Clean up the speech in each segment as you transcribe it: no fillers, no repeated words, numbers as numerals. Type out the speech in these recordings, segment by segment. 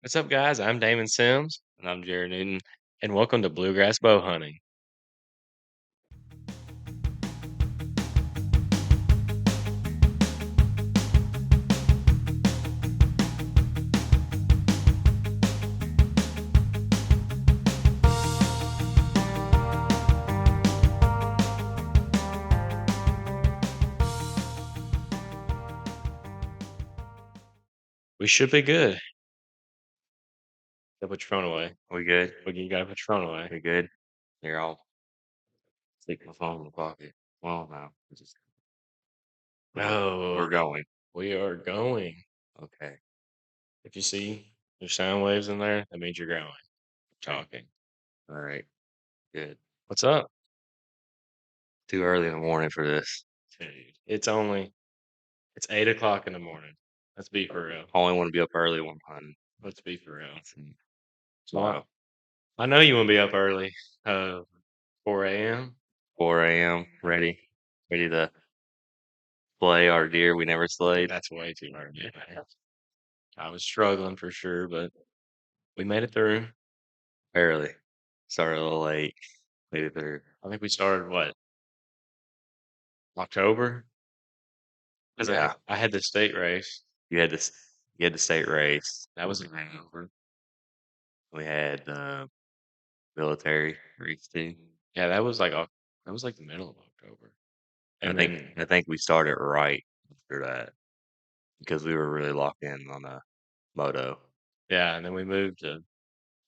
What's up, guys? I'm Damon Sims, And I'm Jared Newton. and welcome to Bluegrass Bowhunting. We should be good. Gotta put your phone away. We good? You gotta put your phone away. We good? Here, I'll stick my phone in the pocket. Well, no, we're Oh, going. we are going. Okay. If you see there's sound waves in there, that means you're going. Okay. Talking. All right. Good. What's up? Too early in the morning for this. Dude, it's 8 o'clock in the morning. Let's be for real. I only want to be up early when I'm hunting. Let's be for real. So, I know you want to be up early. 4 a.m. 4 a.m. ready to slay our deer we never slayed. That's way too early. I was struggling for sure, but we made it through. Barely. Started a little late. Made it through. I think we started what, October? Because Yeah. I had the state race. You had this. You had the state race. That was in Hanover. We had military race too. Yeah, that was like the middle of October. I And think then I think we started right after that because we were really locked in on a moto. yeah, and then we moved to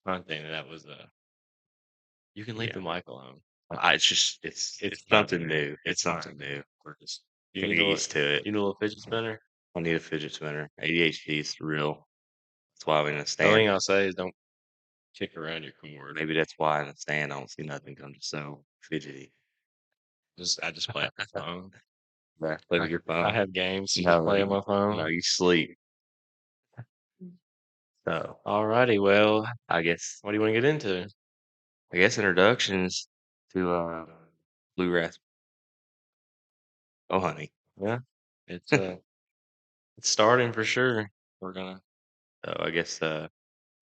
hunting, and that was you can leave Yeah, the mic alone. it's just It's it's fine. something new. It's It's something fine. new. We're just Gotta get used to it. you need a little fidget spinner. I need a fidget spinner. ADHD is real. That's why I'm in a The only stand. thing I'll say is don't kick around your cord. Maybe that's why in a stand I don't see nothing. 'Cause I'm just so fidgety. I just play on my phone. Yeah, play with your I phone. have games to No, play on my no, phone. you sleep. So Alrighty, well, I guess what do you want to get into? introductions to bluegrass bow hunting. Yeah, it's it's starting for sure. We're gonna So I guess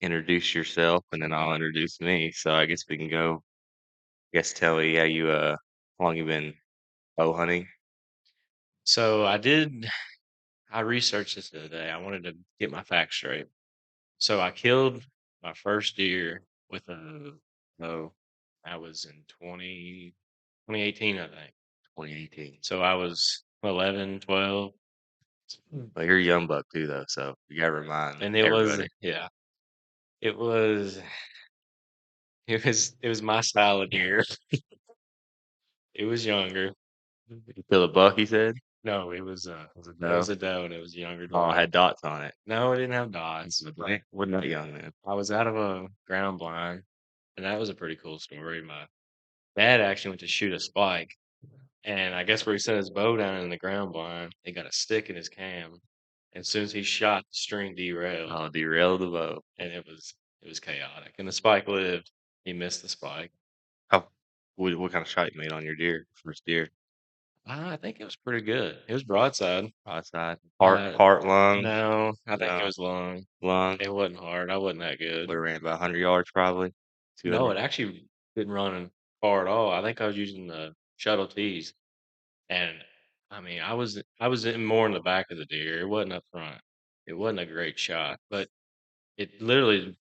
introduce yourself and then I'll introduce me. So I guess we can go. I guess tell me how long you been bow hunting? So I researched this the other day. I wanted to get my facts straight. So I killed my first deer with a bow. I was in 2018, I think. 2018. So I was 11, 12. But you're a young buck too, though. So you gotta remind And everybody. yeah, it was, it was my style of deer. It was younger. You kill a buck, he said. No, Was it it was no? a doe and it was a younger Oh, I doe. had dots on it. No, it didn't have dots. Wasn't that young then? I was out of a ground blind, and that was a pretty cool story. My dad actually went to shoot a spike, and I guess where he set his bow down in the ground blind, he got a stick in his cam. And as soon as he shot, the string derailed, Oh, derailed the bow. and it was chaotic. And the spike lived. He missed the spike. How? What kind of shot you made on your deer? First deer? I think it was pretty good. It was broadside. Outside. Uh, Heart, lung. no, I think it No, was long. lung. It wasn't hard. I wasn't that good. We ran about 100 yards, probably. No, 200. it actually didn't run far at all. I think I was using the shuttle tees. And I mean, I was in more in the back of the deer. It wasn't up front. It wasn't a great shot, but it literally,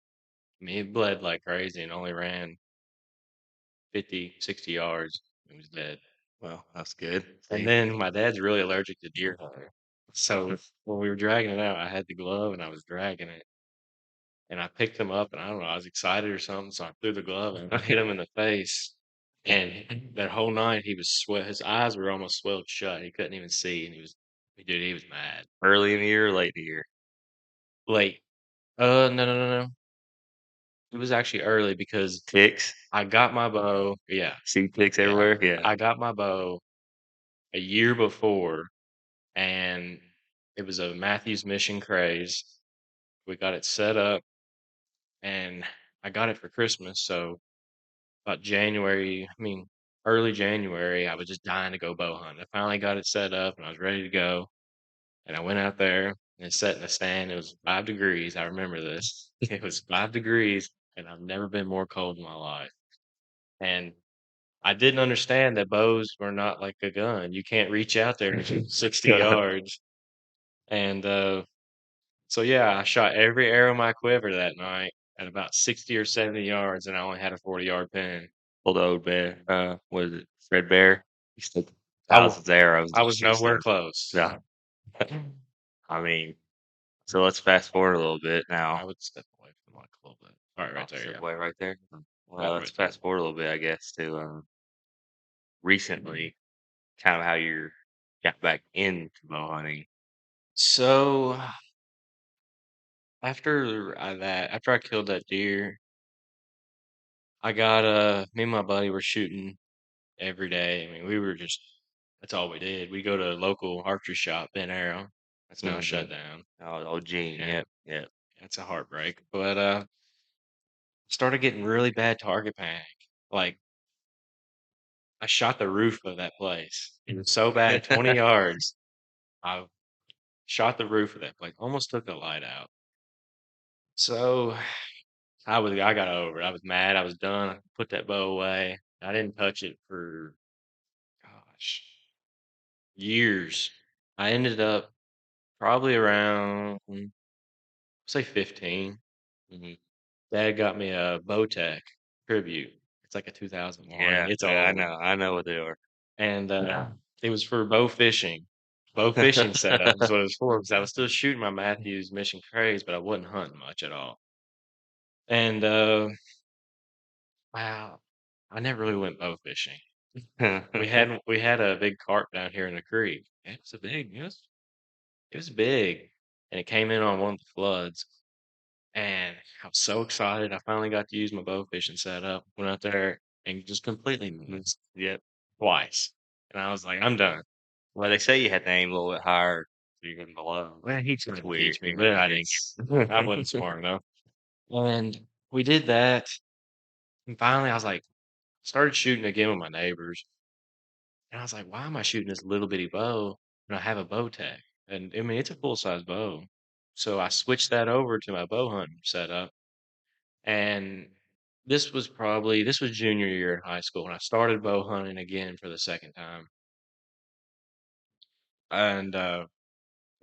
I mean, it bled like crazy and only ran 50, 60 yards. It was dead. Well, that's good. And See? then my dad's really allergic to deer hair. So when we were dragging it out, I had the glove and I was dragging it. And I picked him up and I don't know, I was excited or something. So I threw the glove and I hit him in the face. And that whole night he was his eyes were almost swelled shut. He couldn't even see. And he was mad. Early in the year or late in the year? Late. No, no, no, no. It was actually early because Ticks? I got my bow. Yeah, See ticks yeah. everywhere? Yeah. I got my bow a year before, and it was a Matthews Mission craze. We got it set up, and I got it for Christmas. So about January, I mean, early January, I was just dying to go bow hunting. I finally got it set up, and I was ready to go. And I went out there, and it sat in the stand. It was 5 degrees. I remember this. It was 5 degrees, and I've never been more cold in my life. And I didn't understand that bows were not like a gun. You can't reach out there and shoot 60 yards. And so yeah, I shot every arrow in my quiver that night at about 60 or 70 yards, and I only had a 40-yard pin. Old old bear, was it Fred Bear? He took I wa thousands of arrows I to was shoot nowhere stuff. close. Yeah. I mean, so let's fast forward a little bit I now. would step away from the mic a little bit. All right, right there, Opposite yeah. way right there. That Well, let's right there. fast forward a little bit, I guess, to recently, kind of how you got back into bow hunting. So after I killed that deer, I got me and my buddy were shooting every day. I mean, we were just that's all we did. We go to a local archery shop, Ben Arrow. That's now Hmm. shut down. Oh, Gene. And Yep. Yep. it's a heartbreak. But started getting really bad target panic. Like I shot the roof of that place. It was so bad, 20 yards. I shot the roof of that place. Almost took the light out. So I got over it. I was mad. I was done. I put that bow away. I didn't touch it for gosh, years. I ended up probably around say 15. Hmm. Dad got me a Bowtech Tribute. It's like a 2001. Yeah, It's yeah, I old. know. I know what they are. And it was for bow fishing. Bow fishing setup is what it was for because I was still shooting my Matthews Mission Craze, but I wasn't hunting much at all. And wow, I never really went bow fishing. We had a big carp down here in the creek. It was big, and it came in on one of the floods. And I was so excited. I finally got to use my bow fishing setup. Went out there and just completely missed Yep. twice. And I was like, I'm done. Well, they say you had to aim a little bit higher so you're getting below. Well, he tried It's to weird. teach me, You but know, I it's didn't. I wasn't smart enough. And we did that. And finally, I was like, started shooting again with my neighbors. And I was like, why am I shooting this little bitty bow when I have a bow tech? And I mean, it's a full size bow. So I switched that over to my bow hunting setup. And this was junior year in high school, and I started bow hunting again for the second time. And I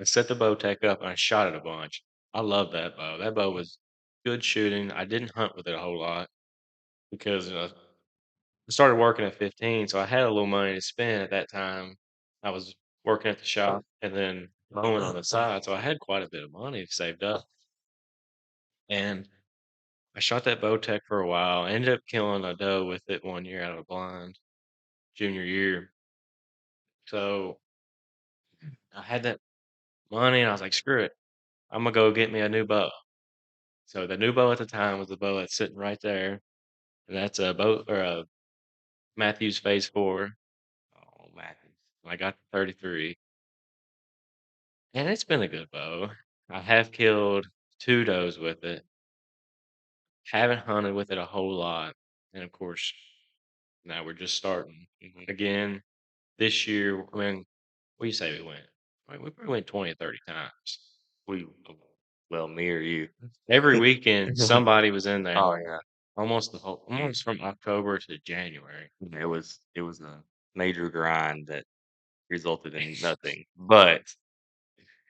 set the bow tech up and I shot it a bunch. I love that bow. That bow was good shooting. I didn't hunt with it a whole lot because I started working at 15, so I had a little money to spend at that time. I was working at the shop and then mowing on the side, so I had quite a bit of money saved up. And I shot that bow tech for a while. I ended up killing a doe with it one year out of a blind, junior year. So I had that money and I was like, screw it. I'm gonna go get me a new bow. So the new bow at the time was the bow that's sitting right there. And that's a bow or a Matthews Phase 4. oh, Matthews. I got the 33. And it's been a good bow. I have killed 2 does with it. Haven't hunted with it a whole lot. And of course, now we're just starting. Hmm. Again, this year, I mean, what do you say we went? We probably went 20 or 30 times. We, well, me or you. Every weekend, somebody was in there, Oh yeah, almost from October to January. it was a major grind that resulted in nothing. But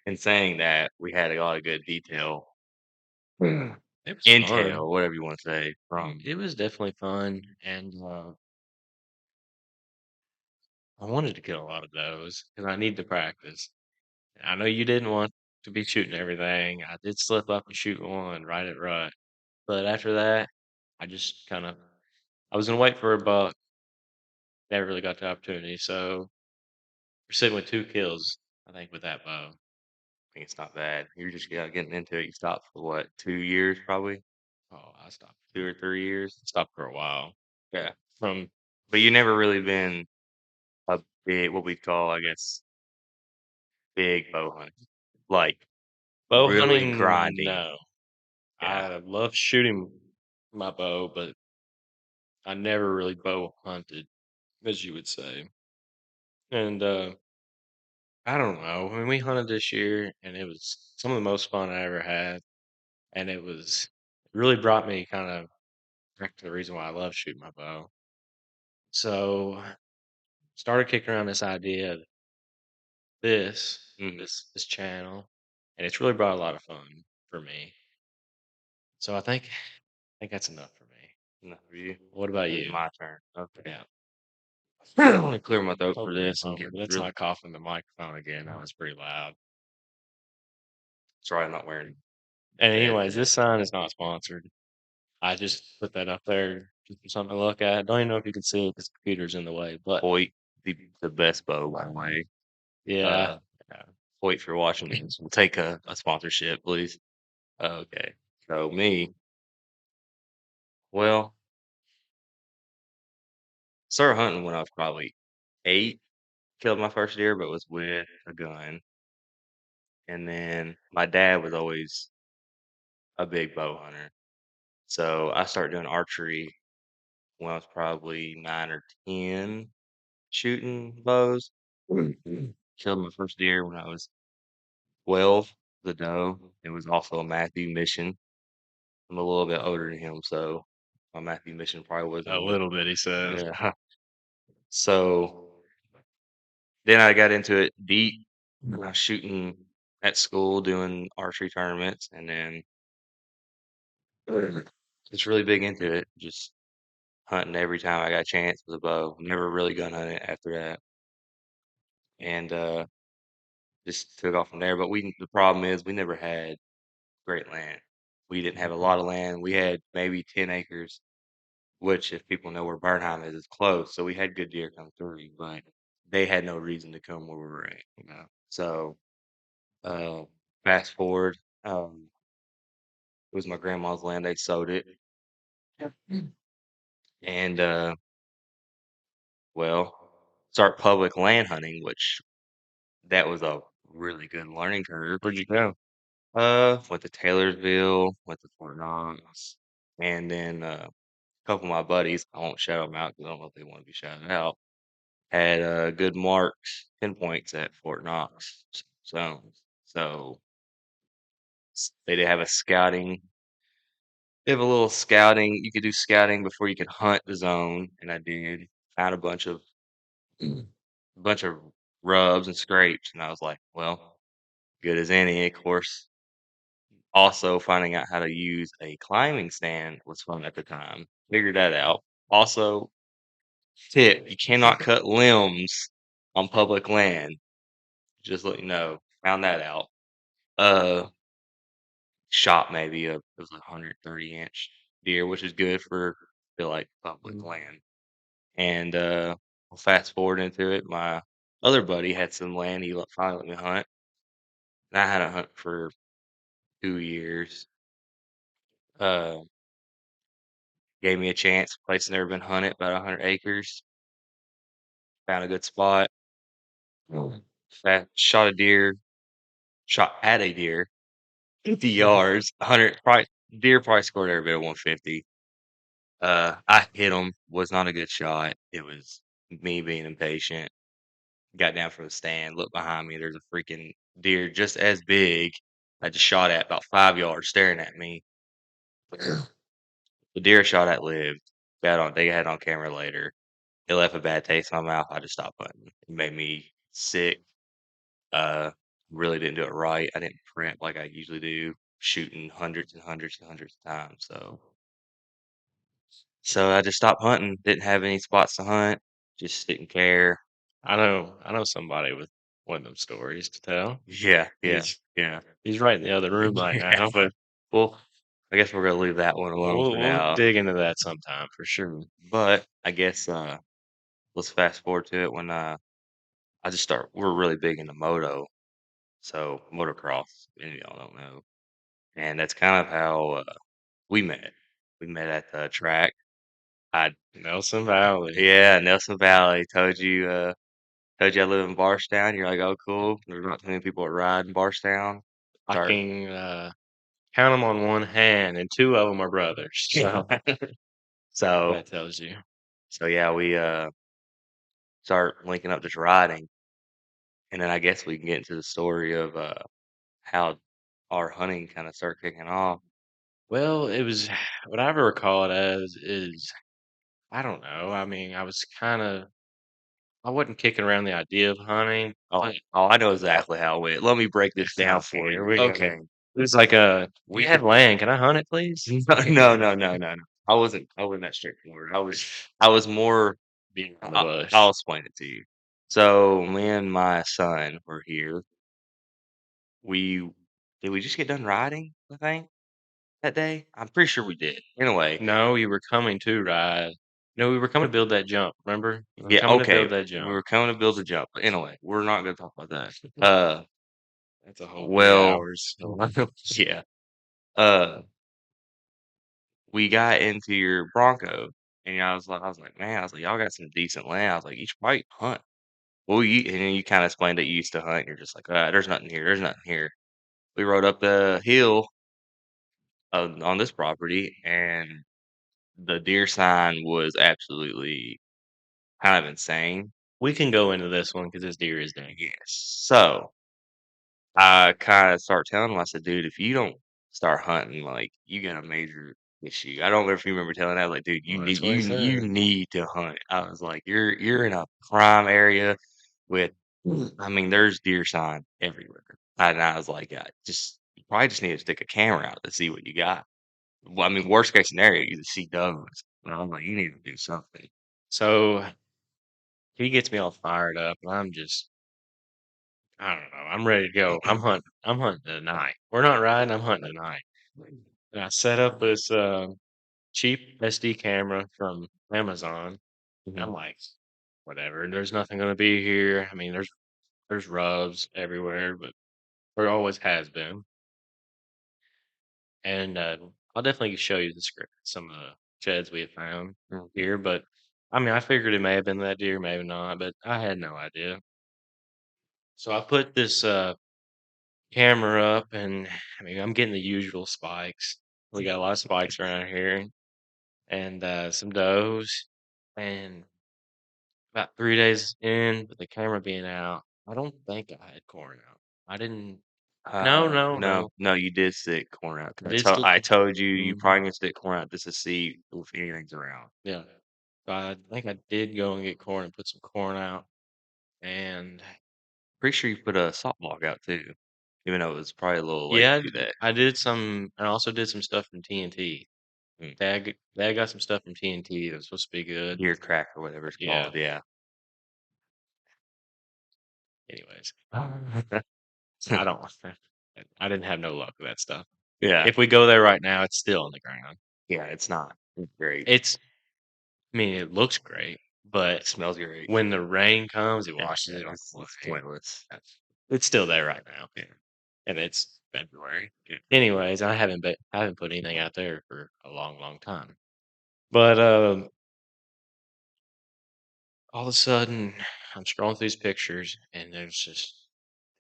in saying that, we had a lot of good detail, It was fun. intel, whatever you want to say, from. It was definitely fun, and I wanted to kill a lot of those because I need to practice. I know you didn't want to be shooting everything. I did slip up and shoot one right at rut, but after that, I just kind of I was gonna wait for a buck. Never really got the opportunity, so we're sitting with 2 kills, I think, with that bow. I think it's not bad. You're just getting into it. You stopped for what, 2 years, probably Oh, I 2 or 3 years. stopped for a while. Yeah, From but you never really been a big, what we call, I guess, big bow hunter, like bow really hunting, grinding. no. Yeah. I love shooting my bow, but I never really bow hunted, as you would say. And I don't know. I mean, we hunted this year, and it was some of the most fun I ever had, and it really brought me kind of back to the reason why I love shooting my bow. So started kicking around this idea of this Mhm. this channel, and it's really brought a lot of fun for me. So I think that's enough for me. Enough for you. What about Is it you? my turn? Okay. Yeah. I want to clear my throat for Okay. this and Okay. get Let's really not cough in the microphone again. That was pretty loud. sorry I'm not wearing And anyways, this headset. sign is not sponsored. I just put that up there just for something to look at. Don't even know if you can see it because the computer's in the way. But Hoyt, the best bow, by the way. yeah, Uh, yeah. Hoyt, for watching this, we'll take a sponsorship, please. Okay. So me, well, started hunting when I was probably 8. Killed my first deer, but was with a gun. And then my dad was always a big bow hunter. So I started doing archery when I was probably 9 or 10, shooting bows. Killed my first deer when I was 12, the doe. It was also a Matthew mission. I'm a little bit older than him, so my Matthew mission probably A wasn't. little bit, he says. Yeah. So then I got into it deep. I was shooting at school, doing archery tournaments, and then just really big into it. Just hunting every time I got a chance with a bow. Never really gun hunting after that, and just took off from there. But the problem is, we never had great land. We didn't have a Mhm. lot of land. We had maybe 10 acres, which, if people know where Burnham is, it's close. So we had good deer come through, but they had no reason to come where we were at. So uh, fast forward, it was my grandma's land. They sold it, and well, start public land hunting, which that was a really good learning curve. Where'd you go? Went to Taylorsville, went to Fort Knox, and then a couple of my buddies, I won't shout them out because I don't know if they want to be shouted out, had good marks, pinpoints at Fort Knox zones. So they did have a scouting. They have a little scouting. You could do scouting before you could hunt the zone, and I did. Found a bunch of rubs and scrapes, and I was like, well, good as any. Of course, also, finding out how to use a climbing stand was fun at the time. Figured that out. Also, tip, you cannot cut limbs on public land. Just let you know. Found that out. Uh, shot maybe it was a 130-inch deer, which is good for feel like public land. And fast forward into it, my other buddy had some land. Finally let me hunt. And I had to hunt for 2 years. Uh, gave me a chance. Place never been hunted, about 100 acres. Found a good spot. Shot a deer. Shot at a deer. 50 yards. 100. Probably, deer probably scored every bit of 150. I hit him. Was not a good shot. It was me being impatient. Got down from the stand. Looked behind me. There's a freaking deer just as big. I just shot at about 5 yards, staring at me. The deer I shot at lived. They had it on camera later. It left a bad taste in my mouth. I just stopped hunting. It made me sick. Uh, really didn't do it right. I didn't prep like I usually do, shooting hundreds and hundreds and hundreds of times. So I just stopped hunting. Didn't have any spots to hunt. Just didn't care. I know somebody with one of them stories to tell. Yeah, yeah, He's yeah, he's right in the other room right yeah. now, but Well, I guess we're gonna leave that one alone for we'll now. dig into that sometime for sure. But I guess let's fast forward to it when we're really big into moto, so motocross. Any of y'all don't know, and that's kind of how we met. We met at the track. I Nelson Valley. Yeah, Nelson Valley. Told you I live in Barstown. You're like, oh, cool. There's not too many people that ride in Barstown. I Start. can count them on one hand, and two of them are brothers. So So that tells you. so yeah, we start linking up just riding. And then I guess we can get into the story of, how our hunting kinda started kicking off. Well, it was what I ever recall it as is I don't know. I mean, I wasn't kicking around the idea of hunting, Oh, but oh, I know uh, exactly how it went. Let me break this down okay, for here you. we go. Okay. It was like "Do you We have land? Can I hunt it, please?" no, no, no, no, no. I wasn't that straightforward. I was more Being on the I'll bush. explain it to you. So, me and my son were here. We did we just get done riding, I think, that day? I'm pretty sure we did. Anyway, No, you were coming to ride. No, we were coming to build that jump, remember? We were yeah, coming to okay. build that We jump. were coming to build a jump. But anyway, we're not gonna talk about that. Uh, That's a whole 3 well, hours. yeah. Uh, we got into your Bronco, and I was like, "Man," I was like, "Y'all got some decent land." I was like, "You should probably hunt." Well, and then you kinda explained that you used to hunt, and you're just like, there's nothing here, there's nothing here." We rode up the hill, on this property, and the deer sign was absolutely kind of insane. We can go into this one because this deer is dang. Yes. So, I kinda start telling him, I said, "Dude, if you don't start hunting, like, you got a major issue." I don't know if you remember telling that, like, "Dude, you Well, need that's what he you said. need to hunt." I was like, "You're in a prime area with" I mean, there's deer sign everywhere. And I was like, just you probably just need to stick a camera out to see what you got." Well, I mean, worst case scenario, you just see does. But I'm like, "You need to do something." So, he gets me all fired up, and I don't know, I'm ready to go. I'm hunting tonight. We're not riding, I'm hunting tonight. And I set up this, cheap SD camera from Amazon. Mhm. I'm like, "Whatever, there's nothing gonna be here." I mean, there's rubs everywhere, but there always has been. And, I'll definitely show you the script some of the sheds we have found Mhm. here, but, I mean, I figured it may have been that deer, maybe not, but I had no idea. So I put this, camera up, and, I mean, I'm getting the usual spikes. We got a lot of spikes around here and, some does, and about 3 days in with the camera being out, I don't think I had corn out. I didn't No, no, No, no. no, you did stick corn out. I did stick I told you you Mhm, probably need to stick corn out just to see if anything's around. yeah. So I think I did go and get corn and put some corn out, and Pretty sure you put a salt block out too, even though it was probably a little late yeah, to do that. I did some I also did some stuff from TNT. Mm. Dad got some stuff from TNT that was supposed to be good. Deer crack or whatever it's Yeah, called, yeah. anyways. I don't I didn't have no luck with that stuff. Yeah. If we go there right now, it's still on the ground. Yeah, it's not. It's great. It's I mean, it looks great, but It smells great. when the rain comes, it Yeah, washes it all it's away. pointless. That's it's still there right now, Yeah. and it's February. Yeah. Anyways, I haven't put anything out there for a long, long time. But, all of a sudden, I'm scrolling through these pictures, and there's just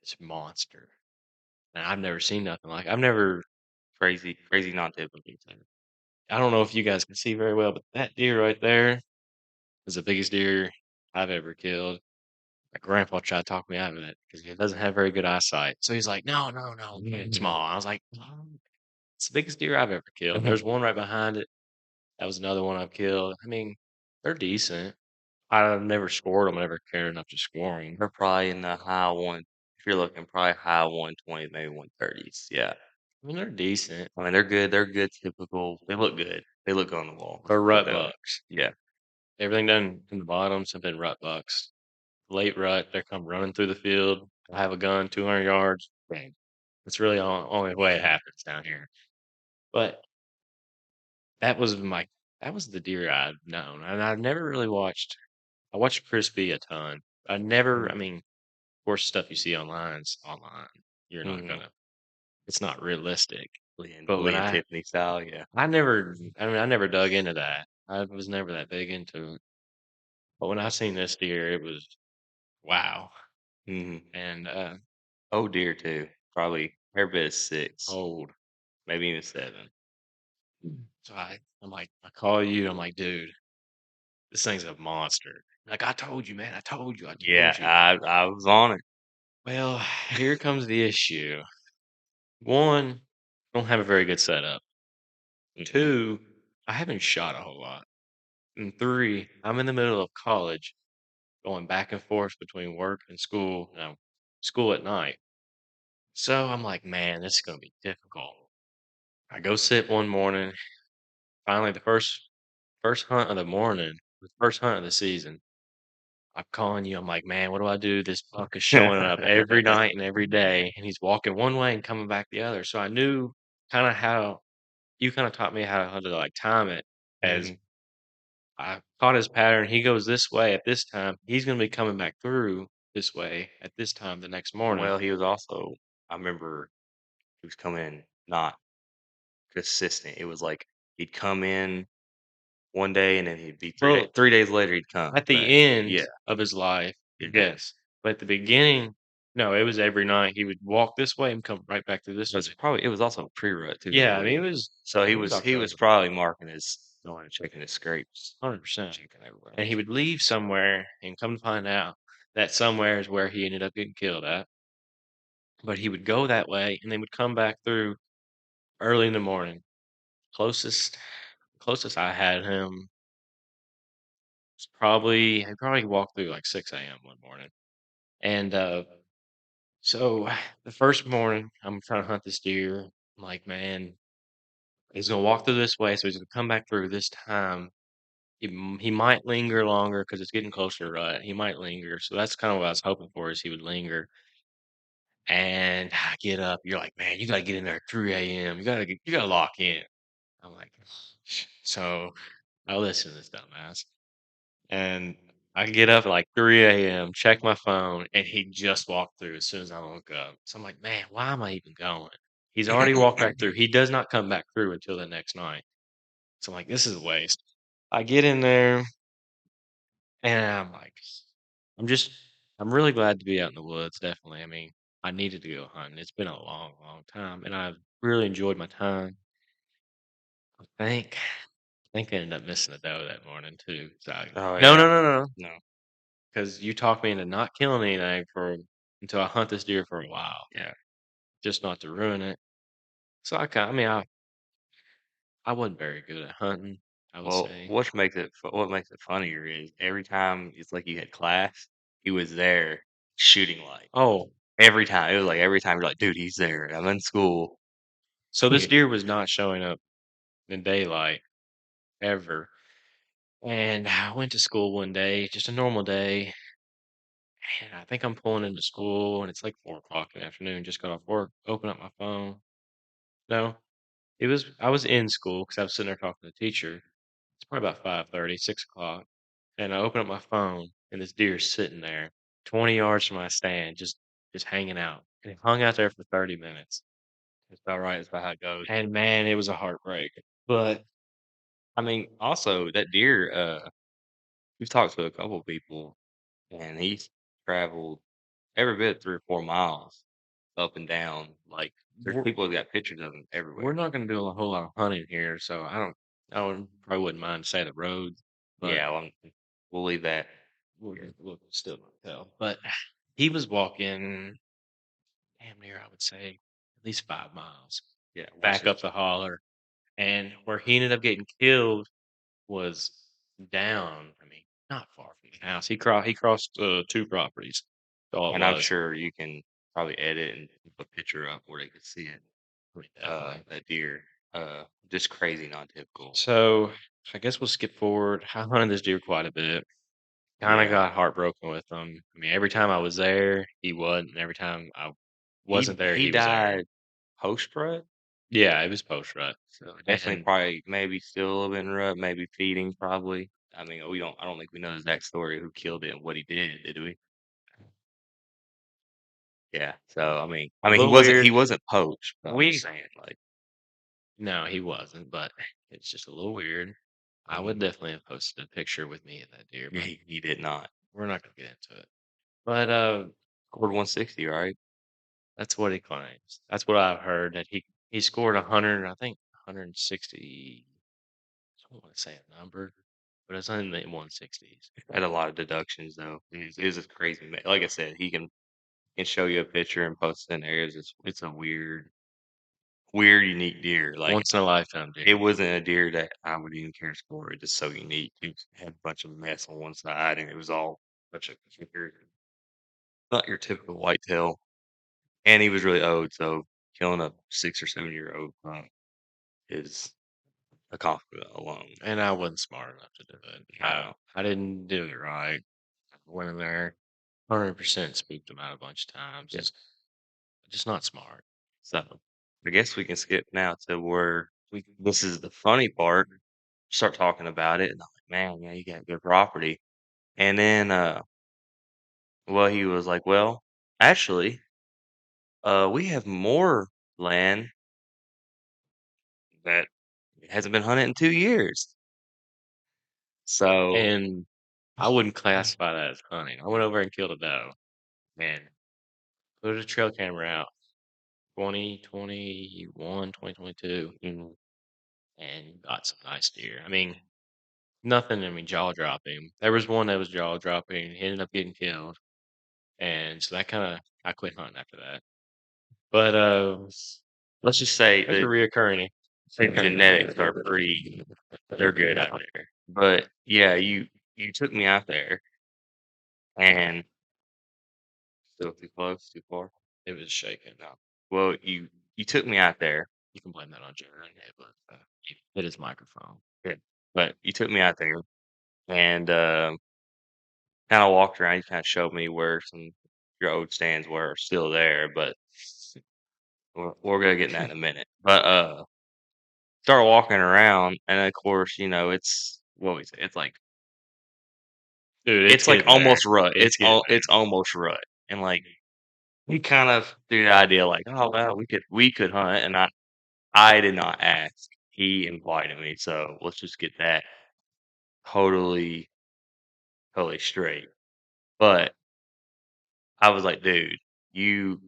this monster, and I've never seen nothing like I've never Crazy, crazy non-typical thing. I don't know if you guys can see very well, but that deer right there is the biggest deer I've ever killed. My grandpa tried to talk me out of it because he doesn't have very good eyesight. So he's like, "No, no, no, it's small." I was like, "No, it's the biggest deer I've ever killed." There's one right behind it. That was another one I've killed. I mean, they're decent. I've never scored them. I never cared enough to score them. They're probably in the high one if you're looking, probably high 120s, maybe 130s, yeah. I mean, they're decent. I mean, they're good typical they look good. They look good on the wall, let's They're put it rut that way. bucks. Yeah. Everything done in the bottoms have been rut bucks. Late rut, they come running through the field. I have a gun, 200 yards. Bang. That's really the only way it happens down here. But that was my that was the deer I'd known, and I've never really watched I watched Crispy a ton. I Mhm. mean, of course, stuff you see online's online. You're not Mhm. gonna it's not realistic. But Lee and Tiffany style, yeah. I never dug into that. I was never that big into it. But when I seen this deer, it was wow. Mhm. And Oh, deer too. Probably every bit of 6, old. maybe even 7. So I'm like, I call you, I'm like, dude, this thing's a monster. Like, I told you, man, I told you, I Yeah, told you. I was on it. Well, here comes the issue. One, I don't have a very good setup. Mhm. Two, I haven't shot a whole lot. And three, I'm in the middle of college, going back and forth between work and school, school at night. So I'm like, man, this is going to be difficult. I go sit one morning, finally the first hunt of the morning, the first hunt of the season. I'm calling you. I'm like, man, what do I do? This buck is showing up every night and every day, and he's walking one way and coming back the other. So I knew kind of how you kind of taught me how to like time it as Mhm. I caught his pattern. He goes this way at this time. He's going to be coming back through this way at this time the next morning. Well, he was also I remember he was coming not consistent. It was like he'd come in one day and then he'd be Well, 3 days later he'd come at the back. end Yeah, of his life, mhm. yes. But at the beginning, no, it was every night. He would walk this way and come right back through this way. It was also pre-rut too, I Yeah, I mean, believe. So it was he was October, probably marking his going and checking his scrapes, 100%. checking everywhere And he else. would leave somewhere and come to find out that somewhere is where he ended up getting killed at. But he would go that way and then would come back through early in the morning. Closest closest I had him was he probably walked through like 6 a.m. one morning. And so the first morning I'm trying to hunt this deer. I'm like, man, he's gonna walk through this way, so he's gonna come back through this time. He might linger longer because it's getting closer to rut. He might linger, so that's kind of what I was hoping for is he would linger. And I get up, you're like, man, you gotta get in there at 3 a.m. You gotta lock in. I'm like, so I listen to this dumbass. And I get up at like 3 a.m., check my phone, and he just walked through as soon as I woke up. So I'm like, man, why am I even going? He's already walked back through. He does not come back through until the next night. So I'm like, this is a waste. I get in there and I'm like, I'm just, I'm really glad to be out in the woods. Definitely. I mean, I needed to go hunting. It's been a long, long time, and I've really enjoyed my time. I think I ended up missing a doe that morning too. So Oh, no, yeah? no, no, no, No. because you talked me into not killing anything for until I hunt this deer for a while, Yeah. just not to ruin it. So I mean, I wasn't very good at hunting, I would Well, say. what makes it funnier is every time it's like you had class, he was there shooting light. Oh, Every time. It was like every time you're like, "Dude, he's there. I'm in school." so this deer was not showing up in daylight ever. And I went to school one day, just a normal day, and I think I'm pulling into school, and it's like 4 o'clock in the afternoon. Just got off work, open up my phone. No, I was in school because I was sitting there talking to the teacher. It's probably about 5:30, 6 o'clock, and I open up my phone, and this deer's sitting there, 20 yards from my stand, just hanging out. And it hung out there for 30 minutes. It's about right. It's about how it goes. And man, it was a heartbreak. But I mean, also that deer, we've talked to a couple people, and he's traveled every bit 3 or 4 miles up and down. Like, there's we're, people that got pictures of him we're everywhere. not going to do a whole lot of hunting here, so probably wouldn't mind to say the roads, but Yeah, well, we'll leave that. we'll still not tell. But he was walking damn near, I would say, at least 5 miles Yeah, once back or up the holler. And where he ended up getting killed was down. I mean, not far from the house. He crossed 2 properties. That's all it and I'm was. sure you can probably edit and put a picture up where they could see it. I mean, definitely. That deer, just crazy, non-typical. So I guess we'll skip forward. I hunted this deer quite a bit. Kind of Yeah, got heartbroken with him. I mean, every time I was there, he wasn't. And every time I wasn't there, he he was there. died post-rut, Yeah, it was post rut. so definitely And probably maybe still a little bit in rut, maybe feeding probably. I mean, I don't think we know the exact story of who killed it and what he did we? Yeah, so a little he weird. wasn't poached, but I'm just We saying, like, No, he wasn't, but it's just a little weird. I would mhm, definitely have posted a picture with me of that deer, yeah, but he did not. we're not gonna get into it. But Scored 160, right? that's what he claims. That's what I've heard that he scored 100, I think 160. I don't want to say a number, but it's in the 160s. Had a lot of deductions though. He was a crazy man. Like I said, he can. and show you a picture and post it in areas. It's a weird, unique deer. Like Once in a lifetime it deer. wasn't a deer that I would even care for. It's just so unique. It had a bunch of mess on one side, and it was all a bunch of kickers. Not your typical whitetail. And he was really old, so killing a 6 or 7 year old is a compliment alone. And I wasn't smart enough to do it. No, I didn't do it right. I went in there, 100% spooked them out a bunch of times. yeah. Just not smart. So I guess we can skip now to where we. This is the funny part. Start talking about it, and I'm like, man, yeah, you got good property. And then, well, he was like, well, actually, we have more land that hasn't been hunted in 2 years. So, And I wouldn't classify that as hunting. I went over and killed a doe and put a trail camera out 2021, 2022, mm, and got some nice deer. I mean, nothing, I mean, jaw dropping. There was one that was jaw dropping. He ended up getting killed. And so that kind of, I quit hunting after that. But let's just say there's a that the reoccurring thing. genetics are pretty. They're good out there. But yeah, you took me out there, and still too close, too far. It was shaking. No. Well, you took me out there. You can blame that on Jerry, but he hit his microphone. Good. But you took me out there and kind of walked around. You kind of showed me where some your old stands were still there, but we're gonna get in that in a minute. But start walking around, and of course, it's what we say. Dude, it's It's like getting there. almost rut. It's getting there. It's almost rut, and like we kind of threw the idea like, oh well, we could hunt, and I did not ask. He invited me, so let's just get that totally totally straight. But I was like, dude, you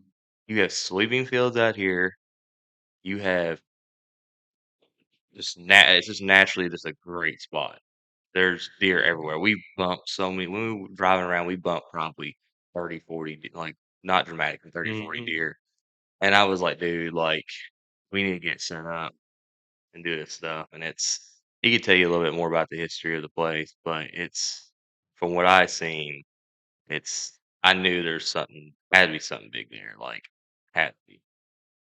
you have sleeping fields out here. You have it's just naturally just a great spot. There's deer everywhere. We bump so many when we were driving around, we bumped probably 30, 40, like not dramatically 30, 40 Mhm. deer. And I was like, dude, like we need to get set up and do this stuff. And he could tell you a little bit more about the history of the place, but it's from what I seen, I knew there's something had to be something big there. Like had to be.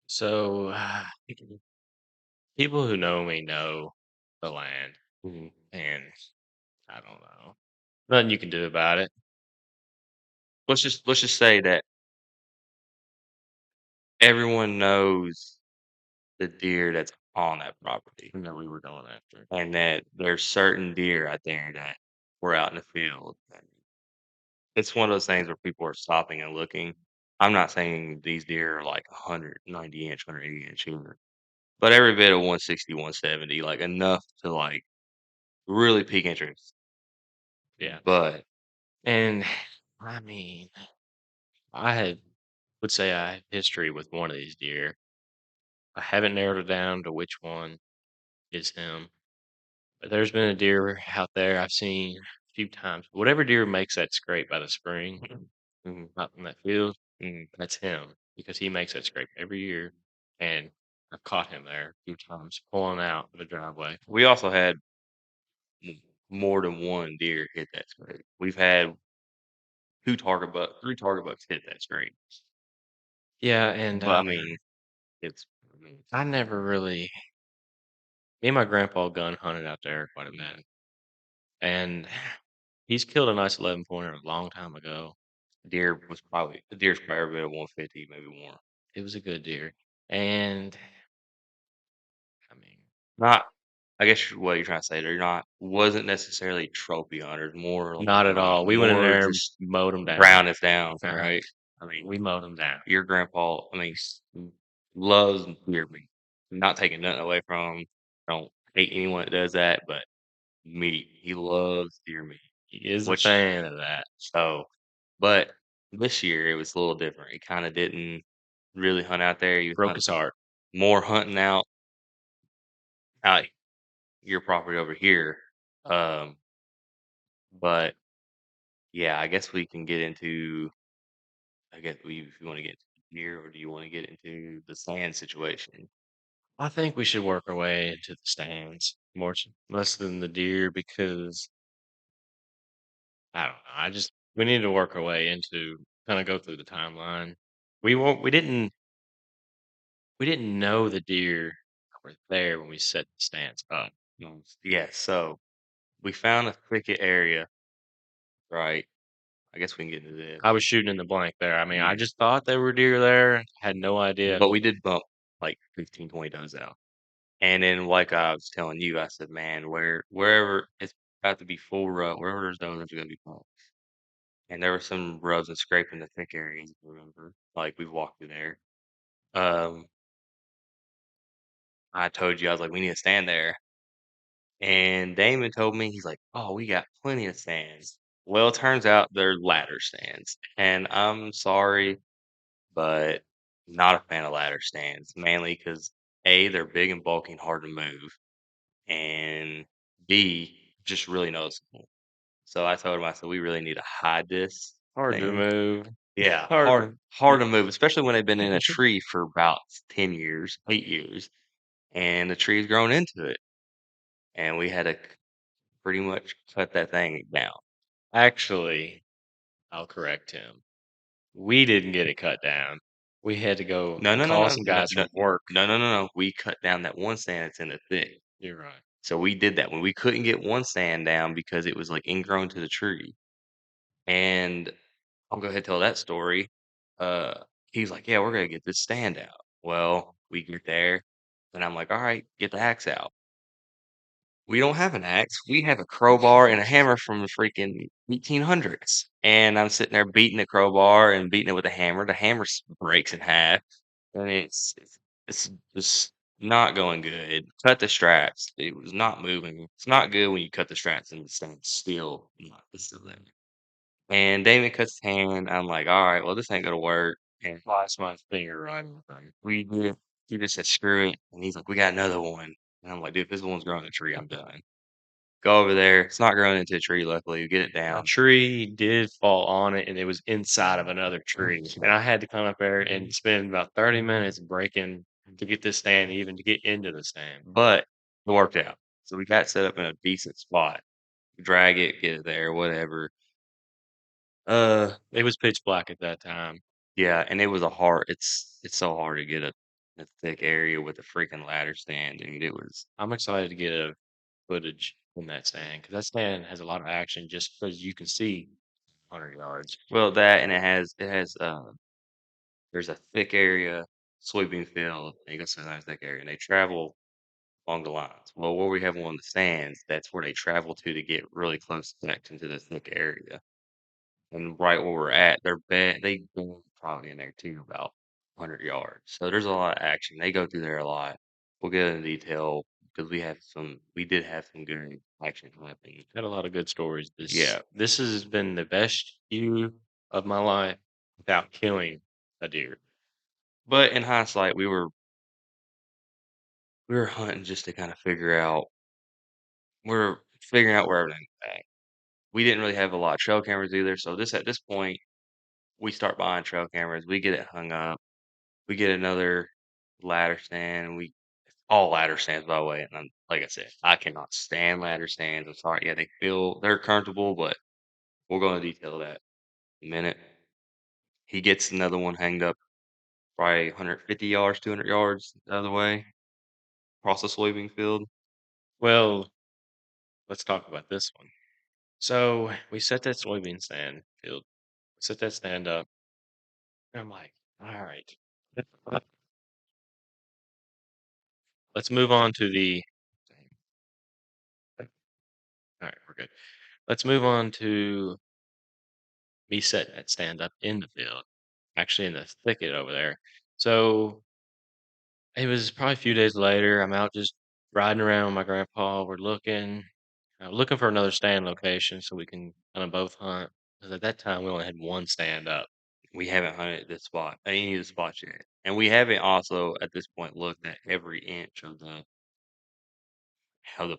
So, people who know me know the land, Mhm. and I don't know. Nothing you can do about it. Let's just say that everyone knows the deer that's on that property, You know we were going after. and that there's certain deer out there that were out in the field. And it's one of those things where people are stopping and looking. I'm not saying these deer are like 190 inch, 180 inch either, but every bit of 160, 170, like enough to like really pique interest. Yeah. But And I mean, I had would say I have history with one of these deer. I haven't narrowed it down to which one is him. But there's been a deer out there I've seen a few times. Whatever deer makes that scrape by the spring, mhm, out in that field, mhm. that's him because he makes that scrape every year. And I've caught him there a few times pulling out of the driveway. We also had more than one deer hit that scrape. We've had 3 target bucks hit that scrape. Yeah, and But I mean, I mean, I never really. Me and my grandpa gun hunted out there quite a bit, and he's killed a nice 11 pointer a long time ago. the deer's probably been 150, maybe more. It was a good deer, and I mean, Not, I guess what you're trying to say, they're not wasn't necessarily trophy hunters, not at all. We went in more there and just mowed him down. brown us down, Uh-huh. right? I mean, We mowed him down. your grandpa, I mean, loves deer meat. Not taking nothing away from him. Don't hate anyone that does that, but meat, he loves deer meat. He is a Which fan of that. so, but this year it was a little different. He kind of didn't really hunt out there. He was Broke hunting his heart. more hunting out your property over here. Um, but yeah, I guess we can get into I guess if you want to get here, or do you want to get into the sand situation? I think we should work our way into the stands less than the deer because I don't know. We need to work our way into kind of go through the timeline. We won't. We didn't know the deer were there when we set the stands up. Yeah, so we found a thicket area, right? I guess we can get into this. I was shooting in the blank there. I mean, I Yeah. just thought there were deer there. Had no idea. But we did bump like 15, 20 does out. And then, like I was telling you, I said, man, wherever it's about to be full rut, wherever there's donuts, there's gonna be pump. And there were some rubs and scraping in the thick areas, if you remember. Like we walked through there. Um, I told you, I was like, we need to stand there. And Damon told me, he's like, "Oh, we got plenty of stands." Well, it turns out they're ladder stands, and I'm sorry, but not a fan of ladder stands, mainly because A, they're big and bulky and hard to move, and B, just really noticeable. So I told him, I said, "We really need to hide this Hard to thing." move. Yeah, Hard hard to move, especially when they've been in a tree for about 10 years, 8 years, and the tree's grown into it, and we had to pretty much cut that thing down. Actually, I'll correct him. We didn't get it cut down. We had to go No, and no, no, call no, some no, guys no, from work. no, no, no, no. We cut down that one stand that's in the thick. You're right. So we did that when we couldn't get one stand down because it was like ingrown to the tree. And I'll go ahead and tell that story. He's like, "Yeah, we're gonna get this stand out." Well, we get there, and I'm like, "All right, get the axe out." We don't have an axe. We have a crowbar and a hammer from the freaking 1800s. And I'm sitting there beating the crowbar and beating it with a hammer. The hammer breaks in half, and it's just not going good. Cut the straps. It was not moving. It's not good when you cut the straps and the thing's still not it's still there. And Damon cuts his hand. I'm like, all right, well, this ain't gonna work. And Lost my finger right on the thing. we did. He just said, screw it. And he's like, we got another one. And I'm like, dude, if this one's growing a tree, I'm done. Go over there. It's not growing into a tree, luckily. We get it A down. tree did fall on it, and it was inside of another tree. And I had to come up there and spend about 30 minutes breaking to get this stand even to get into the stand. But it worked out. So we got set up in a decent spot. Drag it, get it there, whatever. Uh, It was pitch black at that time. yeah, and it was a hard it's so hard to get a thick area with a freaking ladder stand, dude. It was I'm excited to get a footage from that stand because that stand has a lot of action just because you can see 100 yards. well that and it has there's a thick area, sweeping field, and you go to another thick area, and they travel along the lines. Well, where we have one of the stands, that's where they travel to get really close connection to the thick area. And right where we're at, they've been probably in there too about 100 yards. So there's a lot of action. They go through there a lot. We'll get into detail because we did have some good action happen. Had a lot of good stories. Yeah. This has been the best year of my life without killing a deer. But in hindsight, we were hunting just to kind of we're figuring out where everything's at. We didn't really have a lot of trail cameras either. So at this point, we start buying trail cameras. We get it hung up. We get another ladder stand. We all ladder stands, by the way, and like I said, I cannot stand ladder stands. I'm sorry. Yeah, they're comfortable, but we'll go into detail of that in a minute. He gets another one hanged up probably 150 yards, 200 yards the other way across the soybean field. Well, let's talk about this one. So we set that soybean stand field, set that stand up, and I'm like, all right, let's move on to the. All right, we're good. Let's move on to me setting that stand up in the field, actually in the thicket over there. So it was probably a few days later. I'm out just riding around with my grandpa. We're looking for another stand location so we can kind of both hunt. 'Cause at that time, we only had one stand up. We haven't hunted this spot, any of the spots yet, and we haven't also at this point looked at every inch of the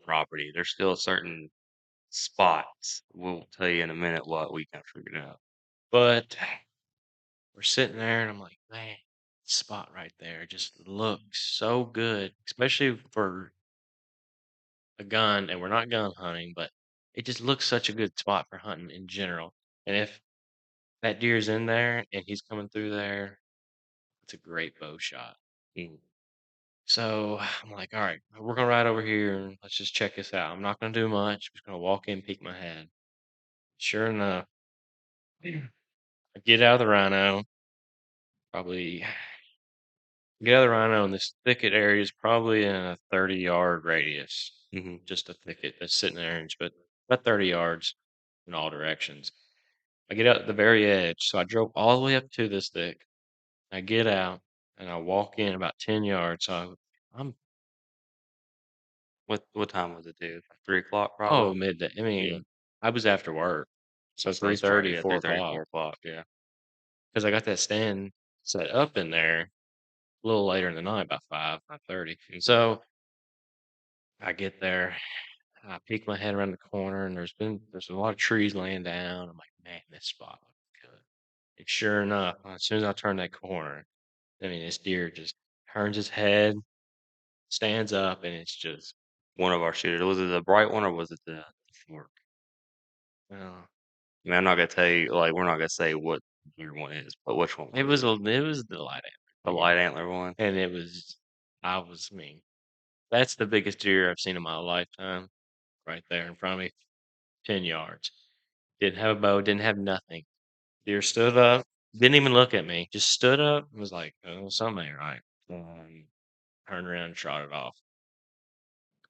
property. There's still certain spots. We'll tell you in a minute what we kind of figured out. But we're sitting there, and I'm like, man, spot right there just looks so good, especially for a gun. And we're not gun hunting, but it just looks such a good spot for hunting in general. And if that deer's in there and he's coming through there, it's a great bow shot. Mm, So I'm like, all right, we're gonna ride over here and let's just check this out. I'm not gonna do much. I'm just gonna walk in, peek my head. Sure enough, I get out of the rhino, probably get out of the rhino, and this thicket area is probably in a 30-yard radius. mhm. Just a thicket that's sitting there, and but about 30 yards in all directions. I get out at the very edge, so I drove all the way up to this thick. I get out and I walk in about 10 yards. So I'm What time was it, dude? Like 3 o'clock probably? oh midday. I Yeah. mean, I was after work, so So it's right, 3:30, yeah, 3:30, 4 o'clock, 4 o'clock, yeah. because I got that stand set up in there a little later in the night, about 5:30. Mhm. So I get there, I peek my head around the corner, and there's a lot of trees laying down. I'm like, man, this spot looks good. And sure enough, as soon as I turn that corner, I mean, this deer just turns his head, stands up, and it's just, One of our shooters. Was it the bright one or was it the fork? uh, I mean, I'm not gonna tell you, like, we're not gonna say what your one is, but which one was it? it was the light The antler deer, light antler one? and it was, I mean, that's the biggest deer I've seen in my lifetime, right there in front of me, 10 yards. Didn't have a bow, didn't have nothing. Deer stood up, didn't even look at me, just stood up and was like, "Oh, something ain't right." Turned around and shot it off.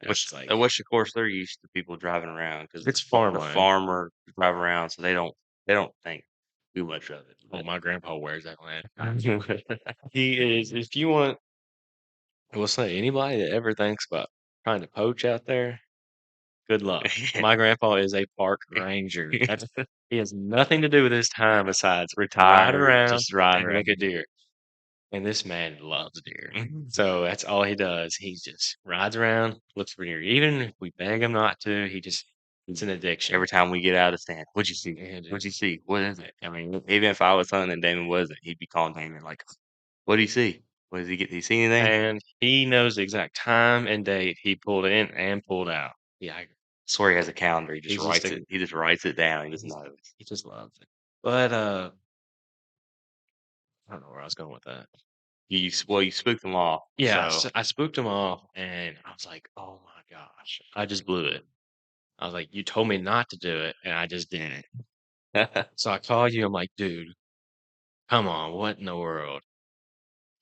And I was like, Which, of course, they're used to people driving around because "It's the farmland." farmer drive around, so they don't think too much of it, Oh, but my grandpa wears that land. He is, if you want, I will say, anybody that ever thinks about trying to poach out there, good luck. My grandpa is a park ranger. That's he has nothing to do with his time besides ride around Just riding and around. look at deer. And this man loves deer. Mhm. So that's all he does. He just rides around, looks for deer. Even if we beg him not to, it's an addiction. Every time we get out of the stand, "What'd you see? And What'd you see? What is it?" I mean, even if I was hunting and Damon wasn't, he'd be calling Damon like, "What do you see? What does he get? Did he see anything?" he knows the exact time and date he pulled in and pulled out. Yeah, Swear he has a calendar. He just he's just writes a it. He just writes it down. He just knows. he just loves it. But I don't know where I was going with that. Well, you spooked them off. Yeah, So I spooked him off, and I was like, "Oh my gosh, I just blew it." I was like, "You told me not to do it, and I just did it." So I called you. I'm like, "Dude, come on, what in the world?"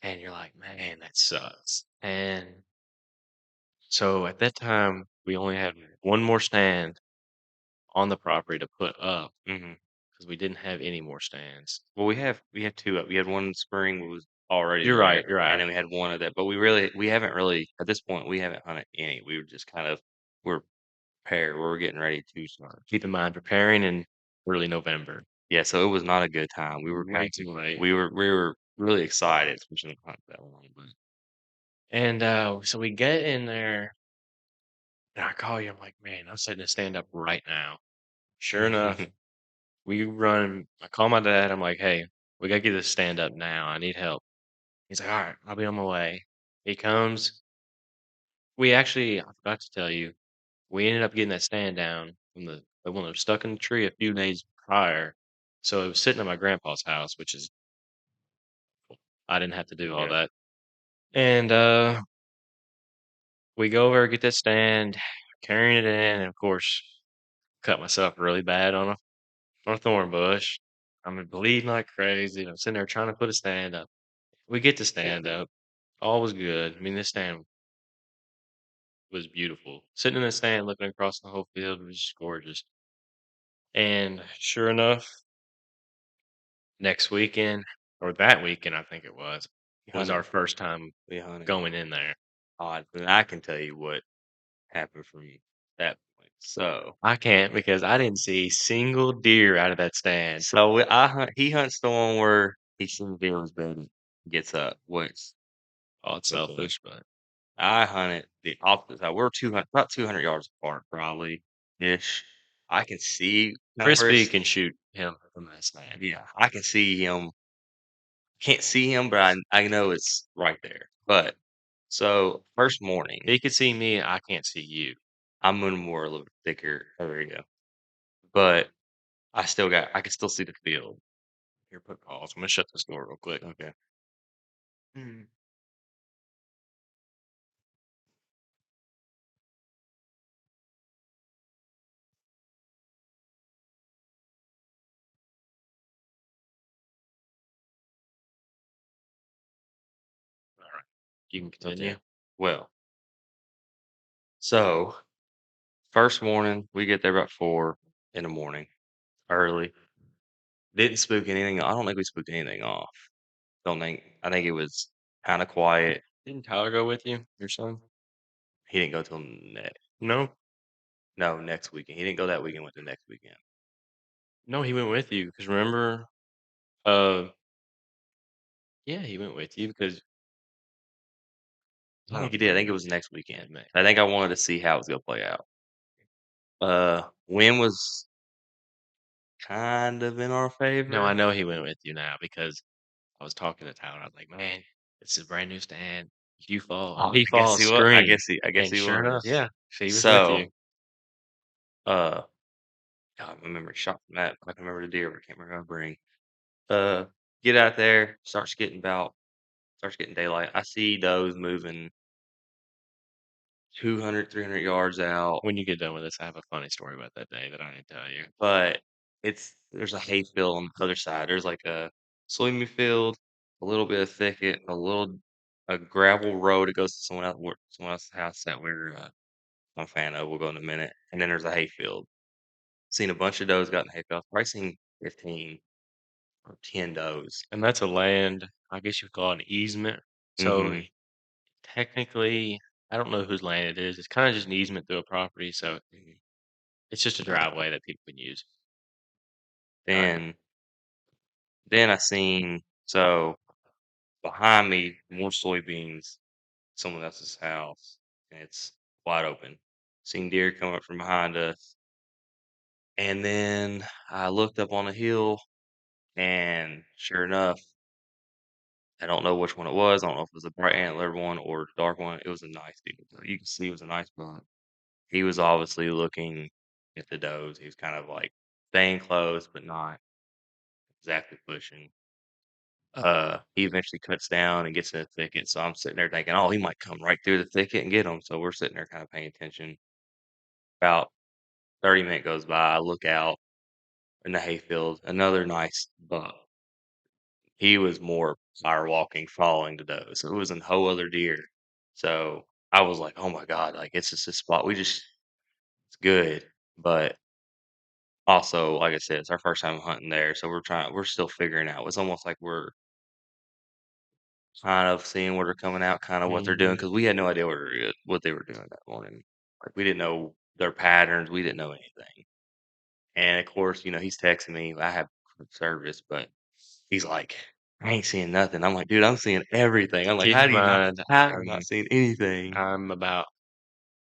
And you're like, "Man, that sucks." And so at that time, we only had one more stand on the property to put up mhm. because we didn't have any more stands. Well, we have two. We had one in spring that was already You're right. there, You're and right. then we had one of that. But we haven't really at this point we haven't hunted any. We were just kind of we're prepared. We're getting ready to start. Keep in mind, preparing in early November. Yeah, so it was not a good time. We were kind Way too late. we were really excited, especially to hunt that one. But And so we get in there, and I call you. I'm like, man, I'm setting to stand up right now. Sure enough, we run. I call my dad. I'm like, hey, we got to get this stand up now. I need help. He's like, all right, I'll be on my way. He comes. We actually, I forgot to tell you, we ended up getting that stand down from the one that was stuck in the tree a few days prior. So it was sitting at my grandpa's house, which is, I didn't have to do all yeah, that. And we go over, get that stand, carrying it in, and of course, cut myself really bad on a thorn bush. I'm bleeding like crazy. I'm sitting there trying to put a stand up. We get the stand up. All was good. I mean, this stand was beautiful. Sitting in the stand, looking across the whole field was just gorgeous. And sure enough, next weekend, or that weekend, I think it we was hunted. our first time We hunted. going in there. Odd, and I can tell you what happened from that point. So I can't because I didn't see a single deer out of that stand. I hunt. He hunts the one where he sees Dylan's bed, gets up, waits. Oh, it's selfish, but I hunted the opposite side. We're 200, about 200 yards apart, probably ish. I can see kind of where Crispy it's, can shoot him from that stand. yeah, I can see him can't see him, but I know it's right there. But so first morning, He could see me, I can't see you. I'm in more a little bit thicker area, but I can still see the field. Here, put pause. I'm gonna shut this door real quick. Okay. Mm. All right. You can Okay. continue. Well, so first morning, we get there about 4 in the morning, early. Didn't spook anything. I don't think we spooked anything off. Don't think. I think it was kind of quiet. Didn't Tyler go with you, your son? He didn't go till next. No, No, next weekend. He didn't go that weekend. Went the next weekend. no, he went with you because remember, uh, yeah, he went with you because I I think don't he did. I think it remember. was next weekend. Yeah, man. I think I wanted to see how it was gonna play out. Wind was kind of in our No, I favor. know he went with you now because I was talking to Tyler. I was like, man, it's a brand new stand. If you fall, Oh, if he I guess falls, he was. I scream. guess he. I guess And he sure enough, was. yeah, she was with So, you. uh, God, I remember shot from that. I can remember the deer, but I can't remember how to bring. Uh, get out there. Starts getting daylight. I see those moving 200, 300 yards out, When you get done with this, I have a funny story about that day that I didn't tell you. but there's a hay field on the other side. There's like a soybean field, a little bit of thicket, a gravel road that goes to someone else's house that I'm a fan of. We'll go in a minute, and then there's a hay field. Seen a bunch of does got in the hay field. Probably seen 15 or 10 does. And that's a land, I guess you could call it an easement. So Hmm. technically, I don't know whose land it is. It's kind of just an easement through a property. So it's just a driveway that people can use. Right. Then then I seen so behind me more soybeans, someone else's house, and it's wide open. Seen deer come up from behind us, and then I looked up on a hill, and sure enough, I don't know which one it was. I don't know if it was a bright antler one or a dark one. It was a nice deer. You can see it was a nice buck. He was obviously looking at the does. He was kind of like staying close, but not exactly pushing. He eventually cuts down and gets in the thicket. So I'm sitting there thinking, oh, he might come right through the thicket and get him. So we're sitting there kind of paying attention. About 30 minutes goes by. I look out in the hayfield, another nice buck. He was more firewalking, following the doe. So it was a whole other deer. So I was like, oh my God, like it's just a spot. It's good. But also, like I said, it's our first time hunting there. So we're still figuring out. It's almost like we're kind of seeing where they're coming out, kind of what they're doing, Hmm. because we had no idea what they were doing that morning. Like, we didn't know their patterns, we didn't know anything. And, of course, he's texting me, I have service, but he's like, "I ain't seeing nothing." I'm like, "Dude, I'm seeing everything." I'm like, Keep in mind, how have you not I'm, seen anything?" I'm about,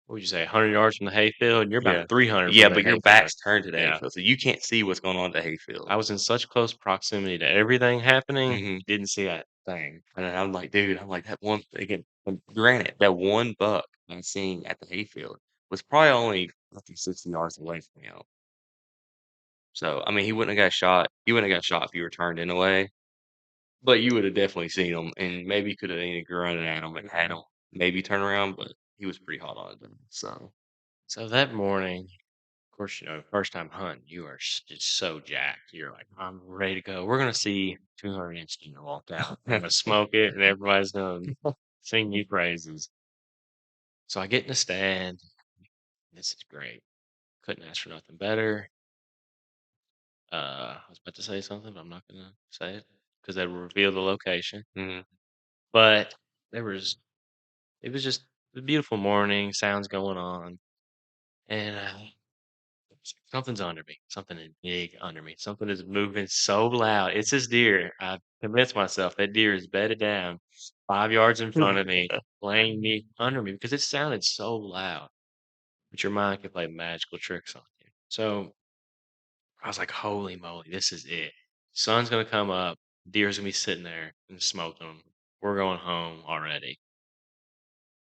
what would you say, 100 yards from the hayfield, and you're Yeah. about 300 Yeah, from the but your hayfield. back's turned to the Yeah. hayfield, so you can't see what's going on at the hayfield. I was in such close proximity to everything happening, Mhm. didn't see a thing. And then I'm like, "Dude," I'm like, "That one" again, granted, that one buck I seen at the hayfield was probably only 50, 60 yards away from me. So, I mean, he wouldn't have got shot if you were turned in a way, but you would have definitely seen him, and maybe could have ended up running at him and had him maybe turn around, but he was pretty hot on it, so So that morning, of course, first time hunting, you are just so jacked. You're like, I'm ready to go. We're gonna see 200-inch deer walk out. I'm gonna smoke it, and everybody's gonna sing you praises. So I get in the stand. This is great. Couldn't ask for nothing better. I was about to say something, but I'm not gonna say it because that will reveal the location. Mhm, But there was, it was just a beautiful morning. Sounds going on, and something's under me. Something is big under me. Something is moving so loud. It's this deer. I convinced myself that deer is bedded down 5 yards in front of me, laying me under me because it sounded so loud. But your mind can play magical tricks on you. So I was like, holy moly, this is it. Sun's gonna come up. Deer's gonna be sitting there and smoking them. We're going home already."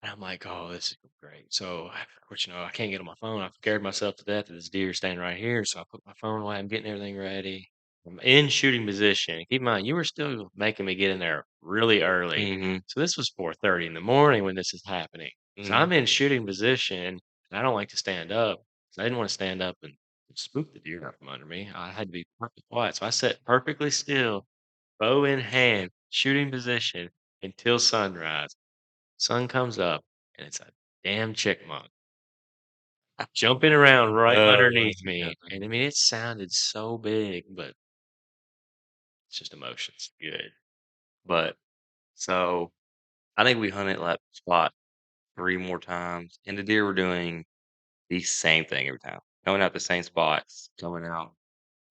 And I'm like, "Oh, this is great." So, of course, I can't get on my phone. I've scared myself to death of this deer standing right here. So I put my phone away. I'm getting everything ready. I'm in shooting position. Keep in mind, you were still making me get in there really early. Mhm, So this was 4:30 in the morning when this is happening. So mhm. I'm in shooting position, and I don't like to stand up. So I didn't want to stand up and spook the deer out from under me. I had to be perfectly quiet. So I sat perfectly still, bow in hand, shooting position until sunrise. Sun comes up, and it's a damn chickmunk jumping around right Oh, underneath me, and, I mean, it sounded so big, but it's just emotions. good. But so I think we hunted that spot 3 more times, and the deer were doing the same thing every time, coming out the same spots, coming out.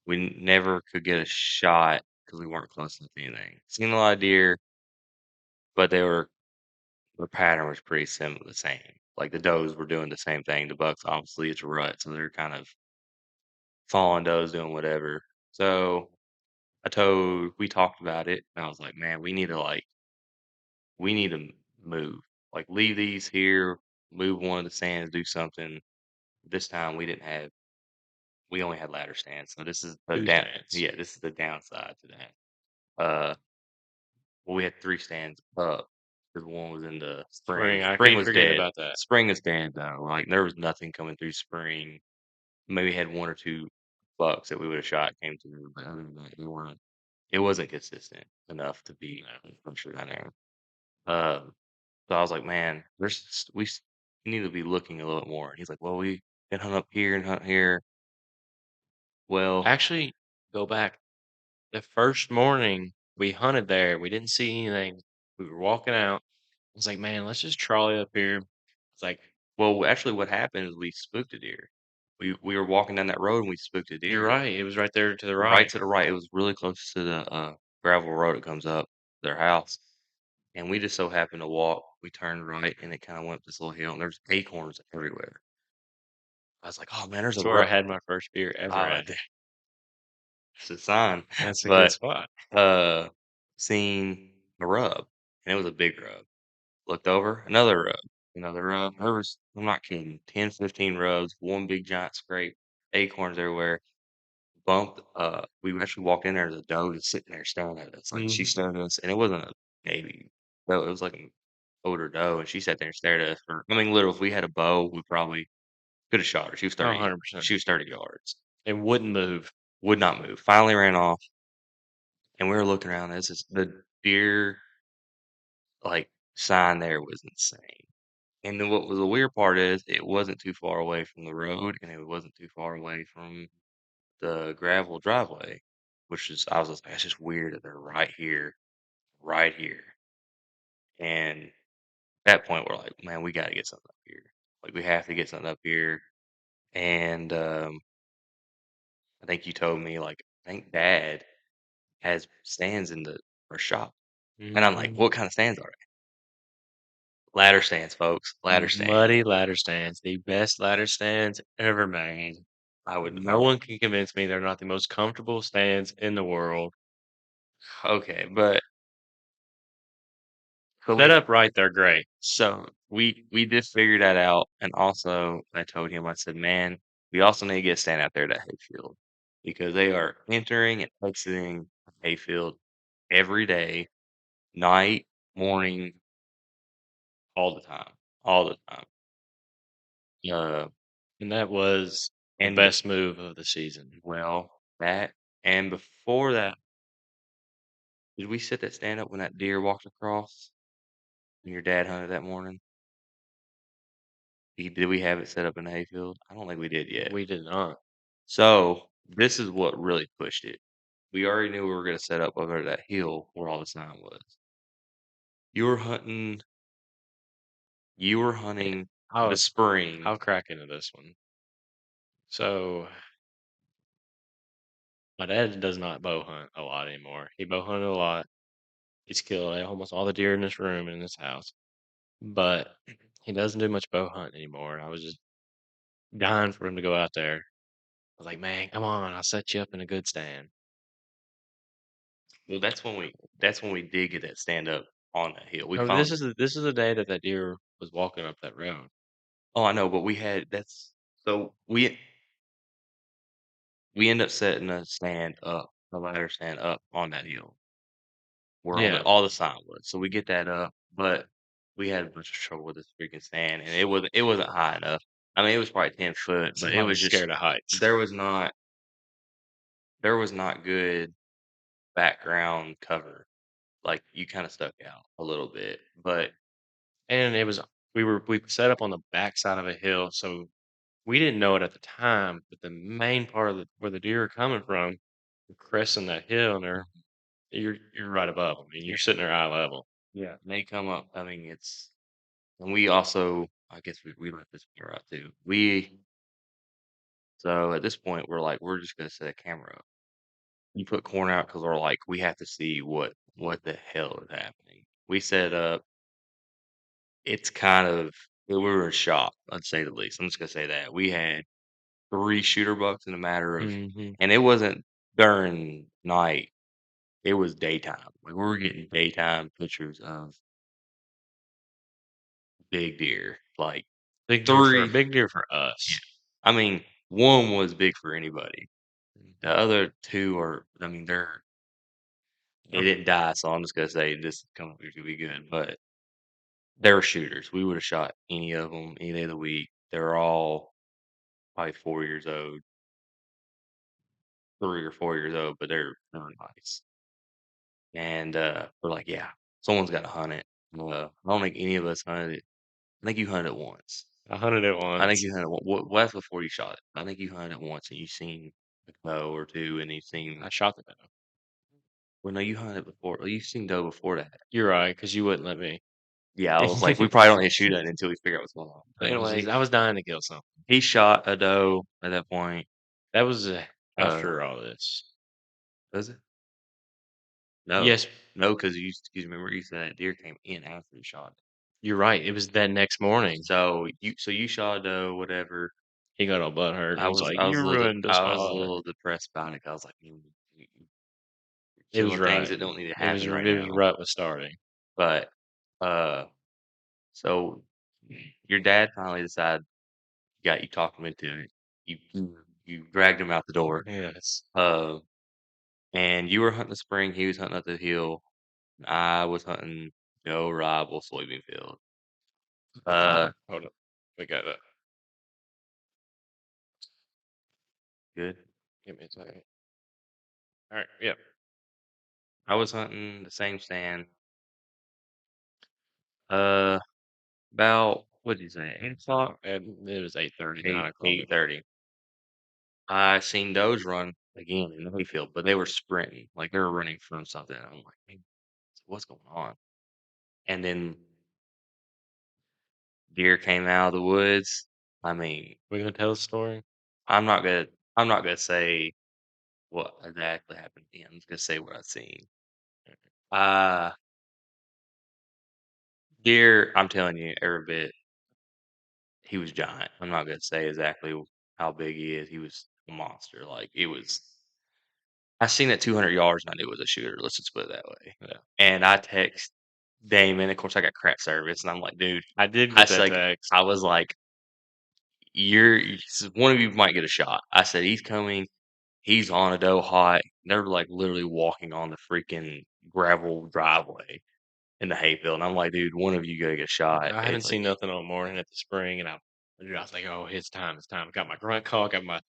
We never could get a shot because we weren't close enough to anything. Seen a lot of deer, but their pattern was pretty similar, the same. Like the does were doing the same thing. The bucks, obviously, it's a rut, so they're kind of following does, doing whatever. So we talked about it, and I was like, man, we need to move. Like leave these here, move one of the stands, do something. This time we only had ladder stands, so this is the 2 down. stands. Yeah, this is the downside to that. Uh, well, we had 3 stands up because one was in the spring. Spring, I Spring keep was forgetting dead. about that. Spring is dead though. Like there was nothing coming through spring. Maybe had 1 or 2 bucks that we would have shot came through, but other than that, it wasn't consistent enough to be No. sure down there. Um, so I was like, man, we need to be looking a little more. And he's like, well, we can hunt up here and hunt here. Well, Actually, go back. The first morning we hunted there, we didn't see anything. We were walking out. I was like, "Man, let's just trolley up here." It's like, actually, what happened is we spooked a deer. We were walking down that road and we spooked a "You're deer right, it was right there to the right right." to the right. It was really close to the gravel road that comes up their house. And we just so happened to walk. We turned right and it kind of went up this little hill and there's acorns everywhere. I was like, oh man, there's a That's where I rut. had my first beer ever Oh, at. it's a sign. That's a good But spot. uh seen a rub and it was a big rub. Looked over, another rub, another rub. There was, I'm not kidding, 10, 15 rubs, one big giant scrape, acorns everywhere. Bumped, we actually walked in there, there's a doe just sitting there staring at us. Like she Mhm. stared at us, and it wasn't a baby doe, it was like an older doe, and she sat there and stared at us for, I mean, literally, if we had a bow, we probably could have shot her. Oh, 100%. She was 30 yards. It wouldn't move. Would not move. Finally ran off, and we were looking around. This is the deer like sign there was insane. And then what was the weird part is it wasn't too far away from the road, and it wasn't too far away from the gravel driveway, which is I was just like, "That's just weird that they're right here." And at that point, we're like, "Man, we gotta get something up here. Like, we have to get something up here." And, I think you told me, like, I think dad has stands in our shop. And I'm like, Mhm. "What kind of stands are they?" Ladder stands, folks, ladder stands. Muddy ladder stands, the best ladder stands ever made. I No would one can convince me they're not the most comfortable stands in the world. okay, but so Set up right, they're great. we just figured that out, and also I told him, I said, "Man, we also need to get a stand out there at that hayfield because they are entering and exiting the hayfield every day, night, morning, all the time, all the time." Uh, And that was the and best move of the season. well, that and before that, did we set that stand up when that deer walked across and your dad hunted that morning? Did we have it set up in the hayfield? I don't think we did yet. We did not. So, this is what really pushed it. We already knew we were gonna set up over that hill where all the sign was. You were hunting you were Yeah, hunting the I'll spring. I'll crack into this one. So my dad does not bow hunt a lot anymore. He bow hunted a lot. He's killed almost all the deer in this room in this house, but he doesn't do much bow hunting anymore. I was just dying for him to go out there. I was like, "Man, come on, I'll set you up in a good stand." well, that's when we did get that stand up on that hill. We No, found this is the day that that deer was walking up that road. oh, I know, but we had that's so we end up setting a ladder stand up on that hill where Yeah, all the sign was. So we get that up, but we had a bunch of trouble with this freaking stand, and it wasn't high enough. I mean, it was probably 10 foot, but it was somebody's just scared of heights. there was not there was not good background cover. Like you kind of stuck out a little bit, but And it was we set up on the backside of a hill, so we didn't know it at the time, but the main part of the where the deer are coming from, they're cresting that hill, and you're right above 'em. I mean, yeah, you're sitting there eye level. yeah, they come up. I mean, it's and we also I guess we left this part out too. We so at this point we're like we're just gonna set a camera up. You put corn out because we're like we have to see what the hell is happening. We set up. It's kind of we were in shock, let's say the least. I'm just gonna say that we had three shooter bucks in a matter of, Mhm. and it wasn't during night. It was daytime. Like we were getting daytime pictures of big deer, like three. Big deer for Yeah. us. I mean, one was big for anybody. The Mhm. other two are, I mean, they Uh, didn't die, so I'm just gonna say this coming up to be good. But they're shooters. We would have shot any of them any day of the week. They're all probably 4 years old, 3 or 4 years old, but they're nice. And we're like, yeah, someone's got to hunt it. I don't think any of us hunted it. I think you hunted it once. I hunted it I think once. you hunted well, that's before you shot it. I think you hunted it once and you seen a doe or two, and you've seen I shot the doe. well, no, you hunted before. Well, you've seen doe before that. You're right, because you wouldn't let me. Yeah, I was like, we probably don't need to shoot it until we figure out what's going on. But anyways, I was dying to kill something. he shot a doe at that point. That was, Uh, after all this. was it? No, Yes, no, because you remember you said that deer came in after you shot it. you're right, it was that next morning. So you shot a doe, whatever. He got all butthurt and was like, I was "You ruined the I was a spot." little depressed about it. 'Cause I was like, you're It was killing things right. that don't need to happen right It was now." rut was starting. But uh, so your dad finally decided, got you talked him into it. You dragged him out the door. Yes. Uh, and you were hunting the spring. He was hunting up the hill. I was hunting no rival soybean field. Uh, Hold up. We got it. good. Give me a second. Alright, yep. I was hunting the same stand. Uh, about what did you say? 8 o'clock, And it was 8:30, 8 9:00. 8:30. I seen those run again in the hayfield, but they were sprinting, like they were running from something. I'm like, "Man, what's going on?" And then deer came out of the woods. I mean, We gonna tell the story? I'm not gonna I'm not gonna say what exactly happened to him. I'm just gonna say what I seen. Uh deer, I'm telling you, every bit, he was giant. I'm not gonna say exactly how big he is. He was a monster. Like it was I seen it 200 yards and I knew it was a shooter. Let's just put it that way. Yeah. And I text Damon. Of course, I got crap service, and I'm like, dude, I did I get said, that like, text. I was like, one of you might get a shot. I said, he's coming. He's on a doe hot. They're like literally walking on the freaking gravel driveway in the hayfield. And I'm like, dude, one of you gotta get a shot. I haven't It's like, seen nothing all morning at the spring, and I was like, "Oh, it's time, it's time." Got my grunt call, got my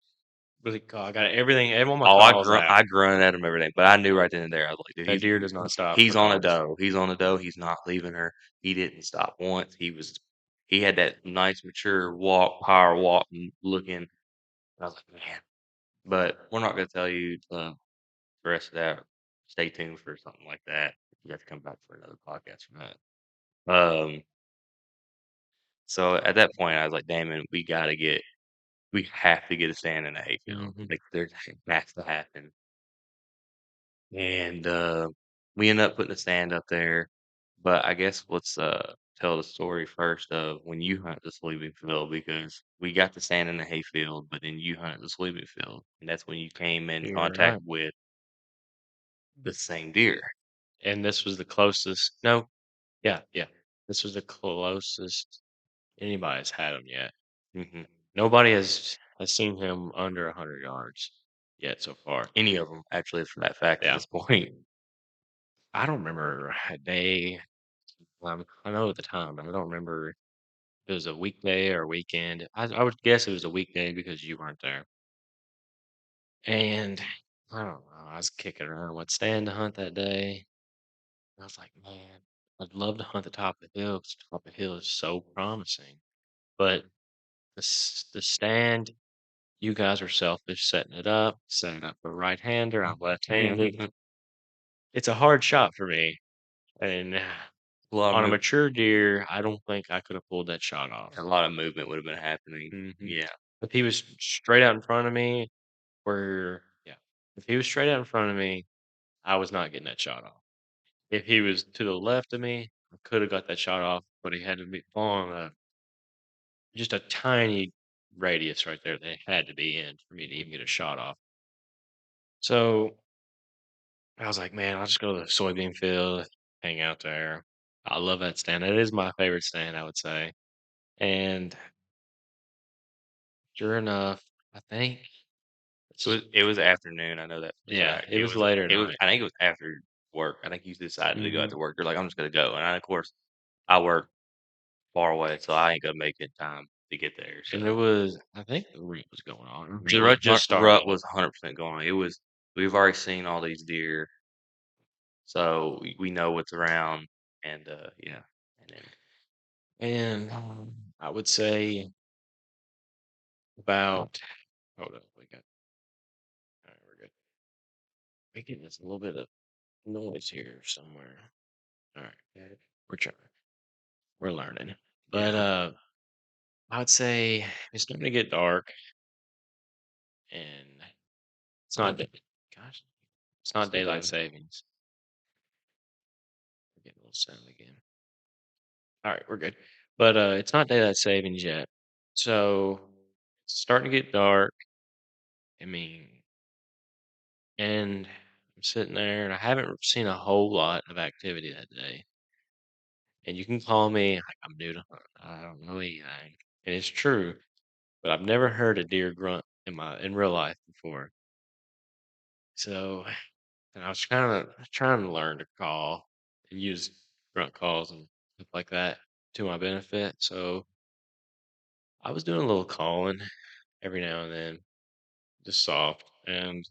really call, I got everything, all my oh, calls out. I grunted at him everything, but I knew right then and there. I was like, dude, That deer does not stop for he's on a dogs. doe. He's on a doe. He's not leaving her. He didn't stop once. He had that nice mature walk, power walk, and looking. I was like, man. But we're not gonna tell you the rest of that. Stay tuned for something like that. You have to come back for another podcast for that. So at that point, I was like, Damon, we have to get a stand in the hayfield. Mhm. Like, there's it has to happen. And we ended up putting a stand up there. But I guess let's tell the story first of when you hunt the soybean field because we got the stand in the hayfield, but then you hunted the soybean field, and that's when you came in You're contact right. with The same deer. and this was the closest. No, yeah, yeah, this was the closest anybody's had him yet. Mhm. Nobody has seen him under 100 yards yet so far. Any of them, actually, for that fact at Yeah, this point. I don't remember a day. I know at the time, but I don't remember if it was a weekday or a weekend. I would guess it was a weekday because you weren't there. And I don't know. I was kicking around what stand to hunt that day. I was like, man, I'd love to hunt the top of the hill 'cause the top of the hill is so promising. But the stand, you guys are selfish setting it up, setting up for right hander. I'm left handed. It's a hard shot for me. And A lot of on a move mature deer, I don't think I could have pulled that shot off. a lot of movement would have been happening. hmm Yeah. If he was straight out in front of me, yeah, if he was straight out in front of me, I was not getting that shot off. If he was to the left of me, I could have got that shot off, but he had to be on just a tiny radius right there. They had to be in for me to even get a shot off. So I was like, man, I'll just go to the soybean field, hang out there. I love that stand. It is my favorite stand, I would say. And sure enough, I think it's It was afternoon, I know that for a yeah, fact. it was later at It was night. I think it was after work. I think you decided to go hmm after work. You're like, "I'm just gonna go," and I, of course, I work far away, so I ain't gonna make it in time to get there, And it so was, I think the rut was going on. The it was rut just started rut off. was 100% going on. It was we've already seen all these deer, so we know what's around, and, yeah, and then And I would say about, hold up, all right, we're good. We getting this a little bit of noise here somewhere. All right, we're trying, we're learning. yeah, But I would say it's starting to get dark, and it's not. Gosh, it's not still daylight going. savings. We're getting a little sound again. All right, we're good. But it's not daylight savings yet, so it's starting to get dark. I mean, and I'm sitting there, and I haven't seen a whole lot of activity that day. And you can call me like I'm new to hunt. I don't know anything, and it's true. But I've never heard a deer grunt in real life before. So, and I was kinda trying to learn to call and use grunt calls and stuff like that to my benefit. So I was doing a little calling every now and then, just soft. And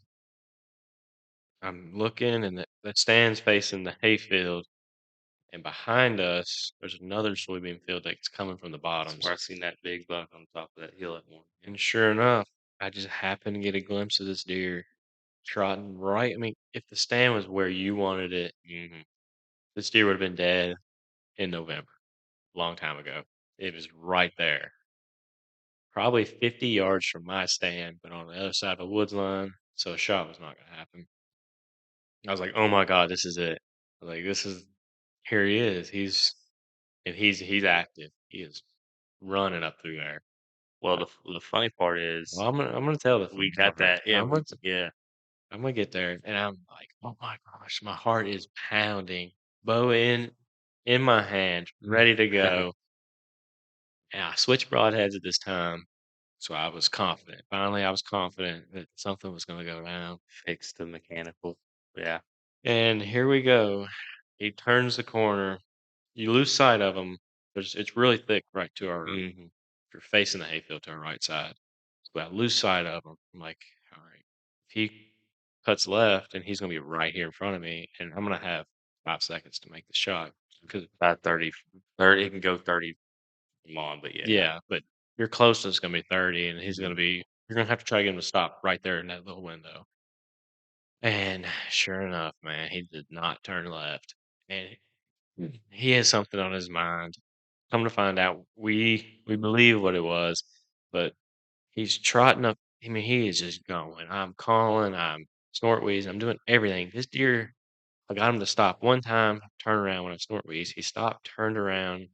I'm looking, and the stands facing the hayfield, and behind us, there's another soybean field that's coming from the That's where bottoms. I seen that big buck on top of that hill at one, yeah. And sure enough, I just happened to get a glimpse of this deer trotting right. I mean, if the stand was where you wanted it, Mhm. this deer would have been dead in November, a long time ago. It was right there, probably 50 yards from my stand, but on the other side of the woods line. So a shot was not going to happen. I was like, oh my God, this is it. I was like, this is, here he is. He's active. He is running up through there. Well, Uh, the funny part Well, is I'm gonna tell the we funny got part. that yeah, yeah. I'm gonna get there, and I'm like, oh my gosh, my heart is pounding. Bow in my hand, ready to go. And I switched broadheads at this time, so I was confident. Finally, I was confident that something was gonna go down. Fix the mechanical. Yeah. And here we go. He turns the corner. You lose sight of him. It's really thick right to our. Mhm. If you're facing the hayfield to our right side, but I lose sight of him. I'm like, all right, if he cuts left, and he's gonna be right here in front of me, and I'm gonna have 5 seconds to make the shot. Because About 30 it can go 30 on, but yeah. yeah, but your closest is gonna be 30, and he's gonna Mhm. be. You're gonna have to try to get him to stop right there in that little window. And sure enough, man, he did not turn left, and he has something on his mind. Come to find out, we believe what it was, but he's trotting up. I mean, he is just going. I'm calling. I'm snort wheezing. I'm doing everything. This deer, I got him to stop one time, turn around when I snort wheeze. He stopped, turned around.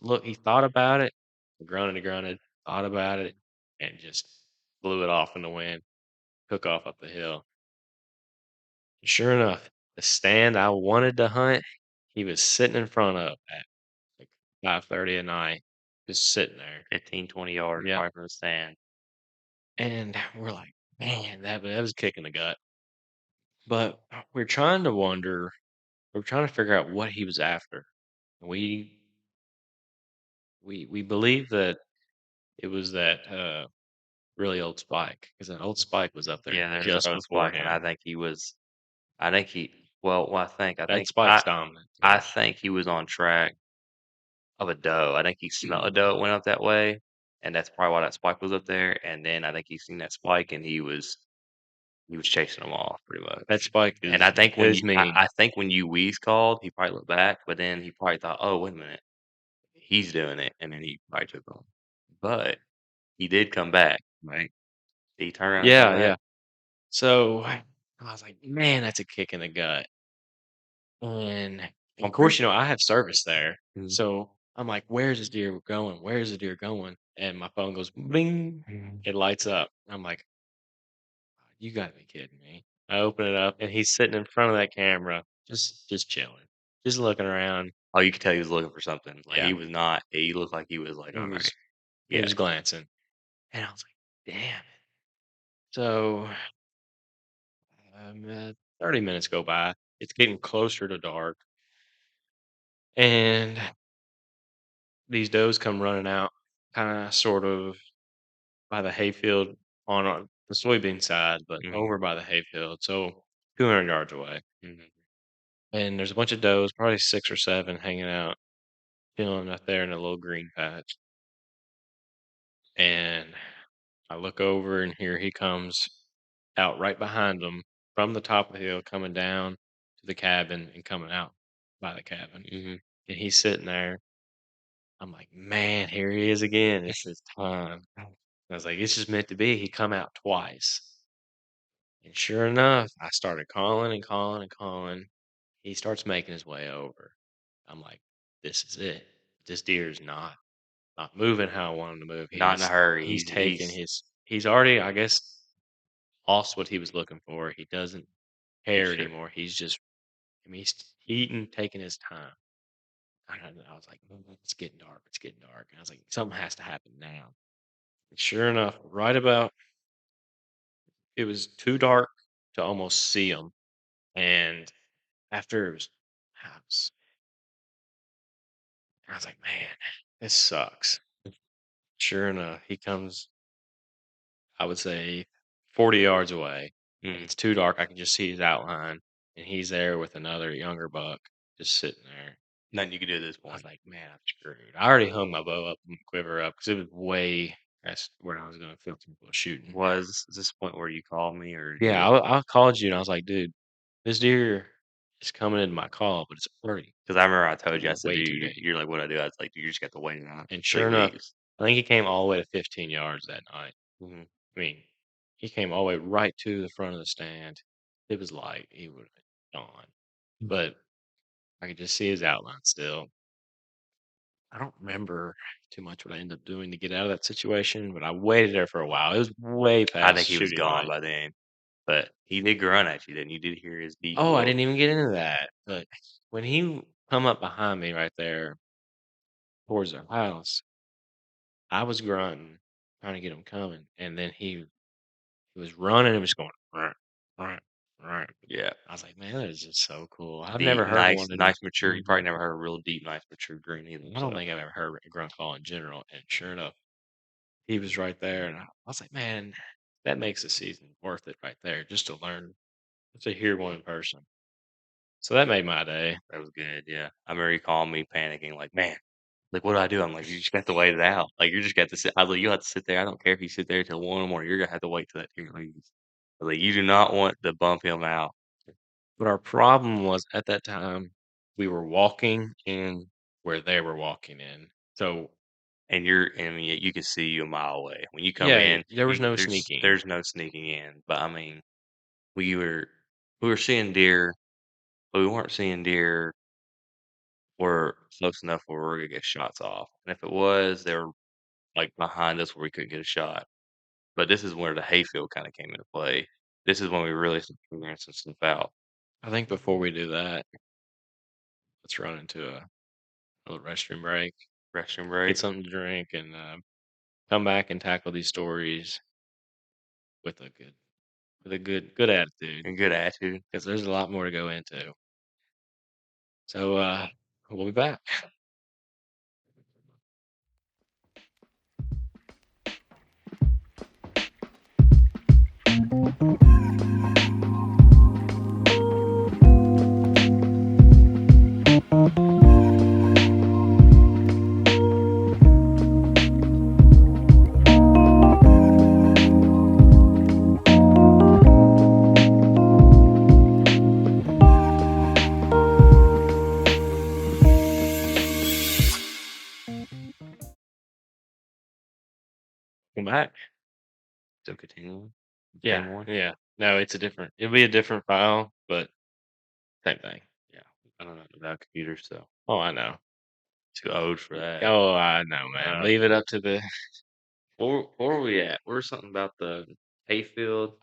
Look, he thought about it, grunted and grunted, thought about it, and just blew it off in the wind. Took off up the hill. Sure enough, the stand I wanted to hunt, he was sitting in front of at like 5:30 at night, just sitting there. 15, 20 yards Yep. probably from the stand. And we're like, man, that was kicking the gut. But we're trying to wonder, we're trying to figure out what he was after. We we believe that it was that really old spike because that old spike was up there Yeah, there's just a before spike, and him. I think he well, That spike's dominant I too. think he was on track of a doe. I think he smelled a doe that went up that way, and that's probably why that spike was up there, and then I think he seen that spike, and he was chasing them off pretty That much. spike And I think when is mean. I think when you wheeze called, he probably looked back, but then he probably thought, "Oh, wait a minute, he's doing it," and then he probably took off. But he did come back, right? Did he turn around and come Yeah, back? yeah. So I was like, man, that's a kick in the gut. And of I'm pretty course, I have service there. Mhm. So I'm like, where's this deer going? Where's the deer going? And my phone goes bing. It lights up. I'm like, you gotta be kidding me. I open it up and he's sitting in front of that camera, just chilling, just looking around. Oh, you could tell he was looking for something. Like, Yeah, he looked like he was like, he "Alright." was he Yeah. was glancing. And I was like, damn it. So 30 minutes go by. It's getting closer to dark. And these does come running out, kind of sort of by the hayfield on the soybean side, but Mhm, over by the hayfield, so 200 yards away. mhm. And there's a bunch of does, probably 6 or 7 hanging out, chilling out there in a little green patch. And I look over and here he comes out right behind them from the top of the hill, coming down to the cabin and coming out by the cabin. Mhm. And he's sitting there. I'm like, man, here he is again. It's his time. I was like, it's just meant to be. He come out twice. And sure enough, I started calling and calling and calling. He starts making his way over. I'm like, this is it. This deer is not moving how I want him to move. Not in a hurry. He's taking He's he's already, I guess, lost what he was looking for. He doesn't he's care sure. anymore. He's just, I mean, he's eating, taking his time. I was like, it's getting dark. It's getting dark. And I was like, something has to happen now. And sure enough, right about it was too dark to almost see him. And after it was, I was, I was like, man, this sucks. Sure enough, he comes, I would say, 40 yards away. And Mhm. it's too dark. I can just see his outline. And he's there with another younger buck just sitting there. Nothing you can do at this I was point. like, man, I'm screwed. I already hung my bow up and quiver up because it was way past where I was going to feel comfortable shooting. Was this point where you called me or Yeah, you I called you and I was like, dude, this deer is coming into my call, but it's already 'cause I remember I told you, I said, way "Dude, too late. you're like, what I do?" I was like, "Dude, you just got to wait it out And till he sure enough, leaves." I think he came all the way to 15 yards that night. Mhm. I mean, he came all the way right to the front of the stand. It was light. He would have been gone. But I could just see his outline still. I don't remember too much what I ended up doing to get out of that situation, but I waited there for a while. It was way I past think he was shooting gone range. by then, but he did grunt at you, didn't you? You did hear his deep Oh, I whoop. didn't even get into that. But when he come up behind me right there towards the house, I was grunting, trying to get him coming, and then he was running and was going "Ruh, ruh, ruh." Yeah. I was like, man, that is just so cool. I've Deep, never heard nice, one in nice, mature you probably Mhm. never heard a real deep, nice, mature green either, I don't so think I've ever heard a grunt call in general. And sure enough, he was right there, and I was like, man, that makes the season worth it right there, just to learn, just to hear one in person. So that made my day. that was good, yeah. I remember you calling me panicking like, "Man, like, what do I do?" I'm like, "You just got to wait it out." Like, you just got to sit I was like, "You'll have to sit there. I don't care if you sit there till 1 in the morning. You're gonna have to wait till that deer leaves." I was like, "You do not want to bump him out." But our problem was at that time we were walking in where they were walking in. So And I mean, you can see you a mile away. When you come yeah, in, there was you no sneaking. there's no sneaking in, but, I mean, we were we were seeing deer, but we weren't seeing deer were close enough where we're gonna get shots off, and if it was, they were, like, behind us where we couldn't get a shot, but this is where the hayfield kinda came into play. This is when we really started figuring some stuff out. I think before we do that, let's run into a little restroom break, Restroom get break something to drink, and come back and tackle these stories with a good attitude and good attitude. because there's a lot more to go into. So we'll be back. Welcome back. So continuing. Yeah, Same one. yeah. No, it'll be a different file, but same thing. Yeah. I don't know about computers, so Oh, I know. too old for that. Oh, I know, man. Uh, Leave it up to the. where were we at? We were something about the hayfield.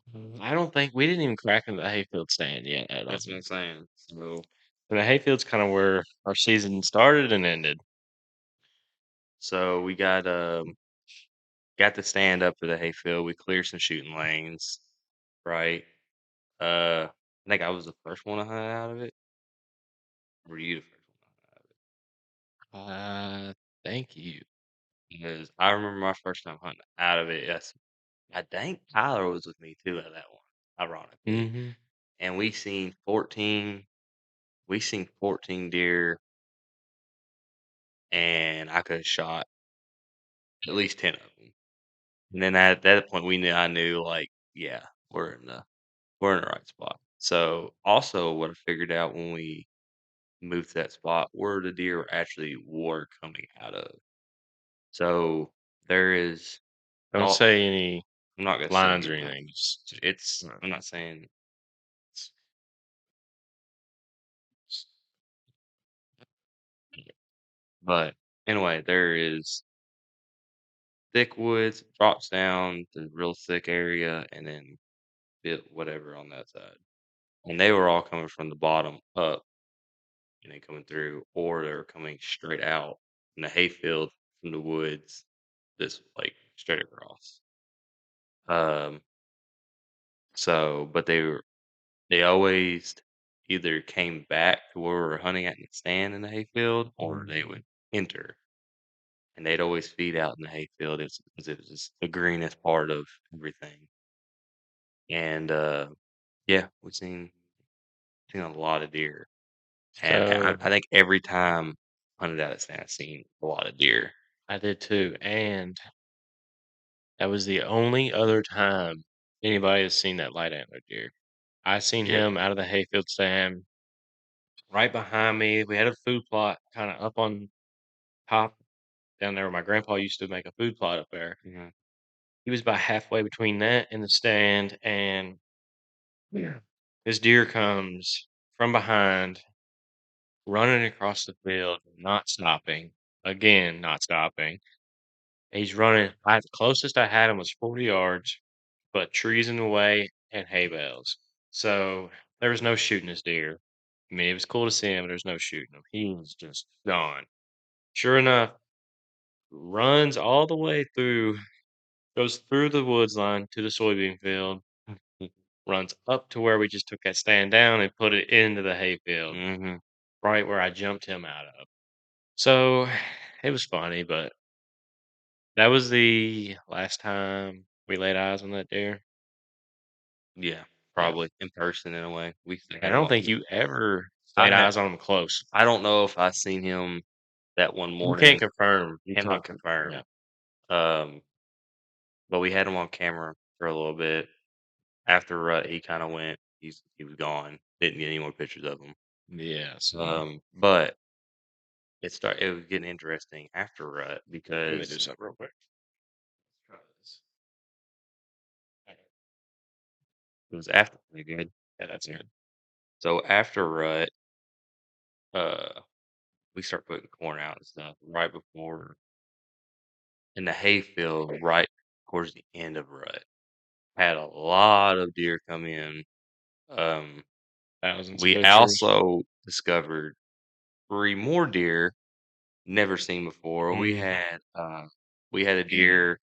I don't think we didn't even crack into the hayfield stand yet. I don't That's what think. I'm saying. So, And the hayfield's kind of where our season started and ended. so we got the stand up to the hayfield. We cleared some shooting lanes, right? I think I was the first one to hunt out of it. Were you the first one to hunt out of it? Thank you. Because I remember my first time hunting out of it. Yes, I think Tyler was with me too at that one, ironically. Hmm. And we seen 14 deer, and I could have shot at least 10 of them. And then at that point, I knew like, yeah, we're in the right spot. So also, what I figured out when we moved to that spot where the deer actually were coming out of. So there is Don't all. say any I'm not gonna say lines or anything. anything. Just, It's. I'm not saying. But anyway, there is thick woods, drops down to real thick area, and then whatever on that side. And they were all coming from the bottom up and then coming through, or they were coming straight out in the hayfield from the woods, this like straight across. Um, but they always either came back to where we were hunting at and stand in the hayfield, or they would enter, and they'd always feed out in the hayfield. It's because it was just the greenest part of everything. And yeah, seen a lot of deer, and so I think every time hunted out at stand, I've seen a lot of deer. I did too. And that was the only other time anybody has seen that light antler deer. I seen Yeah. him out of the hayfield stand right behind me. We had a food plot kind of up on top down there where my grandpa used to make a food plot up there. Mhm. He was about halfway between that and the stand, and this deer comes from behind, running across the field, not stopping. Again, not stopping. He's running. The closest I had him was 40 yards, but trees in the way and hay bales. So there was no shooting this deer. I mean, it was cool to see him, but there's no shooting him. He was just gone. Sure enough, runs all the way through, goes through the woods line to the soybean field, runs up to where we just took that stand down and put it into the hayfield, Mhm. right where I jumped him out of. So it was funny, but that was the last time we laid eyes on that deer. Yeah, Yeah. probably in person in a way. We I had him don't on. think you ever I laid had. eyes on him close. I don't know if I seen him that one You can't morning. confirm. You Cannot can't yeah. confirm. Um, but we had him on camera for a little bit. After rut, he kind of went. He was gone. Didn't get any more pictures of him. Yeah, so But it was getting interesting after rut let me do because something real quick. Try this. it was after pretty good. Yeah, that's good. So after rut, uh, we start putting corn out and stuff right before in the hayfield right towards the end of rut. Had a lot of deer come in. Um, Thousands of We pictures. also discovered 3 more deer never seen before. Mhm. We had a deer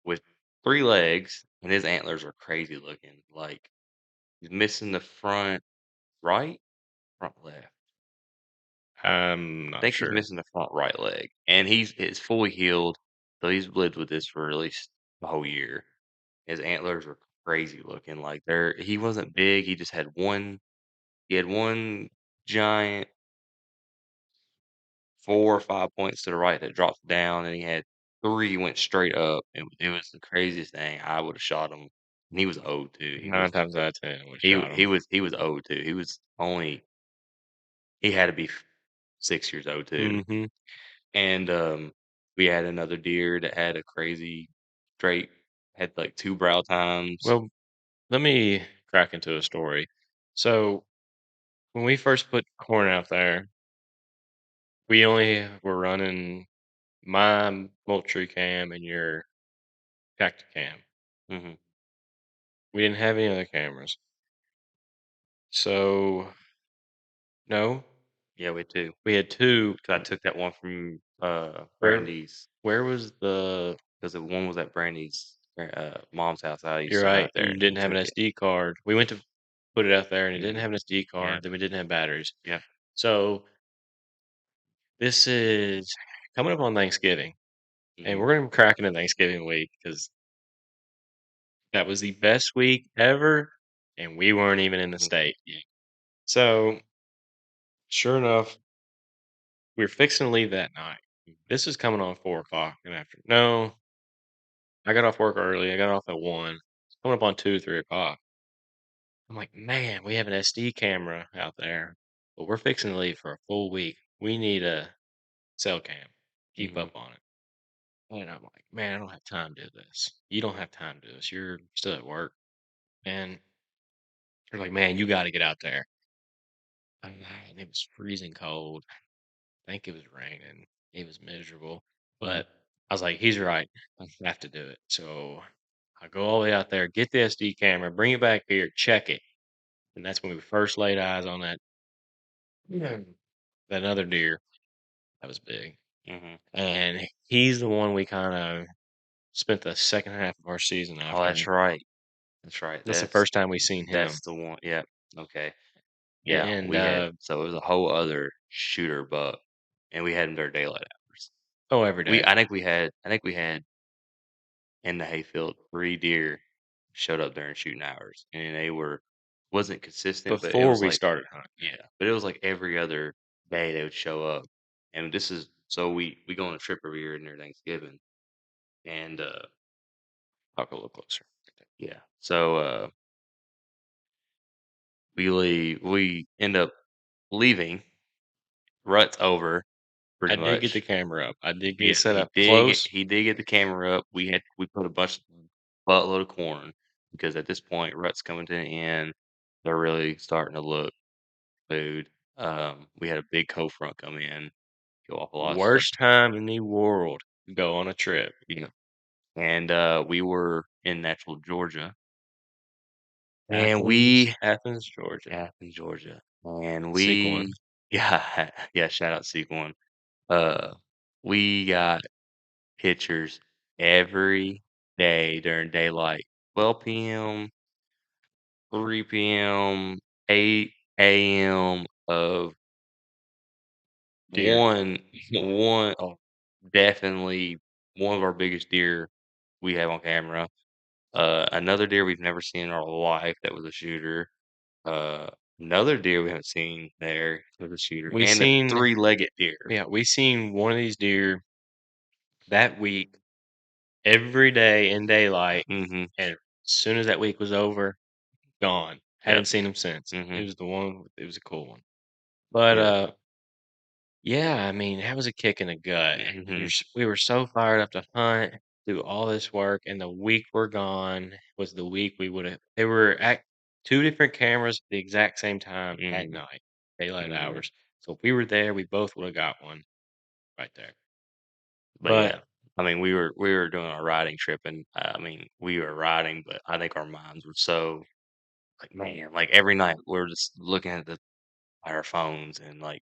with 3 legs, and his antlers are crazy looking, like, he's missing the front right? Front left. I'm I not think he's sure. missing the front right leg, and it's fully healed, so he's lived with this for at least a whole year. His antlers were crazy looking, like, he wasn't big, he had 1 giant 4 or 5 points to the right that dropped down, and he had 3 went straight up, and it was the craziest thing. I would've shot him, and he was old too. 9 times out of 10, we shot him. He was old too. He had to be 6 years old too. Mhm. And, we had another deer that had a crazy straight had, like, 2 brow tines. Well, let me crack into a story. So, when we first put corn out there, we only were running my Moultrie cam and your Cam. Mhm. We didn't have any other cameras. So, no, Yeah, we too. we had 2. 'Cause I took that one from, Where Brandy's where was the 'cause the one was at Brandy's, mom's house. I used You're to go right, out there and you and didn't have an took it. SD card. We went to put it out there, and it didn't Mhm. have an SD Yeah, card, then we didn't have batteries. yeah. So, this is coming up on Thanksgiving, and Mhm, we're gonna be cracking in Thanksgiving week because that was the best week ever, and we weren't even in the mhm, state yet. So, sure enough, we were fixing to leave that night. This is coming on 4 o'clock and after. No, I got off work early. I got off at 1. It's coming up on 2, 3 o'clock. I'm like, man, we have an SD camera out there, but we're fixing to leave for a full week. We need a cell cam. Keep mhm, up on it. And I'm like, man, I don't have time to do this. You don't have time to do this. You're still at work. And they're like, man, you got to get out there. And it was freezing cold. I think it was raining. It was miserable. mhm, But I was like, he's right. I have to do it. So I go all the way out there, get the SD camera, bring it back here, check it. And that's when we first laid eyes on that other deer that was big. mhm. And he's the one we kind of spent the second half of our season Oh, after. that's right. That's right. That's the first time we seen him. That's the one. Yep. Okay. Yeah, And we had so it was a whole other shooter buck, and we had him during daylight hours. oh, every day. I think we had in the hayfield 3 deer showed up during shooting hours, and they wasn't consistent, but it Before was we like started hunting. yeah, but it was like every other day they would show up, and this is so we go on a trip every year near Thanksgiving, and Talk a little closer. yeah, so we end up leaving. Rut's over I pretty did get the much. camera up. I did get it Yeah, set up close. he did get the camera up. We put a buttload of corn because at this point rut's coming to an end. They're really starting to look food. We had a big cold front come in, kill off a lot of stuff. Worst time in the world to go on a trip. Yeah. And we were in natural Georgia. And Athens, Georgia. Athens, Georgia. And Sick one. yeah, yeah, shout out Sequin. Uh we got pictures every day during daylight. 12 p.m., 3 p.m., 8 a.m. of Deer. one one oh, definitely one of our biggest deer we have on camera. Another deer we've never seen in our life that was a shooter. Uh, Another deer we haven't seen there was a shooter, We and a seen, three-legged deer. yeah, we seen one of these deer that week every day in daylight. Mhm. And as soon as that week was over, gone. Yep. Haven't seen him since. It Mhm. was the one, it was a cool one. But, Yep. yeah, I mean, that was a kick in the gut. Mhm. We were so fired up to hunt, do all this work, and the week we're gone was the week we would have. They were at 2 different cameras at the exact same time at Mhm. night, daylight Mhm. hours. So if we were there, we both would have got one right there. But But yeah, I mean, we were doing a riding trip, and I mean, we were riding, but I think our minds were so like, man, like, every night, we're just looking at our phones and, like,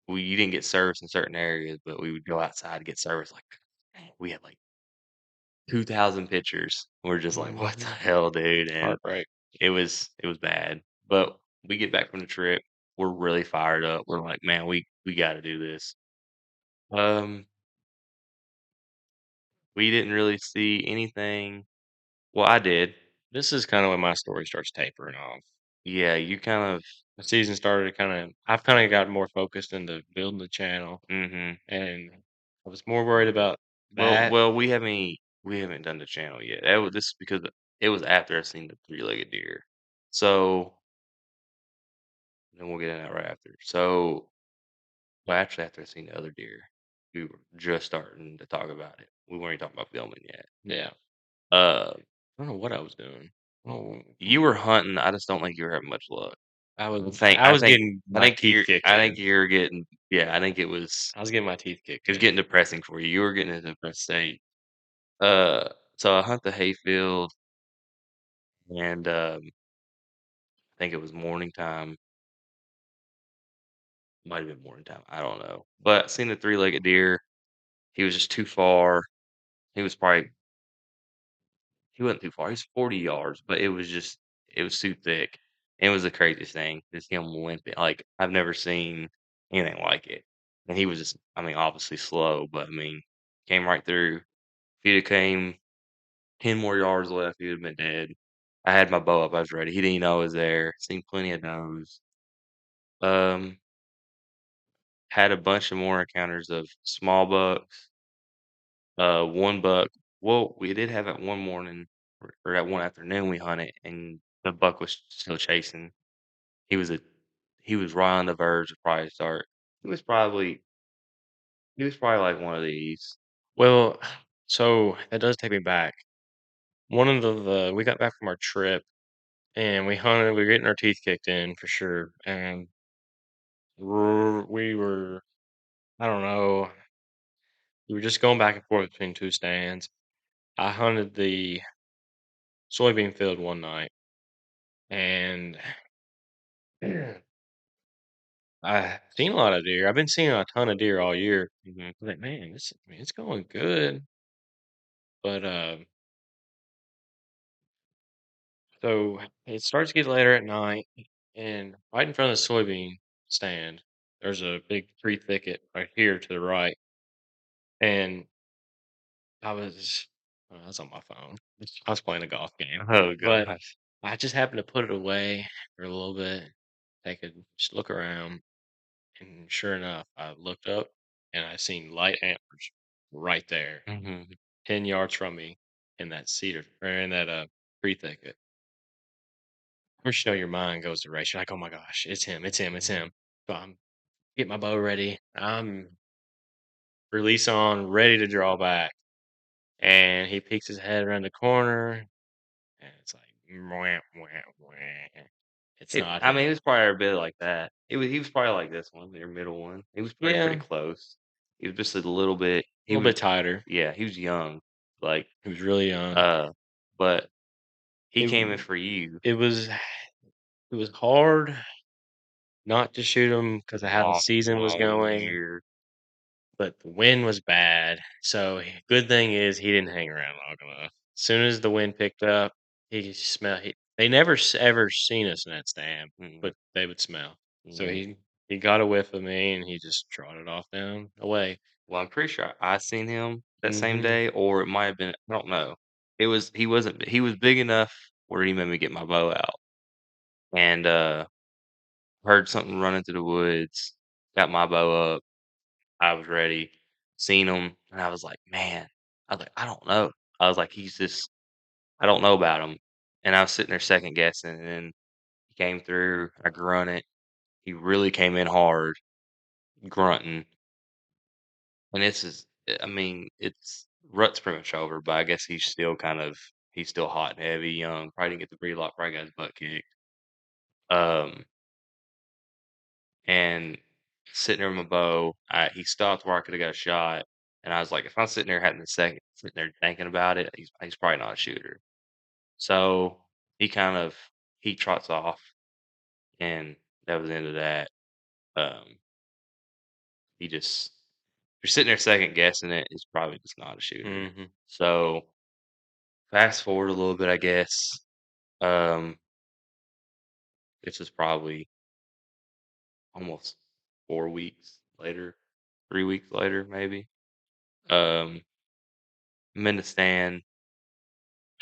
we you didn't get service in certain areas, but we would go outside to get service, like, dang, we had, like, 2,000 pictures. We're just like, "What the Mhm. hell, dude?" And Heartbreak. it was bad, but we get back from the trip, we're really fired up, we're like, "Man, we gotta do this." Um, we didn't really see anything. Well, I did. This is kinda when my story starts tapering off. Yeah, you kind of The season started I've kinda got more focused into building the channel, mhm. and I was more worried about Well that. well, we haven't done the channel yet. This is because it was after I seen the three-legged deer. So, then we'll get in that right after. So, well, actually, after I seen the other deer, we were just starting to talk about it. We weren't even talking about filming yet. Yeah. Uh, I don't know what I was doing. Oh, you were hunting, I just don't think you were having much luck. I I was think I I was think getting I my think teeth you're kicked I think in. you're getting yeah, I think I was getting my teeth kicked it was in. getting depressing for you. You were getting in a depressed state. Uh, so I hunt the hayfield, and, I think it was morning time. Might have been morning time, I don't know. But I seen the three-legged deer. He was just too far. He was probably he wasn't too far. He's 40 yards, but it was too thick. It was the craziest thing. Just him limping. Like I've never seen anything like it. And he was just, I mean, obviously slow, but I mean, came right through. If he'd have came 10 more yards left, he would have been dead. I had my bow up. I was ready. He didn't know I was there. Seen plenty of those. Um, had a bunch of more encounters of small bucks. One buck. Well, we did have it one morning or that one afternoon we hunted, and the buck was still chasing. He was a he was right on the verge of probably start. He was probably he was probably like one of these. Well, so that does take me back. One of the we got back from our trip, and we were getting our teeth kicked in for sure, and we were I don't know, we were just going back and forth between 2 stands. I hunted the soybean field one night, and I seen a lot of deer. I've been seeing a ton of deer all year. Mhm. I was like, "Man, it's going good." But, so it starts to get later at night, and right in front of the soybean stand, there's a big tree thicket right here to the right, and I was on my phone. I was playing a golf game, Oh but gosh. I just happened to put it away for a little bit, just look around, and sure enough, I looked up and I seen light antlers right there, Mhm. 10 yards from me in that cedar or in that tree thicket. Of course, you know your mind goes to race. You're like, oh my gosh, it's him, it's him, it's Mhm. him. So I'm get my bow ready. I'm release on, ready to draw back. And he peeks his head around the corner and it's like "Mwah, mwah, mwah." It's not I mean, it him. was probably a bit like that. He was probably like this one, your middle one. He was probably pretty Yeah, close. He was just a little bit. a little bit tighter. Yeah, he was young, like He was really young. uh, but he It came in for you. it was it was hard not to shoot him because of how the Lost season was all going, year. but the wind was bad. So good thing is he didn't hang around long enough. As soon as the wind picked up, he could smell. They never ever seen us in that stand, Mhm, but they would smell. So mhm. he got a whiff of me and he just trotted off down away. Well, I'm pretty sure I seen him that same Hmm. day, or it might have been. I don't know. He was big enough where he made me get my bow out, and heard something running through the woods. Got my bow up. I was ready. Seen him, and I was like, man. I was like, I don't know. I was like, he's just. I don't know about him. And I was sitting there second guessing, and then he came through. I grunted. He really came in hard, grunting. And this is I mean, it's rut's pretty much over, but I guess he's still hot and heavy, young, probably didn't get the breed lock, probably got his butt kicked. Um, and sitting there with my bow, he stopped where I could have got a shot, and I was like, if I'm sitting there having a second, sitting there thinking about it, he's probably not a shooter. So he kind of he trots off, and that was the end of that. Um, he just if you're sitting there second guessing it, he's probably just not a shooter. Mhm. So fast forward a little bit, I guess. Um, this is probably almost 4 weeks later, 3 weeks later, maybe. Um, I'm in the stand,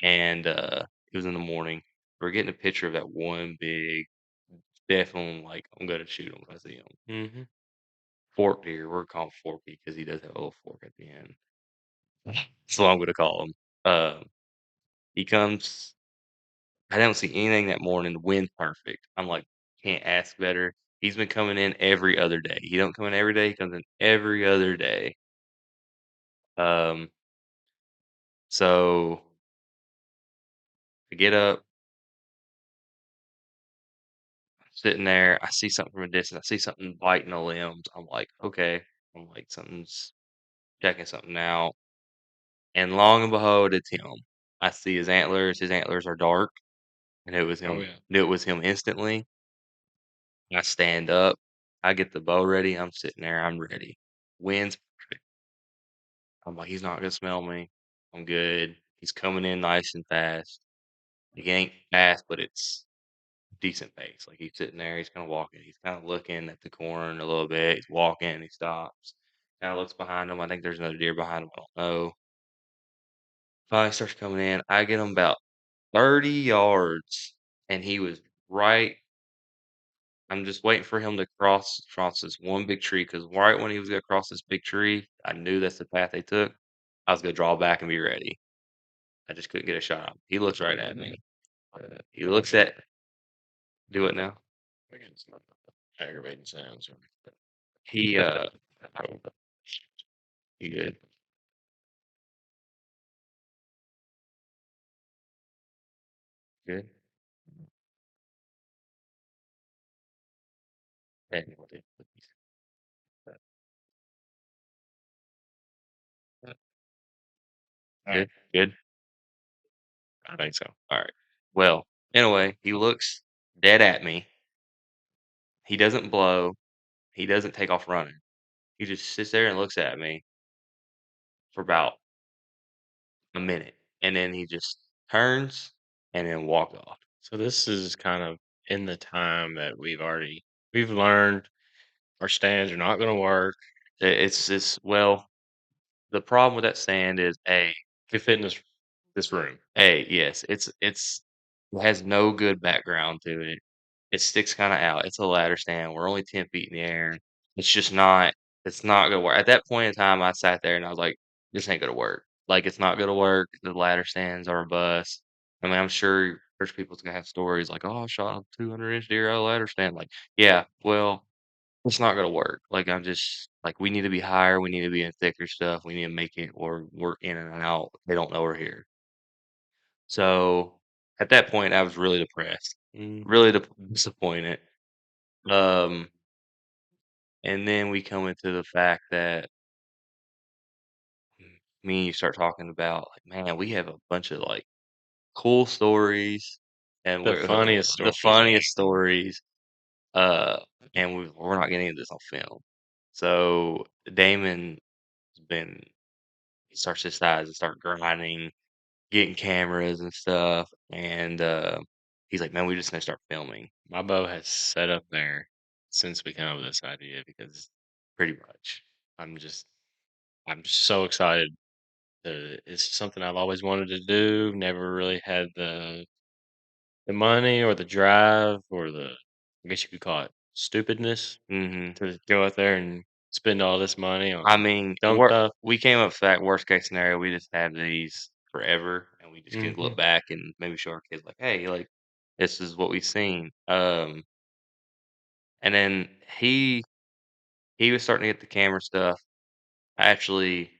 and it was in the morning. We're getting a picture of that one big, definitely like I'm gonna shoot him when I see him. Mhm. Fork deer. We're calling him Forky because he does have a little fork at the end. That's what I'm gonna call him. He comes. I don't see anything that morning. The wind's perfect. I'm like, can't ask better. He's been coming in every other day. He don't come in every day. He comes in every other day. Um, so I get up, sitting there. I see something from a distance. I see something biting the limbs. I'm like, okay. I'm like, something's checking something out. And long and behold, it's him. I see his antlers. His antlers are dark, and it was Oh, him. yeah. Knew it was him instantly. I stand up. I get the bow ready. I'm sitting there. I'm ready. Wind's perfect. I'm like, he's not gonna smell me. I'm good. He's coming in nice and fast. He ain't fast, but it's decent pace. Like he's sitting there, he's kind of walking, he's kind of looking at the corn a little bit. He's walking, he stops, kind of looks behind him. I think there's another deer behind him. I don't know. Finally starts coming in. I get him about 30 yards, and he was right. I'm just waiting for him to cross this one big tree because right when he was gonna cross this big tree, I knew that's the path they took. I was gonna draw back and be ready. I just couldn't get a shot on him. He looks right at me. He looks at do it now. Making some aggravating sounds. He you good. Good. Hey, good. Good. I think so. All right. Well, anyway, he looks dead at me. He doesn't blow. He doesn't take off running. He just sits there and looks at me for about a minute, and then he just turns and then walk off. So this is kind of in the time that we've learned our stands are not gonna work. It's just well, the problem with that sand is Could fit in this room. yes, it has no good background to it. It sticks kind of out. It's a ladder stand. We're only 10 feet in the air. It's just not. It's not gonna work. At that point in time, I sat there and I was like, "This ain't gonna work. Like, it's not gonna work. The ladder stands are a bust." I mean, I'm sure there's people's gonna have stories like, "Oh, I shot a 200-inch deer out of a ladder stand." Like, yeah, well, it's not gonna work. Like, I'm just like, we need to be higher. We need to be in thicker stuff. We need to make it or work in and out. They don't know we're here. So at that point, I was really depressed, Mm. really disappointed. Um, and then we come into the fact that me and you start talking about like, man, we have a bunch of like cool stories, and The we're funniest the stories. funniest stories. Uh, and we're not getting this on film. So Damon has been he starts his size and start grinding, getting cameras and stuff, and he's like, man, we just gonna start filming. My bow has set up there since we came up with this idea because Pretty much. I'm just I'm just so excited. It's something I've always wanted to do. Never really had the money or the drive or I guess you could call it stupidness Hmm. to go out there and spend all this money I on mean, dumb stuff. we came up with that worst case scenario. We just have these forever, and we just can Hmm. look back and maybe show our kids like, "Hey, like this is what we've seen." And then he was starting to get the camera stuff. Actually,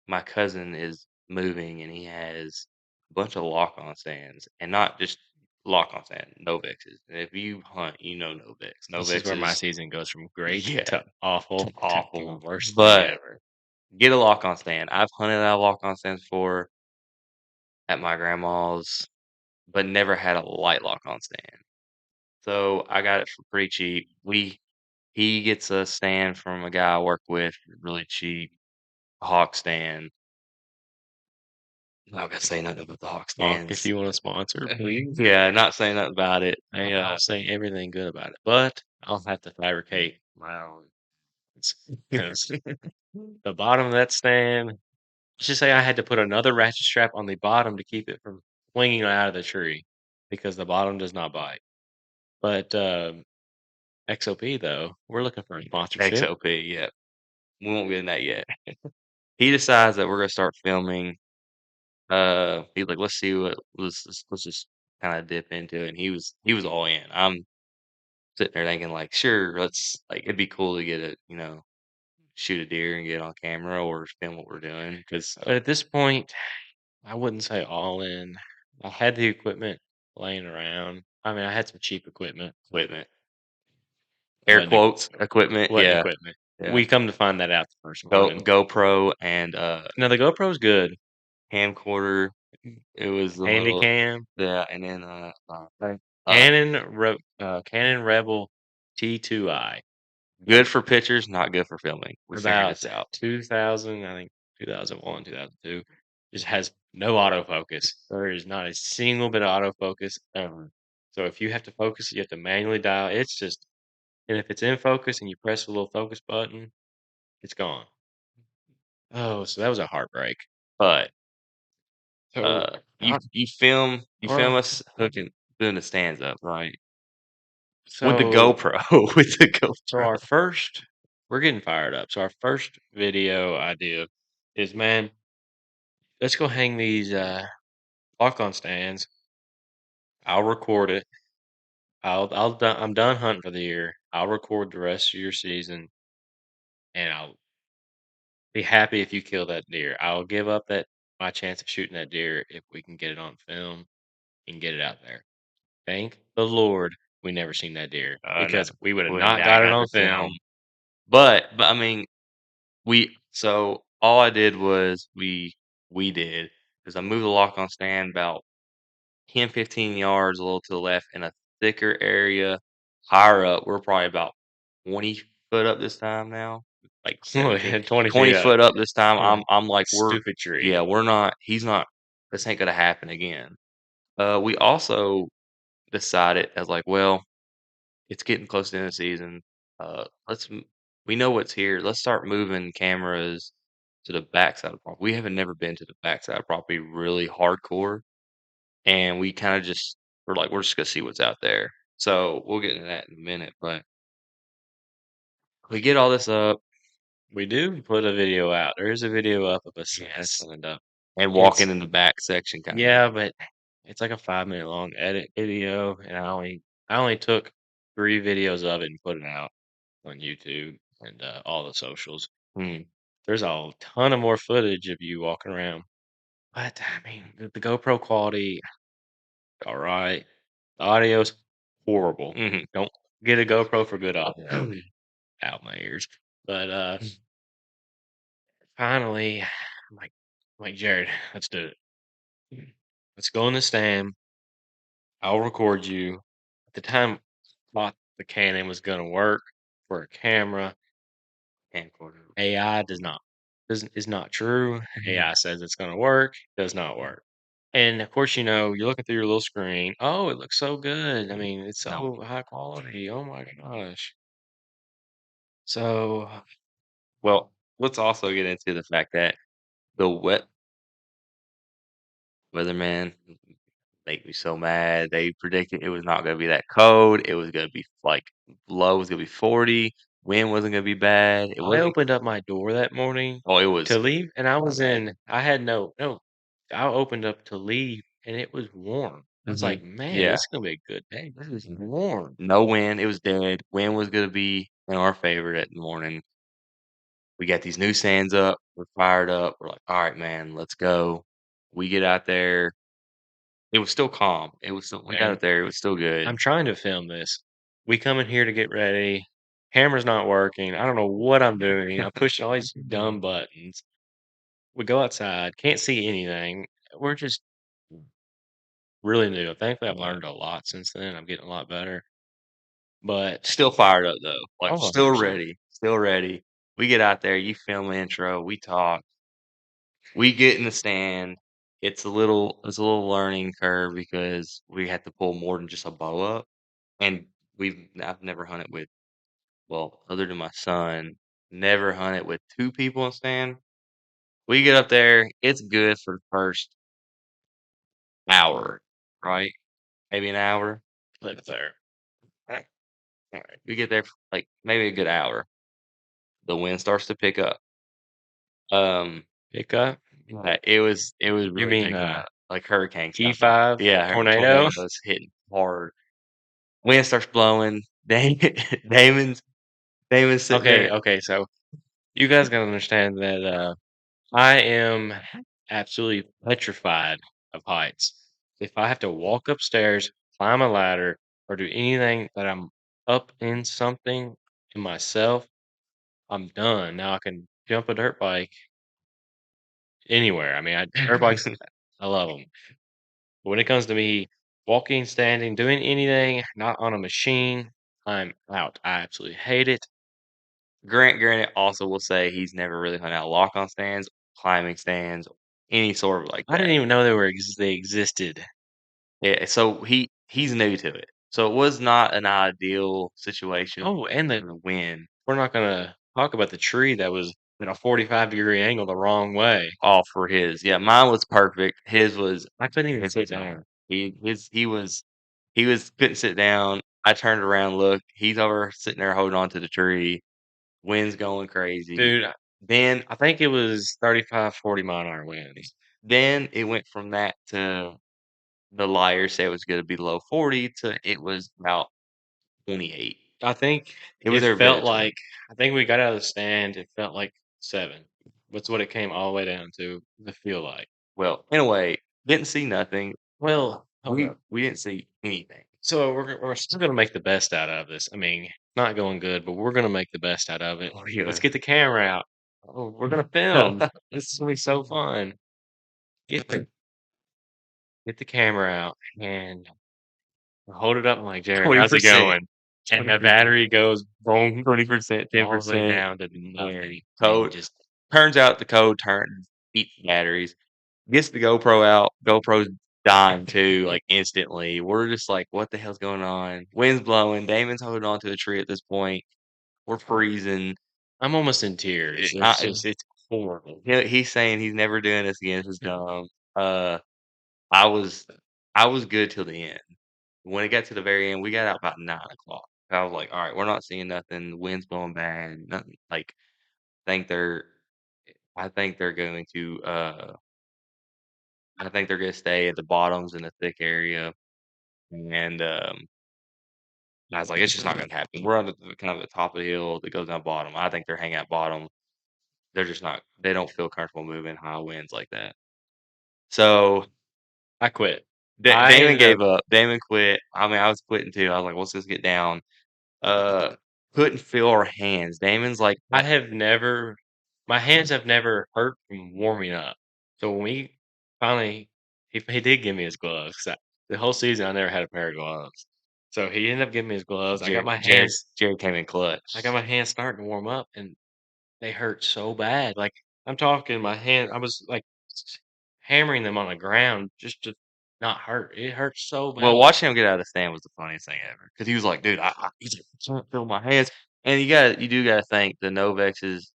my cousin is moving, and he has a bunch of lock-on stands, and not just lock-on stand, Novexes. And if you hunt, you know Novex. This is where my Novexes, season goes from great yeah, to awful to the awful, worst thing but ever. get a lock-on stand. I've hunted out of lock-on stands before at my grandma's. but never had a light lock on stand. So I got it for pretty cheap. He gets a stand from a guy I work with, really cheap, a hawk stand. I'm not gonna say nothing about the hawk Mark, if stands. you want to sponsor, please. Yeah, not saying nothing about it. I'll say everything good about it, but I'll have to fabricate my own. Because the bottom of that stand, let's just say I had to put another ratchet strap on the bottom to keep it from swinging out of the tree because the bottom does not bite. But XOP though, we're looking for a sponsorship. XOP, yeah. We won't get in that yet. He decides that we're gonna start filming. He's like, let's see what let's just kind of dip into it. And he was all in. I'm sitting there thinking like, sure, let's like it'd be cool to get a shoot a deer and get it on camera or film what we're doing because But at this point, I wouldn't say all in. I had the equipment laying around. I mean, I had some cheap equipment. equipment, air Wasn't quotes, equipment, wasn't yeah, equipment. yeah. We come to find that out the first morning. GoPro and Now the GoPro's good. camcorder. It was a little Handycam, yeah, and then uh Canon Rebel T2i. good for pictures, not good for filming. We figured About this out. 2000, I think 2001, 2002. Just has no autofocus. There is not a single bit of autofocus ever. So if you have to focus, you have to manually dial. It's just, and if it's in focus and you press the little focus button, it's gone. Oh, so that was a heartbreak. But So you our, you film our us hooking doing the stands up, right? With the so GoPro, with the so GoPro. our first, we're getting fired up. So our first video idea is, man, let's go hang these lock-on stands. I'll record it. I'm done hunting for the year. I'll record the rest of your season, and I'll be happy if you kill that deer. I'll give up that my chance of shooting that deer if we can get it on film and get it out there. Thank the Lord we never seen that deer No, because we would have when not I got it got on the film. film. But I mean, so all I did was we did is I moved the lock on stand about 10, 15 yards a little to the left in a thicker area higher up. We're probably about 20 foot up this time now, like 17, 20 feet 20 up foot up this time. from a I'm like, stupid tree. yeah, we're not, he's not, this ain't gonna happen again. We also decided as like, well, it's getting close to the end of the season. We know what's here. Let's start moving cameras to the backside of the property. We haven't never been to the backside of the property really hardcore, and we kind of just we're like we're just gonna see what's out there. So we'll get into that in a minute, but we get all this up, We do put a video out. There is a video up of us yes, setting it up. and It's walking in the back section, kind of. Yeah, but it's like a 5-minute long edit video, and I only took 3 videos of it and put it out on YouTube and, all the socials. Hmm. There's a ton of more footage of you walking around, but, I mean, the GoPro quality, alright. The audio's horrible. Hmm. Don't get a GoPro for good audio. Out my ears. But, finally, I'm like, "Jared, let's do it. Let's go in the stand. I'll record you." At the time, thought the Canon was gonna work for a camera. Camcorder. AI does not is not true. Mhm. AI says it's gonna work, does not work. And of course, you're looking through your little screen. Oh, it looks so good. I mean, it's No. so high quality. Oh my gosh. So Well, let's also get into the fact that the wet weatherman make me so mad. They predicted it was not gonna be that cold. It was gonna be like low was gonna be 40. Wind wasn't gonna be bad. It I wasn't. opened up my door that morning Oh, it to was. leave, and I had no. I opened up to leave, and it was warm. I was Hmm. like, man, Yeah, this is gonna be a good day. This is warm. no wind. It was dead. Wind was gonna be in our favor that morning. We got these new stands up. We're fired up. We're like, all right, man, let's go. We get out there. It was still calm. It was still. We got out And there. It was still good. I'm trying to film this. We come in here to get ready. Camera's not working. I don't know what I'm doing. I'm pushing all these dumb buttons. We go outside, can't see anything. We're just really new. Thankfully, I've learned a lot since then. I'm getting a lot better. But Still fired up though, like, oh, still 100%. ready, still ready. We get out there, you film the intro, we talk, we get in the stand. It's a little learning curve because we have to pull more than just a bow up, and I've never hunted with well, other than my son, never hunted with 2 people in stand. We get up there, it's good for the first hour, right? Maybe an hour. Live there. Alright, alright. We get there for, like, maybe a good hour. The wind starts to pick up. Um, Pick up? it was You really mean, picking up, like hurricane style. P5 Yeah, tornado? tornadoes hitting hard. Wind starts blowing. Damon's Damon's sitting Okay, there. okay, so you guys gotta understand that, I am absolutely petrified of heights. If I have to walk upstairs, climb a ladder, or do anything that I'm up in something in myself, I'm done. Now I can jump a dirt bike anywhere. I mean, dirt bikes, I love them. But when it comes to me walking, standing, doing anything not on a machine, I'm out. I absolutely hate it. Granted also will say he's never really hung out lock-on stands, climbing stands, any sort of like I that. didn't even know they existed. Yeah, so he's new to it. So it was not an ideal situation Oh, and for the win. we're not gonna talk about the tree that was in a 45-degree angle the wrong way. All for his. Yeah, mine was perfect. I couldn't even His sit was not. down. He was couldn't sit down. I turned around, looked. He's over sitting there holding on to the tree. Wind's going crazy. Dude, Then I think it was 35, 40-mile-an-hour winds. then it went from that to the liar said it was gonna be low 40 to it was about 28. I think It was it every bit felt of 20. like I think we got out of the stand, it felt like 7. That's what it came all the way down to, the feel like. Well, in a way, didn't see nothing. Well, hold We up. we didn't see anything. So we're still gonna make the best out of this. I mean, not going good, but we're gonna make the best out of it. Oh, Let's yeah. get the camera out. Oh, we're gonna film. This is gonna be so fun. Get the get the camera out and hold it up. I'm like, Jared, how's it 20%. going? And the 20%. battery goes boom 20%, all the way 10%. down to nothing. And Code just turns out the code turns eats batteries. Gets the GoPro out. GoPro's dying too, like instantly. We're just like, what the hell's going on? Wind's blowing. Damon's holding on to the tree at this point. We're freezing. I'm almost in tears. I, It's horrible. he's saying he's never doing this again. This is dumb. Uh, I was I was good till the end. When it got to the very end, we got out about 9 o'clock. I was like, all right, we're not seeing nothing. The wind's blowing bad. Nothing. Like, think they're I think they're going to. I think they're gonna stay at the bottoms in the thick area, and, I was like, "It's just not gonna happen." We're on the kind of the top of the hill that goes down bottom. I think they're hanging at bottom. They're just not they don't feel comfortable moving high winds like that. So, I quit. Da I Damon ended up gave up. Damon quit. I mean, I was quitting too. I was like, "Let's just get down." Uh, couldn't feel our hands. Damon's like, I have never my hands have never hurt from warming up. So when we finally he did give me his gloves 'cause the whole season I never had a pair of gloves. So he ended up giving me his gloves. Jared came in I got clutch. my hands starting to warm up and they hurt so bad. Like I'm talking my hand I was like hammering them on the ground just to not hurt. It hurt so Well, bad. watching him get out of the stand was the funniest thing ever because he was like, "Dude, I he just can't feel my hands." And you do gotta think the Novexes,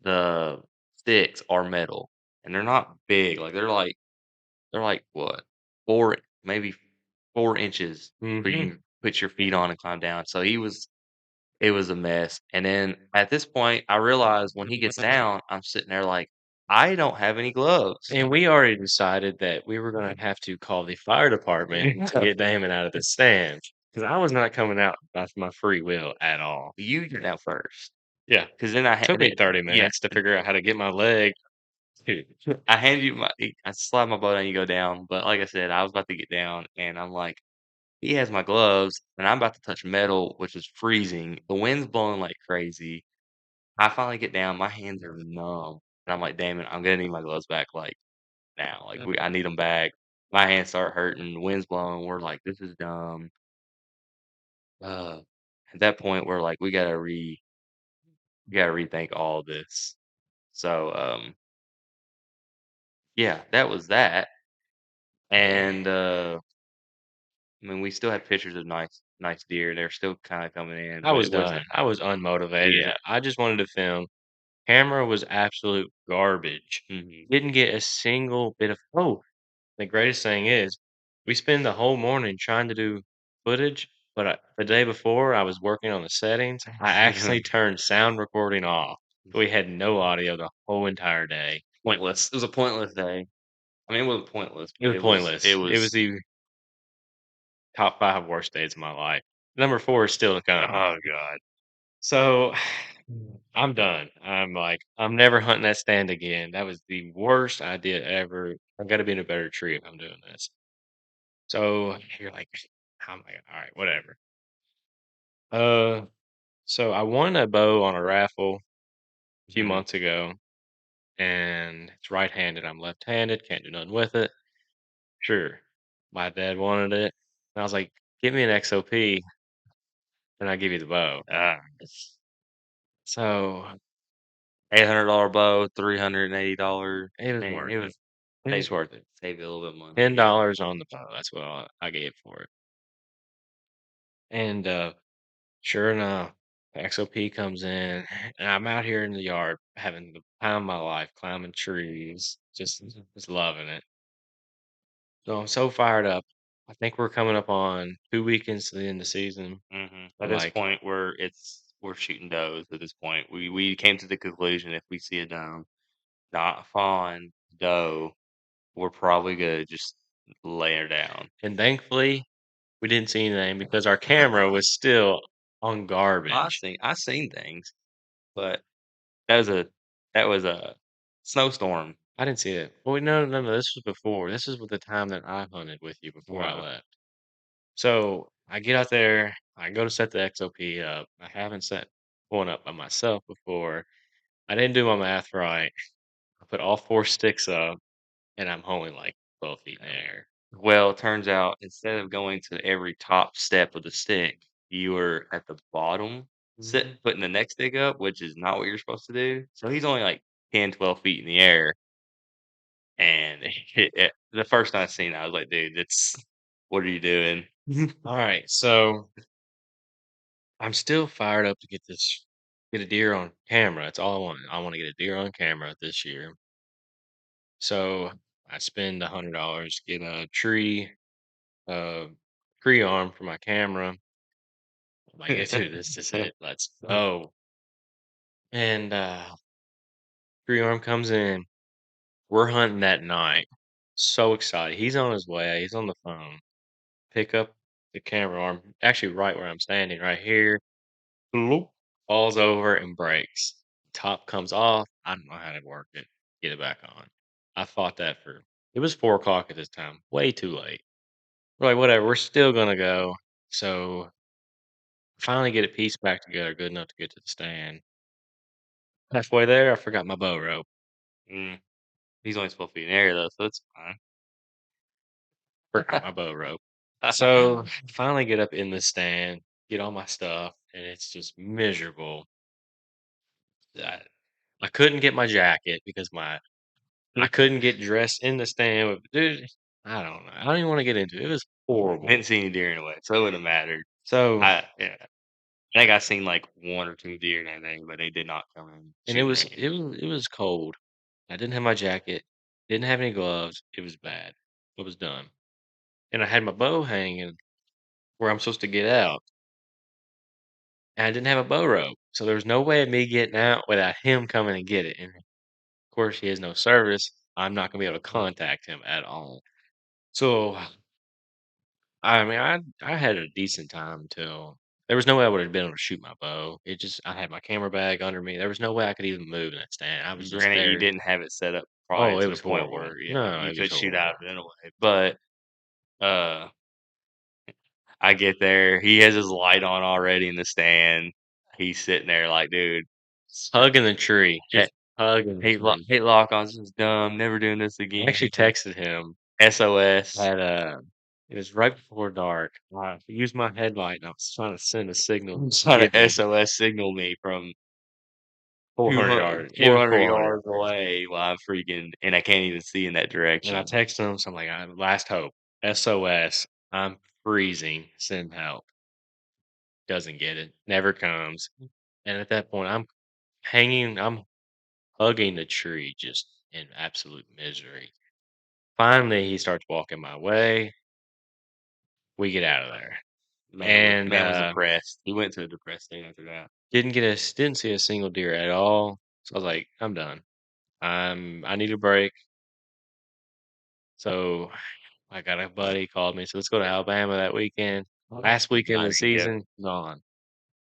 the sticks are metal, and they're not big. Like they're like what 4, maybe 4 inches where you Mhm. can put your feet on and climb down. So it was a mess. And then at this point, I realized when he gets down, I'm sitting there like, I don't have any gloves. And we already decided that we were gonna have to call the fire department to Yeah. get Damon out of the stand because I was not coming out by my free will at all. You get out first Yeah, because then I took me had 30 yeah. minutes to figure out how to get my leg. Dude, I hand you I slide my boat and you go down. But like I said, I was about to get down and I'm like, he has my gloves and I'm about to touch metal, which is freezing. The wind's blowing like crazy. I finally get down, my hands are numb. And I'm like, damn it, I'm gonna need my gloves back like now. Like I need them back. my hands start hurting, the wind's blowing, we're like, "This is dumb." Uh, at that point, we're like, we gotta rethink all this." So, yeah, that was that, and, I mean, we still had pictures of nice deer, they're still kinda coming in, I but was it done. wasn't. I was unmotivated. Yeah. I just wanted to film. Camera was absolute garbage. Mhm. Didn't get a single bit of the greatest thing is we spend the whole morning trying to do footage, but the day before I was working on the settings, I actually turned sound recording off. We had no audio the whole entire day. Pointless. It was a pointless day. I mean, it wasn't pointless, It but was it pointless. It was was the top 5 worst days of my life. Number 4 is still to come. oh god. So, I'm done. I'm like, I'm never hunting that stand again. That was the worst idea ever. I gotta be in a better tree if I'm doing this. So, you're like, I'm like, "Alright, whatever." Uh, so I won a bow on a raffle a few Mhm. months ago, and it's right-handed. I'm left-handed, can't do nothing with it. Sure. My dad wanted it. And I was like, "Give me an XOP, and I'll give you the bow." Ah, So, $800 bow, $380. it was Man, worth it it. was It was save worth it. save you a little bit of money, I guess. $10 on the bow, that's what I gave for it. And, sure enough, the XOP comes in, and I'm out here in the yard having the time of my life, climbing trees, just loving it. So I'm so fired up. I think we're coming up on 2 weekends to the end of the season. Mhm. At I'm this like, point, we're shooting does at this point. We came to the conclusion if we see a not fawn doe, we're probably gonna just lay her down. and thankfully, we didn't see anything because our camera was still on garbage. I seen things, but that was a that was a snowstorm. I didn't see it. Well, no, this was before. This is with the time that I hunted with you before I Uh, left. So I get out there, I go to set the XOP up. I haven't set one up by myself before. I didn't do my math right. I put all 4 sticks up, and I'm only like 12 feet in the air. well, it turns out instead of going to every top step of the stick, you were at the bottom, Mhm. putting the next stick up, which is not what you're supposed to do. So he's only like 10, 12 feet in the air. And the first time I seen it, I was like, dude, that's what are you doing? All right, so I'm still fired up to get a deer on camera. That's all I want. I want to get a deer on camera this year. So I spend $100, get a uh, tree arm for my camera. I'm like, "Yeah, dude, this is it. Let's go." And tree arm comes in. We're hunting that night. So excited. He's on his way. He's on the phone. Pick up the camera arm, actually right where I'm standing, right here. Bloop, falls over and breaks. Top comes off. I don't know how to work it. Get it back on. I fought that for. It was 4 o'clock at this time. Way too late. We're like, whatever. We're still gonna go. So finally get it pieced back together, good enough to get to the stand. Halfway there, I forgot my bow rope. Mm, he's only 12 feet in the air though, so it's Forgot my bow rope. So finally get up in the stand, get all my stuff, and it's just miserable. I, I couldn't get my jacket because I fine. couldn't get dressed in the stand with dude. I don't know. I don't even want to get into it. It was horrible. Didn't see any deer anyway, so it wouldn't have mattered. So Yeah, I think I seen like 1 or 2 deer and everything, but they did not come in and it shooting was range. it was cold. I didn't have my jacket, didn't have any gloves. It was bad. It was done. And I had my bow hanging where I'm supposed to get out. And I didn't have a bow rope. So there was no way of me getting out without him coming and get it. And of course he has no service. I'm not gonna be able to contact him at all. So I mean I had a decent time until there was no way I would have been able to shoot my bow. It just I had my camera bag under me. There was no way I could even move in that stand. I was just Granted, you there. didn't have it set up Oh, probably it to the was point horrible. where, yeah, No, you it was could shoot out horrible. of it anyway, but, uh, I get there, he has his light on already in the stand. He's sitting there like, "Dude, Hugging the tree. just Just hugging the tree. hate lock-ons is dumb, never doing this I again." actually texted him. SOS. Had it was right before dark. I used my headlight and I was trying to send a signal He's to trying give to me SOS signal me from 400 200 yards. It four was hundred 400 yards yards. away while I'm freaking and I can't even see in that And I direction. texted him, so I'm like, last hope. SOS. I'm freezing. Send help. Doesn't get it. Never comes. And at that point, I'm hugging the tree just in absolute misery. Finally, he starts walking my way. We get out of there. And Man was depressed. He went to a depressed state after that. didn't see a single deer at all. So I was like, I'm done. I need a break. So I got a buddy called me. So let's go to Alabama that weekend. Last weekend of Not the a big deal. season, gone.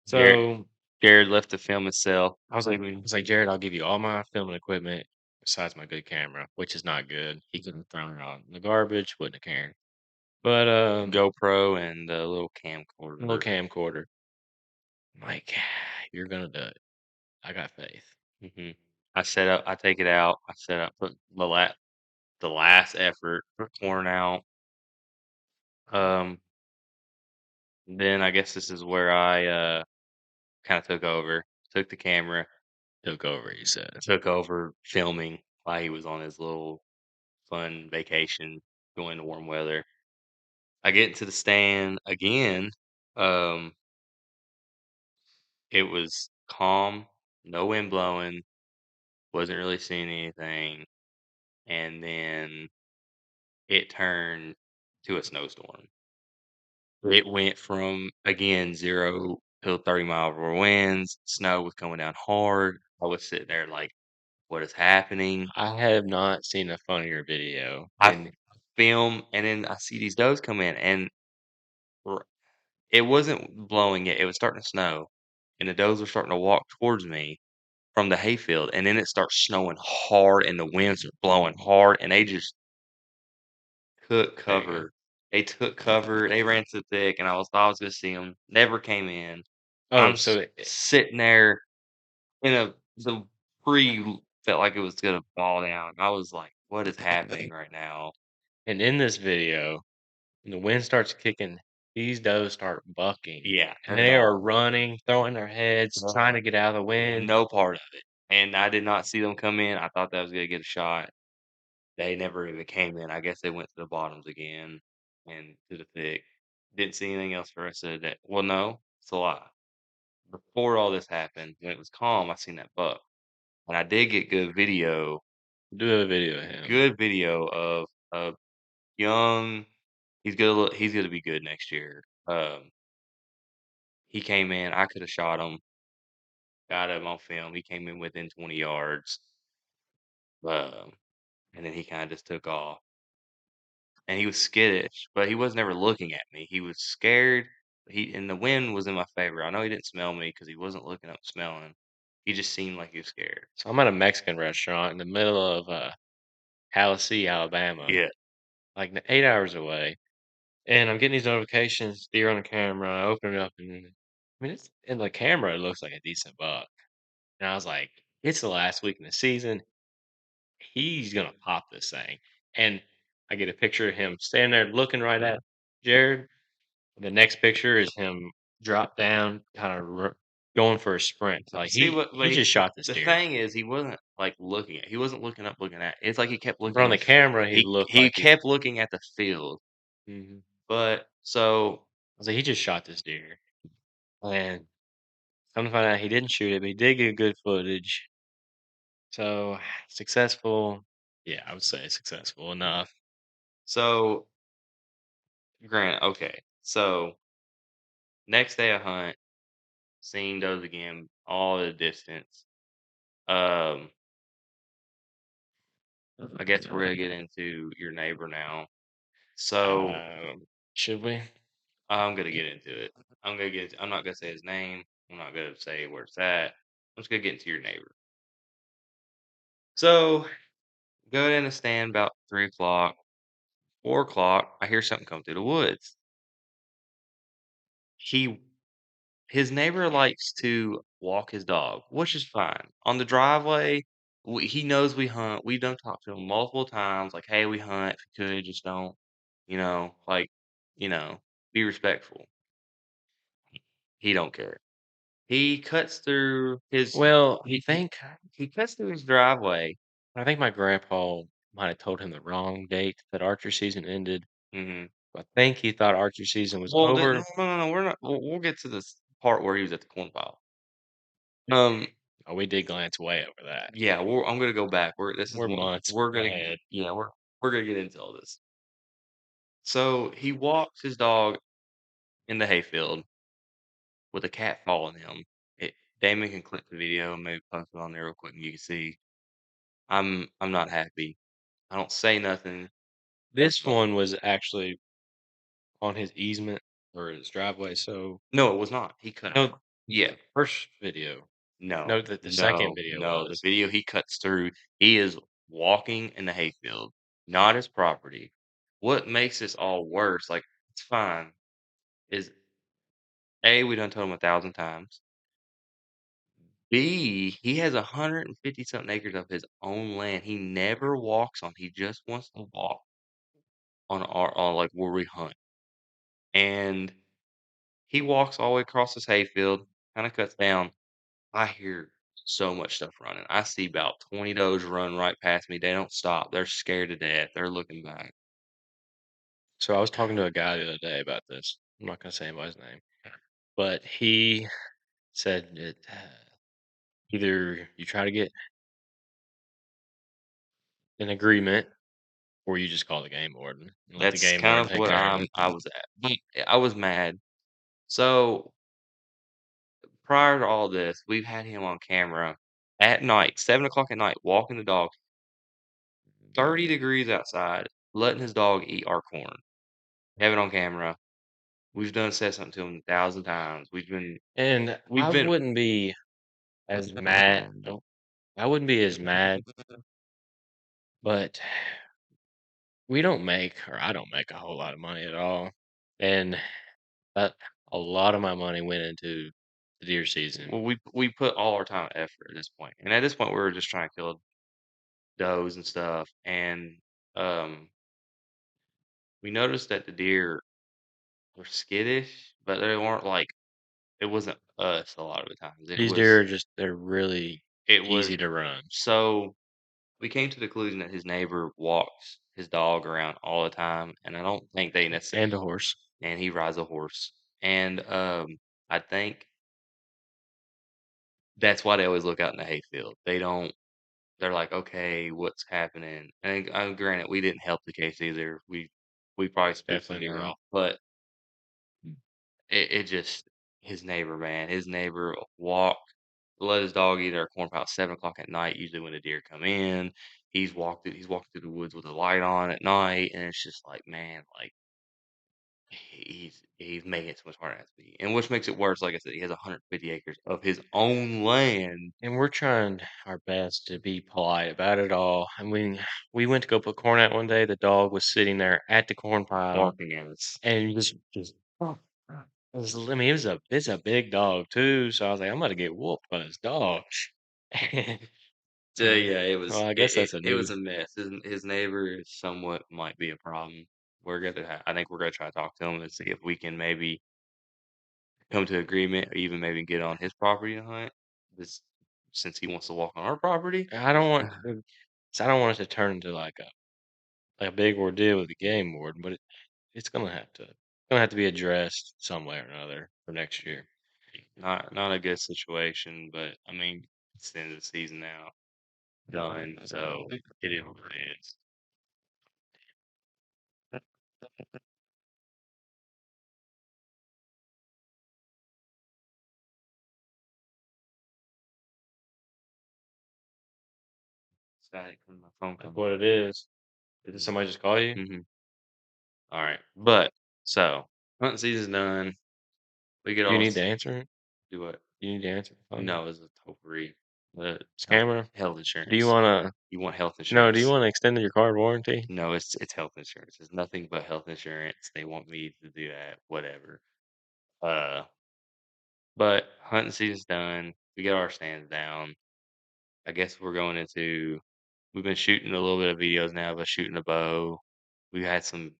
Jared So Jared left to film himself. I was like, Jared, I'll give you all my filming equipment besides my good camera, which is not good. He could have thrown it on the garbage, wouldn't have cared. But GoPro and the little a little camcorder. camcorder. I'm like, you're gonna do it. I got faith. Mhm. I take it out, I set up, put the last effort, put corn out. Um, then I guess this is where I, kinda took over, took the camera, Took over, he said. took over filming while he was on his little fun vacation going to warm weather. I get into the stand again, um, it was calm, no wind blowing, wasn't really seeing anything, and then it turned to a snowstorm. It went from, again, 0 to 30-mile-per-hour winds, snow was coming down hard. I was sitting there like, "What is happening?" I have not seen a funnier video. I And film, and then I see these does come in, and r it wasn't blowing yet, it was starting to snow, and the does were starting to walk towards me from the hayfield, and then it starts snowing hard, and the winds are blowing hard, and they just took there you go. cover. They took cover, they ran so thick, and I was gonna see them. Never came in. I'm Oh, s so sitting there in a the tree felt like it was gonna fall down. I was like, "What is happening right now?" and in this video, when the wind starts kicking, these does start bucking. Yeah, And heard they are all. running, throwing their heads, trying to get out of the wind. No part of it, and I did not see them come in. I thought that was gonna get a shot. They never even came in. I guess they went to the bottoms again and to the thick. Didn't see anything else for the rest of the day. Well, no, it's a lie. Before all this happened, when it was calm, I seen that buck, and I did get Do a video of him. good video of a young. He's gonna be good next year. He came in. I could have shot him. Got him on film. He came in within 20 yards. Um, and then he kind of just took off. And he was skittish, but he was never looking at me. He was scared. And the wind was in my favor. I know he didn't smell me because he wasn't looking up smelling. He just seemed like he was scared. So I'm at a Mexican restaurant in the middle of Tallahassee, Alabama, Yeah. like 8 hours away. And I'm getting these notifications, deer on the camera. I open it up, and I mean, it's in the camera. It looks like a decent buck. And I was like, it's the last week in the season. He's gonna pop this thing. And I get a picture of him standing there looking right at Jared. The next picture is him drop down, kind of going for a sprint. Like See he what? he just shot this The deer. thing is, he wasn't like looking at. He wasn't looking up, looking at. It's like he kept But looking on in the the. camera, he looked He like he. kept looking at the field. Mhm. But so I was like, he just shot this deer. And come to find out, he didn't shoot it, but he did get good footage. So successful. Yeah, I would say successful enough. so Grant. Okay. So next day I hunt, seeing those again, all the distance. Um, I guess we're gonna get into your neighbor now. So Should we? I'm gonna get into it. I'm not gonna say his name. I'm not gonna say where it's at. I'm just gonna get into your neighbor. So go in and stand about 3 o'clock, 4 o'clock. I hear something come through the woods. He His neighbor likes to walk his dog, which is fine on the driveway. he knows we hunt. We done talked to him multiple times, like, "Hey, we hunt. If you could, just don't, like, you know, be respectful." He don't care. He cuts through his Well, he cuts through his driveway. I think my grandpa might have told him the wrong date that archery season ended. Mhm. I think he thought archery season was Well, then no, over. no, no, no, we're not we'll get to this part where he was at the corn pile. Um, Oh, we did glance way over that. yeah, I'm gonna go back. We're months We're gonna ahead. yeah, we're gonna get into all this. So, he walks his dog in the hayfield with a cat following him. Damon can click the video and maybe post it on there real quick and you can see. I'm not happy. I don't say nothing. This one was actually on his easement or his driveway. So No, it was not. He cut no, out. Yeah. first video. No, the second video No, the was. video he cuts through, he is walking in the hayfield, not his property. What makes this all worse, like, it's fine, is A, we done told him 1,000 times. B, he has 150 something acres of his own land he never walks on. He just wants to walk on like where we hunt. And he walks all the way across this hayfield, kind of cuts down. I hear so much stuff running. I see about 20 does run right past me. They don't stop. They're scared to death. They're looking back. So I was talking to a guy the other day about this. I'm not gonna say anybody's name, but he said that either you try to get an agreement or you just call the game warden and let the That's game kind warden of take what care of it. I was at. I was mad. So prior to all this, we've had him on camera at night, 7 o'clock at night, walking the dog, 30 degrees outside, letting his dog eat our corn. Have it on camera. We've done said something to him 1,000 times. And We've been as mad. I wouldn't be as mad, but we don't make, or I don't make a whole lot of money at all. And that a lot of my money went into the deer season. well, we put all our time and effort at this point, and at this point, we were just trying to kill does and stuff, and um, we noticed that the deer were skittish, but they weren't like it wasn't us a lot of the times. These deer are just, they're really It easy was to run. so we came to the conclusion that his neighbor walks his dog around all the time, and I don't think they necessarily. And the horse. And he rides a horse, and I think that's why they always look out in the hayfield. They don't. They're like, okay, what's happening? And granted, we didn't help the case either. We probably spooked some Definitely deer not. off, but it just his neighbor, man, his neighbor walked, let his dog eat our corn pile at 7 o'clock at night. Usually when the deer come in, he's walking through the woods with a light on at night, and it's just like, man, like he's making it so much harder than it has to be. And which makes it worse, like I said, he has 150 acres of his own land And we're trying our best to be polite about it all. I mean, we went to go put corn out one day. The dog was sitting there at the corn pile barking at us. and just it was, I mean, it's a big dog too. So I was like, I'm gonna get whooped by this dog. So yeah, Well, I guess that's a it new. was a mess. His neighbor is somewhat might be a problem. I think we're gonna try to talk to him and see if we can maybe come to agreement or even maybe get on his property to hunt. This since he wants to walk on our property. I don't want. I don't want it to turn into like a big ordeal with the game warden, but it's gonna have to be addressed some way or another for next year. Not a good situation, but I mean it's the end of the season now. Done. So it is what it is. Static when my phone That's comes what on. it is. Did somebody just call you? Mm-hmm. All right. But so hunting season's done. We get Do you all need to s- answer it? do what? Do you need to answer the phone? No, it's a toll-free. Uh, Scammer? health Do you insurance. wanna You want health no, do you insurance? wanna extend your card warranty? No, it's health insurance. It's nothing but health insurance. They want me to do that, whatever. Uh, but hunting season's done. We get our stands down. I guess we've been shooting a little bit of videos now of us shooting a bow. We had some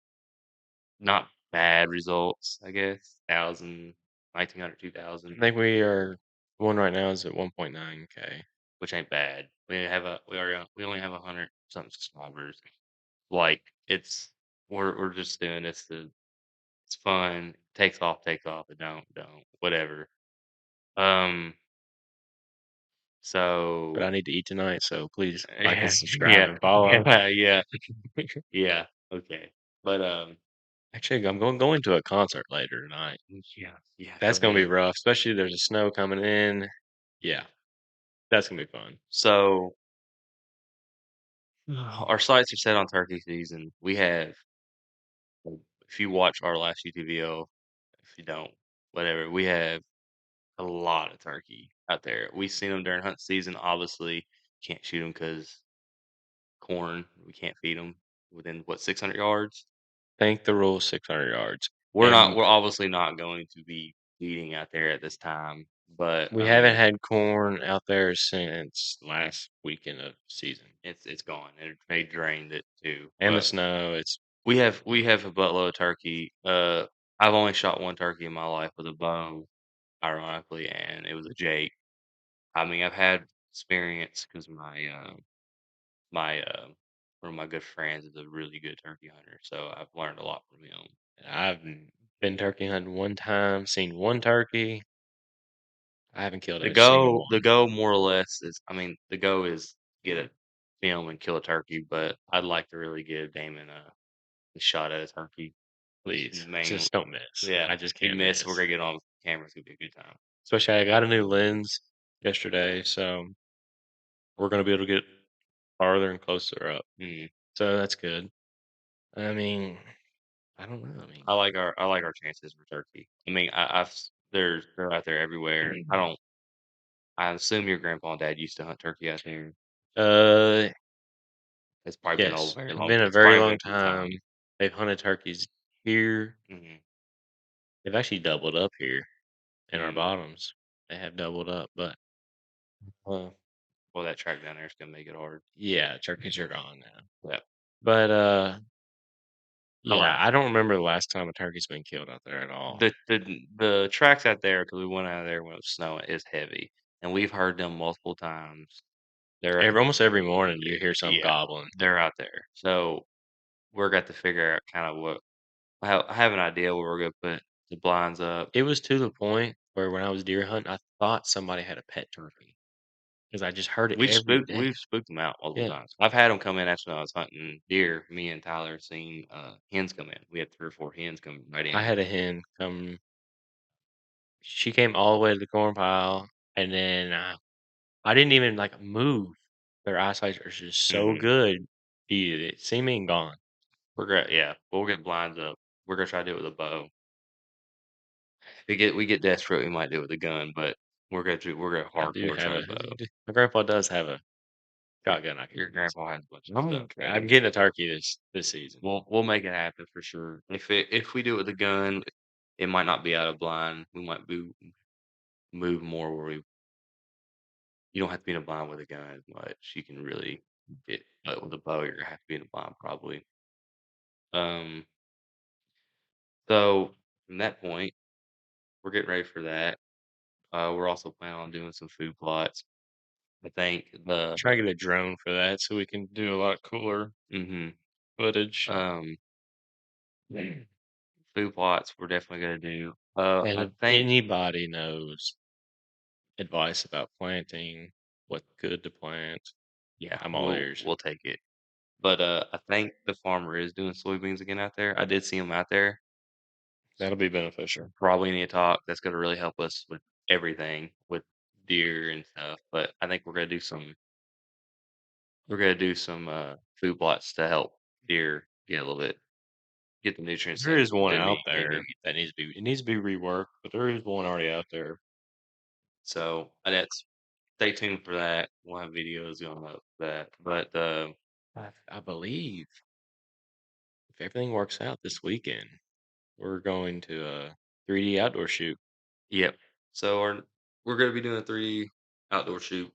not bad results, I guess. 1,000, 1,900, I 2,000, think we are one right now is at 1.9K. which ain't bad. We only have 100 something subscribers. Like we're just doing this to it's fun. Takes off. It don't. Whatever. Um. But I So need to eat tonight, so please like and yeah, subscribe yeah, and follow. yeah, yeah. Okay, but Actually, I'm going to a concert later tonight. yeah, yeah. Go That's gonna be ahead. rough, especially there's a snow coming in. Yeah, that's gonna be fun. So our sights are set on turkey season. We have, if you watch our last YouTube video, if you don't, whatever, we have a lot of turkey out there. We seen them during hunt season. Obviously, can't shoot them because corn. We can't feed them within what 600 yards. Think the rule 600 yards, We're not. and We're obviously not going to be feeding out there at this time. But we I haven't mean, had corn out there since last weekend of season. it's gone. They drained it too. And the But snow, it's we have a buttload of turkey. I've only shot one turkey in my life with a bow, ironically, and it was a Jake. I mean, I've had experience because my one of my good friends is a really good turkey hunter, so I've learned a lot from him. I've been turkey hunting one time, seen one turkey. I haven't killed a single The one. go more or less is, I mean, the go is get a film and kill a turkey, but I'd like to really give Damon a shot at a turkey. Please, Main, just don't miss. yeah. I just If he can't miss, we're miss. gonna get on camera. It's gonna be a good time. Especially I got a new lens yesterday, so we're gonna be able to get farther and closer up. Mm. So that's good. I mean, I don't know. I mean, I like our chances for turkey. I mean, they're out there everywhere. I don't. I assume your grandpa and dad used to hunt turkey out there. uh, It's probably been a yes, very it's long. been a It's very probably been long a good time. time. They've hunted turkeys here. Hmm. They've actually doubled up here in our Mm. bottoms. They have doubled up, but uh, Well, that track down there is gonna make it hard. yeah, turkeys are gone now. Yeah, But I yeah, like I don't remember the last time a turkey's been killed out there at all. the tracks out there because we went out of there when it was snowing is heavy, and we've heard them multiple times. They're Almost every morning you hear some yeah, gobbling. they're out there. So we're got to figure out kind of what I have an idea where we're gonna put the blinds up. It was to the point where when I was deer hunting, I thought somebody had a pet turkey because I just heard it every day. We've spooked them out multiple Yeah, times. I've had them come in actually when I was hunting deer. Me and Tyler seen hens come in. We had 3 or 4 hens come right I in. had a hen come. She came all the way to the corn pile, and then I didn't even like move. Their eyesight are just so Hmm. good. It see me and gone. Yeah, we'll get blinds up. We're gonna try to do it with a bow. We get desperate, we might do it with a gun, but we're gonna I do hardcore have try a. a bow. My grandpa does have a Your shotgun I could your use. grandpa has a bunch of stuff I'm ready. getting a turkey this season. We'll make it happen for sure. If we do it with a gun, it might not be out of blind. We might move more where we you don't have to be in a blind with a gun as much. You can really get but with a bow, you're gonna have to be in a blind probably. Um, so from that point, we're getting ready for that. We're also planning on doing some food plots. I think the Try to get a drone for that so we can do a lot cooler mhm, footage. um, food plots we're definitely gonna do. And I if think anybody knows advice about planting, what's good to plant, yeah, I'm all ears. we'll take it. But I think the farmer is doing soybeans again out there. I did see him out there. That'll be beneficial. Probably need to talk. That's gonna really help us with everything with deer and stuff. But I think we're gonna do some food plots to help deer get a little bit get the nutrients There that is one they out need they there need. that needs to be reworked, but there is one already out there. So that's stay tuned for that. We'll have videos going up for that. But I believe if everything works out this weekend, we're going to a 3D outdoor shoot. yep. So we're gonna be doing a 3D outdoor shoot.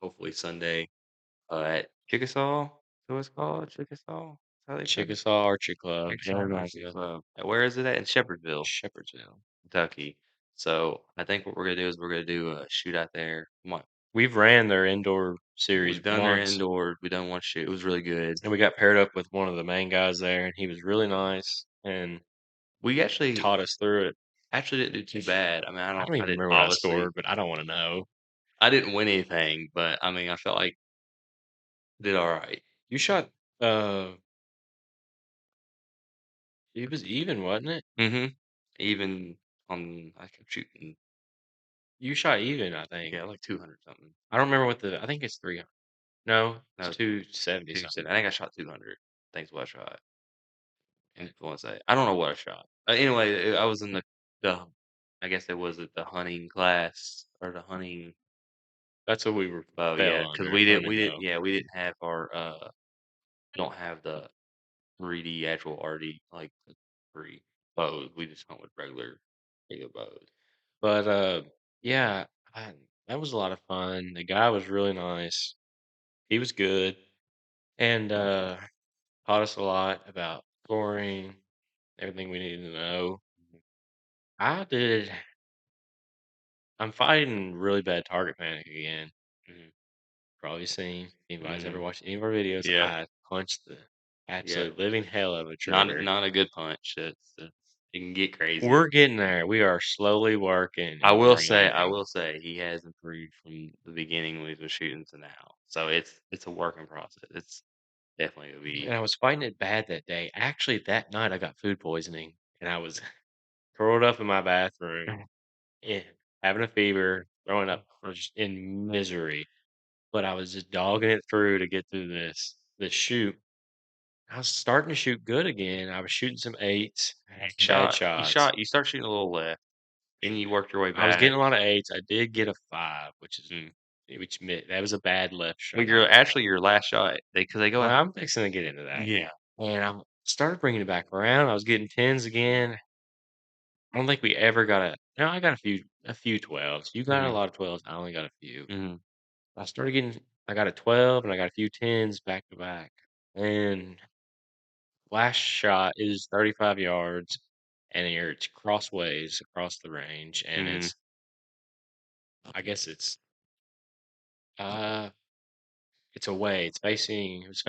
hopefully Sunday, at Chickasaw. So it's called Chickasaw? Is that how they say it? Chickasaw Archery Club. Chickasaw Very nice Country club. Club. Where is it at? In Shepherdsville, Shepherdsville. Kentucky. So I think what we're gonna do is we're gonna do a shoot out there. We've ran their indoor series We've done their once, indoor. We done one shoot. It was really good. and we got paired up with one of the main guys there, and he was really nice and We actually taught us through it. actually didn't do too bad. I mean, I don't I even didn't remember what I obviously scored, but I don't wanna know. I didn't win anything, but I mean, I felt like did all right. You shot, uh it was even, wasn't it? Mhm. Even on I kept shooting, You shot even, I yeah, think. like 200 something. I don't remember what the I think it's 300. No, it's No, 270 270. something. I think I shot 200. I think's what I shot. I wanna say. I don't know what I shot. Anyway, I was in the I guess it was the hunting class or the hunting. That's what we were Oh fell yeah, because under, hunting we didn't bow. yeah, we didn't have our, don't have the 3D actual RD, like, the free bows. We just hunt with regular bows. But, yeah, I that was a lot of fun. The guy was really nice. He was good, and, taught us a lot about scoring, everything we needed to know. I did I'm fighting really bad target panic again. Mhm, Probably seen, if anybody's ever mhm. watched any of our videos, Yeah, I punched the yeah. absolute living hell out of a Not trigger. not a good punch. It can get crazy. We're getting there. We are slowly working and I grinding. will say he has improved from the beginning when he was shooting to now. So it's a working process. It's definitely gonna And be I was fighting it bad that day. Actually, that night I got food poisoning and I was curled up in my bathroom, eh, having a fever, throwing up, I was just in misery. But I was just dogging it through to get through this shoot. I was starting to shoot good again. I was shooting some eights, I had some bad shots. you start shooting a little left, then you worked your way I was back. getting a lot of eights. I did get a 5, Mm. that was a bad left Well, shot. your last shot, because they go Well, out. I'm fixing to get into that. Yeah. And I started bringing it back around. I was getting 10s again. I don't think we ever got a no, I got a few 12s. You got a Mhm, lot of 12s. I only got a few. mhm, I got a 12 and I got a few 10s back to back. And last shot is 35 yards and it's crossways across the range and mhm, I guess uh it's away. It was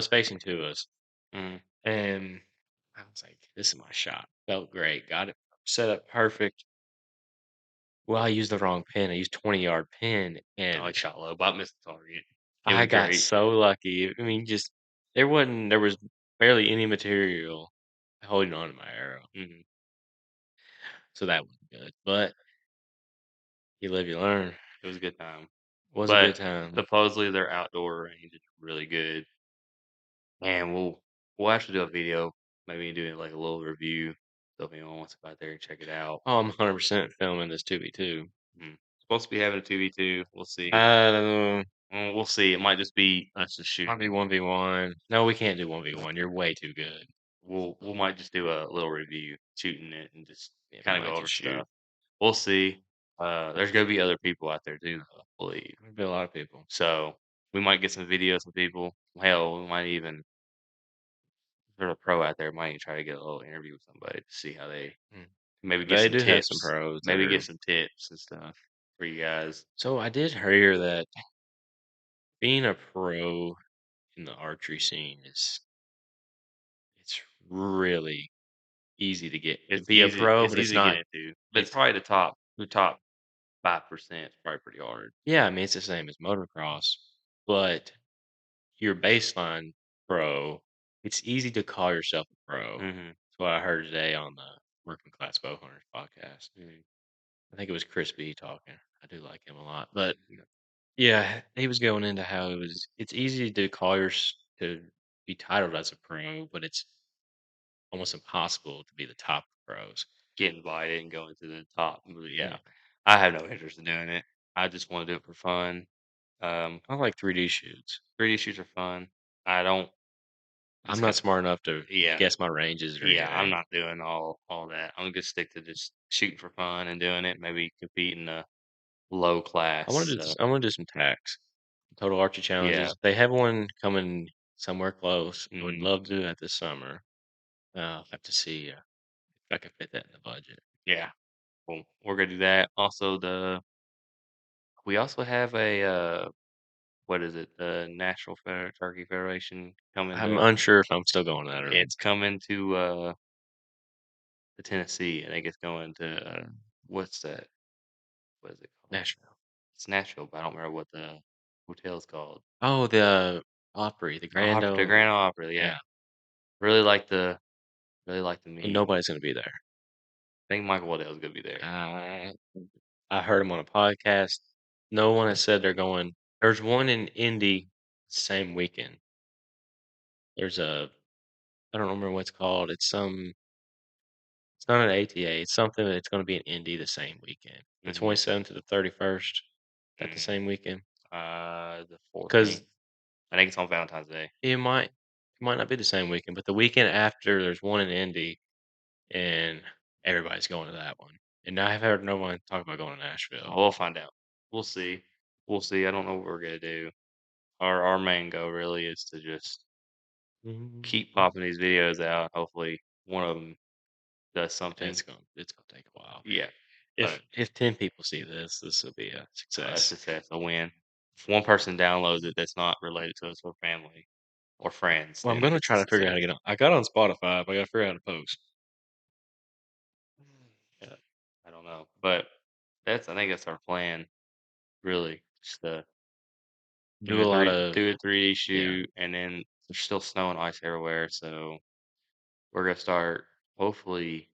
facing to us. mhm. And I was like, this is my shot. Felt great. Got it set up perfect. Well, I used the wrong pin. I used 20-yard pin Oh, he and shot low, about missed the target. It I was got great. so lucky. I mean, just there was barely any material holding on to my arrow. Mhm. So that was good. But you live, you learn. It was a good time. Was a good But time. supposedly their outdoor range is really good, and we'll have to do a video, maybe do like a little review, so if anyone wants to go out there and check it out. Oh, I'm 100% filming this 2v2. Mhm. Supposed to be having a 2v2. We'll see. Uh, We'll see. It might just be us just Might be shooting. 1v1. No, we can't do 1v1. You're way too good. We might just do a little review, shooting it, and just Yeah, we kind of might go over just shoot. stuff. We'll see. There's gonna be other people out there too, though, I believe. There'll be a lot of people. So we might get some videos of people. Hell, we might even there's a pro out there. Might even try to get a little interview with somebody to see how they Mm. maybe get They some do have some tips. pros that Maybe are. get some tips and stuff for you guys. So I did hear that being a pro in the archery scene is it's really easy to get to It's be a easy. pro, It's but it's easy to get not. into, but It's probably the top 5% is probably pretty hard. yeah. I mean, it's the same as motocross, but your baseline pro. It's easy to call yourself a pro. Hmm. That's what I heard today on the Working Class Bowhunters podcast. Hmm. I think it was Chris B talking. I do like him a lot, but yeah, he was going into how it's easy to call to be titled as a pro, but it's almost impossible to be the top pros. Get invited and go into the top. But Yeah, yeah, I have no interest in doing it. I just want to do it for fun. I like 3D shoots. 3D shoots are fun. I don't. I'm It's not kind of smart enough to yeah. guess my ranges or Yeah, I'm anything. not doing all that. I'm gonna stick to just shooting for fun and doing it. Maybe compete in a low class. I want to do some tacks. Total Archery Yeah. Challenges. They have one coming somewhere close. I would Mhm. love to do that this summer. I'll have to see if I can fit that in the budget. Yeah. Well, we're gonna do that. Also, we also have a what is it? The National Turkey Federation coming I'm to. unsure if I'm still going to that or not. It's coming to Tennessee. I think it's going to what's that? What is it called? Nashville. It's Nashville, but I don't remember what the hotel's called. Oh, the Opry, the Grand The Ole. Grand Ole Opry. Yeah. Yeah, Really like the really like the but meeting. nobody's going to be there. I think Michael Waddell's gonna be there. Uh, I heard him on a podcast. No one has said they're going. There's one in Indy same weekend. There's a I don't remember what it's called. It's not an ATA. It's something that's going to be in Indy the same weekend. The Hmm. 27th to the 31st. That the Mm. same weekend. The 14th. Because I think it's on Valentine's Day. it might not be the same weekend, but the weekend after there's one in Indy, and everybody's going to that one. And I have heard no one talk about going to Nashville. We'll find out. We'll see. We'll see. I don't know what we're gonna do. Our main goal really is to just Mhm. keep popping these videos out. Hopefully, one of them does something. It's gonna take a while. Yeah, If but if 10 people see this, this will be a a success. success, a win. If one person downloads it that's not related to us or family or friends, Well, I'm then gonna it's a try to figure out how to success. get on. I got on Spotify, but I gotta figure out how to post. Yeah, I don't know, but I think that's our plan. Really, just to Do a lot of do a 3D yeah. shoot, and then there's still snow and ice everywhere, so we're gonna start. Hopefully,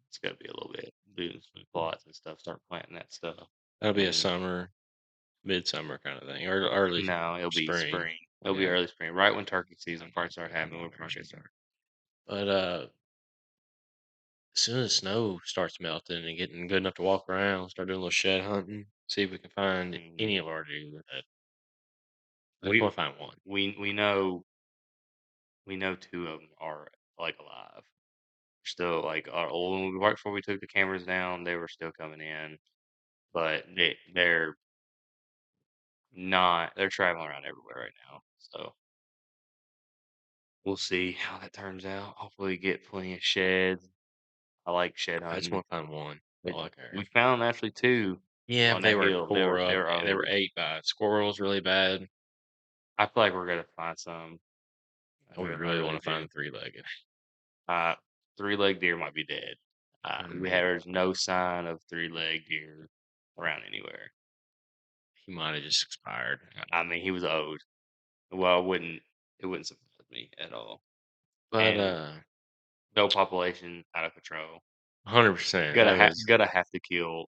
it's gonna be a little bit doing some plots and stuff. Start planting that stuff, That'll be a and summer, midsummer kind of thing, or early no, it'll be spring. spring. It'll be Yeah, early spring, right when turkey season probably start happening. We'll probably start. but as soon as snow starts melting and getting good enough to walk around, start doing a little shed hunting. See if we can find Mhm. any of our deer that I just We want to find one. we know two of them are like alive. Still like when we right before we took the cameras down, they were still coming in, but they're not. They're traveling around everywhere right now. So we'll see how that turns out. Hopefully, we get plenty of sheds. I like shed I just hunting. want to find one. But All I care. we found actually two Yeah, on but they that were hill. tore They up. were They were old. ate by squirrels really bad. I feel like we're gonna find some. We I really want really to find do. the three-legged. Uh, three-legged deer might be dead. Maybe There's no sign of three-legged deer around anywhere. he might have just expired. I mean, he was old. Well, it wouldn't surprise me at all. But And no population out of control. 100%. That was Gotta have to kill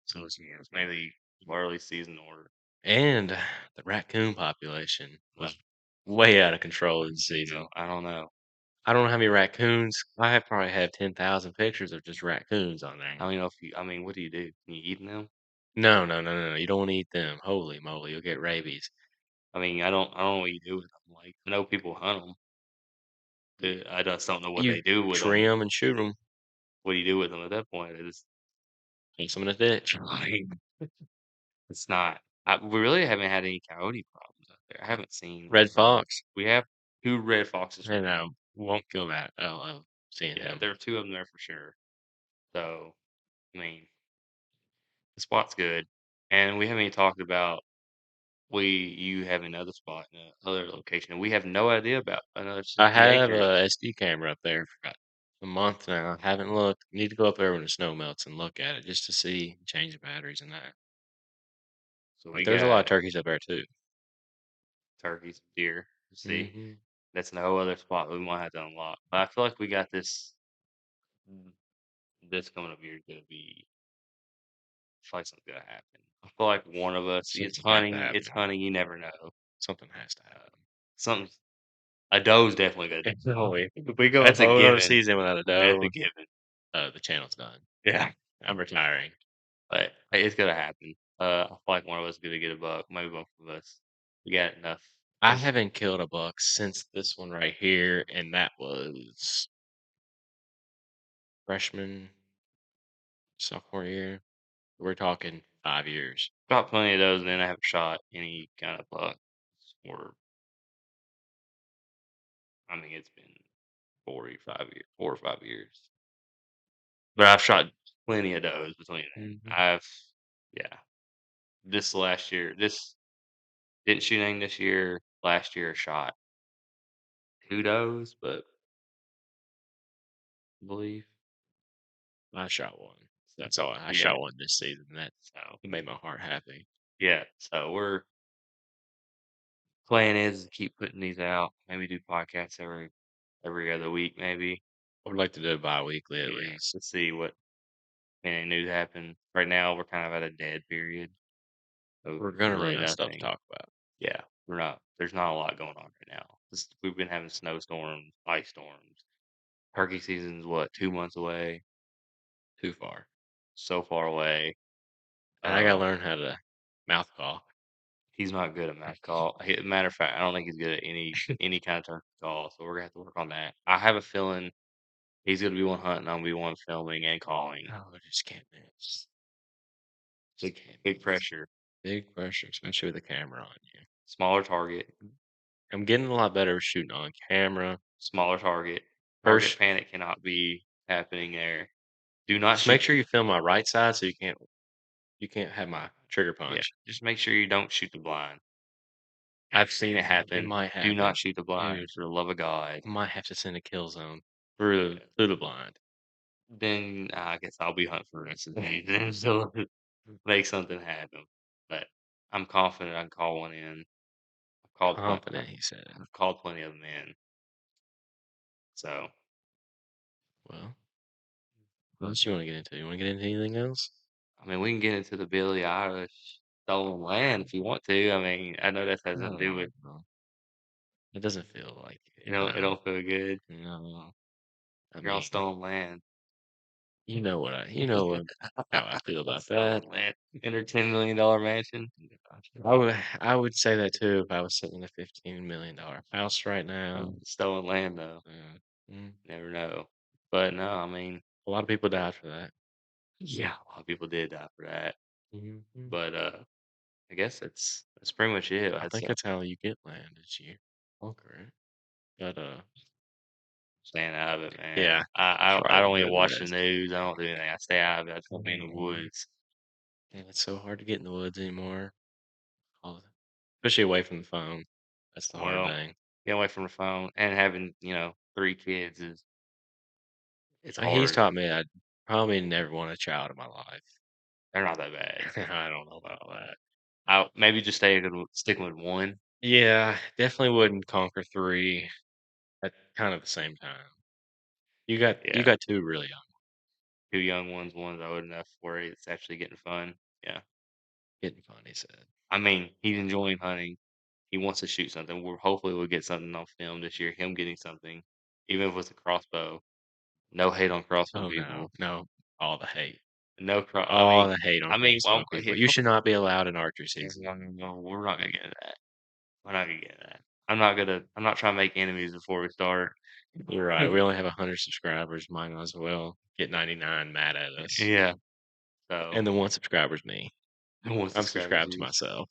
maybe early season or and the raccoon population was way out of control this you know, season. I don't know. I don't know how many raccoons. I probably have 10,000 pictures of just raccoons on I there. don't know if you. I mean, what do you do? Can you eat them? No, no, no, no, no. You don't want to eat them. Holy moly, you'll get rabies. I mean, I don't know what you do with them. Like, I know people hunt them. I just don't know what You they do with tree them. them and shoot them, What do you do with them at that point? place them in a ditch. Like, it's not. We really haven't had any coyote problems out there. I haven't seen. Red fox. We have two red foxes right And I now. won't kill that. I love seeing Yeah, him. there are two of them there for sure. So, I mean, the spot's good, and we haven't even talked about you have another spot in another location, and we have no idea about another I 60 have acres. a SD camera up there for about a month now. I haven't looked. Need to go up there when the snow melts and look at it just to see, change the batteries and that. So But we there's a lot of got turkeys up there too. turkeys, deer. See, Hmm. that's a whole other spot we might have to unlock. But I feel like we got this coming up here is gonna be. I feel like something's gonna happen. I feel like one of us. It's Something has to hunting. It's happen. hunting. You never know. Something has to Uh, happen. something. A doe's definitely gonna do No, something. If we go a that's a whole whole other given, season without a that's a doe. given. The channel's done. Yeah, I'm retiring. but hey, it's gonna happen. I feel like one of us is gonna get a buck. Maybe both of us. We got enough. I Cause haven't killed a buck since this one right here, and that was freshman, sophomore year. We're talking 5 years. Shot plenty of those, and then I haven't shot any kind of bucks for, I mean, it's been 45 years, 4 or 5 years. But I've shot plenty of does between then. Mhm. Yeah. This last year, didn't shoot anything this year. Last year, I shot 2 does, but I believe. I shot 1. That's all. I Yeah. shot 1 this season. That So, made my heart happy. yeah. So we're plan is to keep putting these out. Maybe do podcasts every other week, maybe. I would like to do it bi-weekly at Yeah. least. To see what any news happen. Right now, we're kind of at a dead period of We're gonna really run out of stuff to nothing. talk about. Yeah, we're not. There's not a lot going on right now. We've been having snowstorms, ice storms. Turkey season's what, 2 months away? Too far. So far away. And I gotta Um, learn how to mouth call. he's not good at math call. Matter of fact, I don't think he's good at any kind of turkey call. So we're gonna have to work on that. I have a feeling he's gonna be one hunting. I'm gonna be one filming and calling. Oh, I just can't miss. Just Big can't big miss. pressure, Big pressure, especially with a camera on you. smaller target, I'm getting a lot better at shooting on camera. smaller target. Target First, panic cannot be happening there. Do not just make shoot. sure you film my right side so you can't have my trigger Yeah, punch. just make sure you don't shoot the blind. I've seen it It happen. might Do not happen. shoot the blind Dude, for the love of God. I might have to send a kill zone Yeah. through the blind. Then I guess I'll be hunting for the rest of the day then, so make something happen. But I'm confident I can call one in. Confident, he said. I've called plenty of them in. So, Well, what else you want to get into? You want to get into anything else? I mean, we can get into the Billie Eilish stolen land if you want to. I mean, I know that has nothing to do No, with, no, it doesn't feel like it. it No, don't feel good. no. I You're on mean, stolen land. you know how I feel about that. Stolen land. In her $10 million mansion. I would say that too if I was sitting in a $15 million house right now. Stolen land, though. Uh, mm, Never know. But no, I mean, a lot of people died for that. yeah, a lot of people did die for that. Mhm. But I guess that's pretty much it. I That's think that's how you get land is you conquer it. But staying out of it, man. yeah, I try to don't do even the watch the best. news. I don't do anything. I stay out of it. I just be in the Mhm. woods. And it's so hard to get in the woods anymore. All the- Especially away from the phone. That's the hard Well, thing. get away from the phone and having 3 kids is it's He's hard. taught me I'd probably never want a child in my life. They're not that bad. I don't know about all that. I maybe just sticking with one. Yeah, definitely wouldn't conquer 3 at kind of the same time. You Yeah, got 2 really young, 2 young ones. One's old enough where it's actually getting fun. Yeah, getting fun, he said. I mean he's enjoying hunting. He wants to shoot something. Hopefully we'll get something on film this year. Him getting something, even if it's a crossbow. No hate on crossbow Oh, no, people. no, all the hate. No I All mean, the hate on well, crossbow people. You should not be allowed in archery season. no, no, no, we're not gonna get into that. We're not gonna get into that. I'm not trying to make enemies before we start. You're right, we only have 100 subscribers, might as well get 99 mad at us. Yeah. So And the 1 subscriber's me. who wants to I'm subscribe to subscribed to you? myself.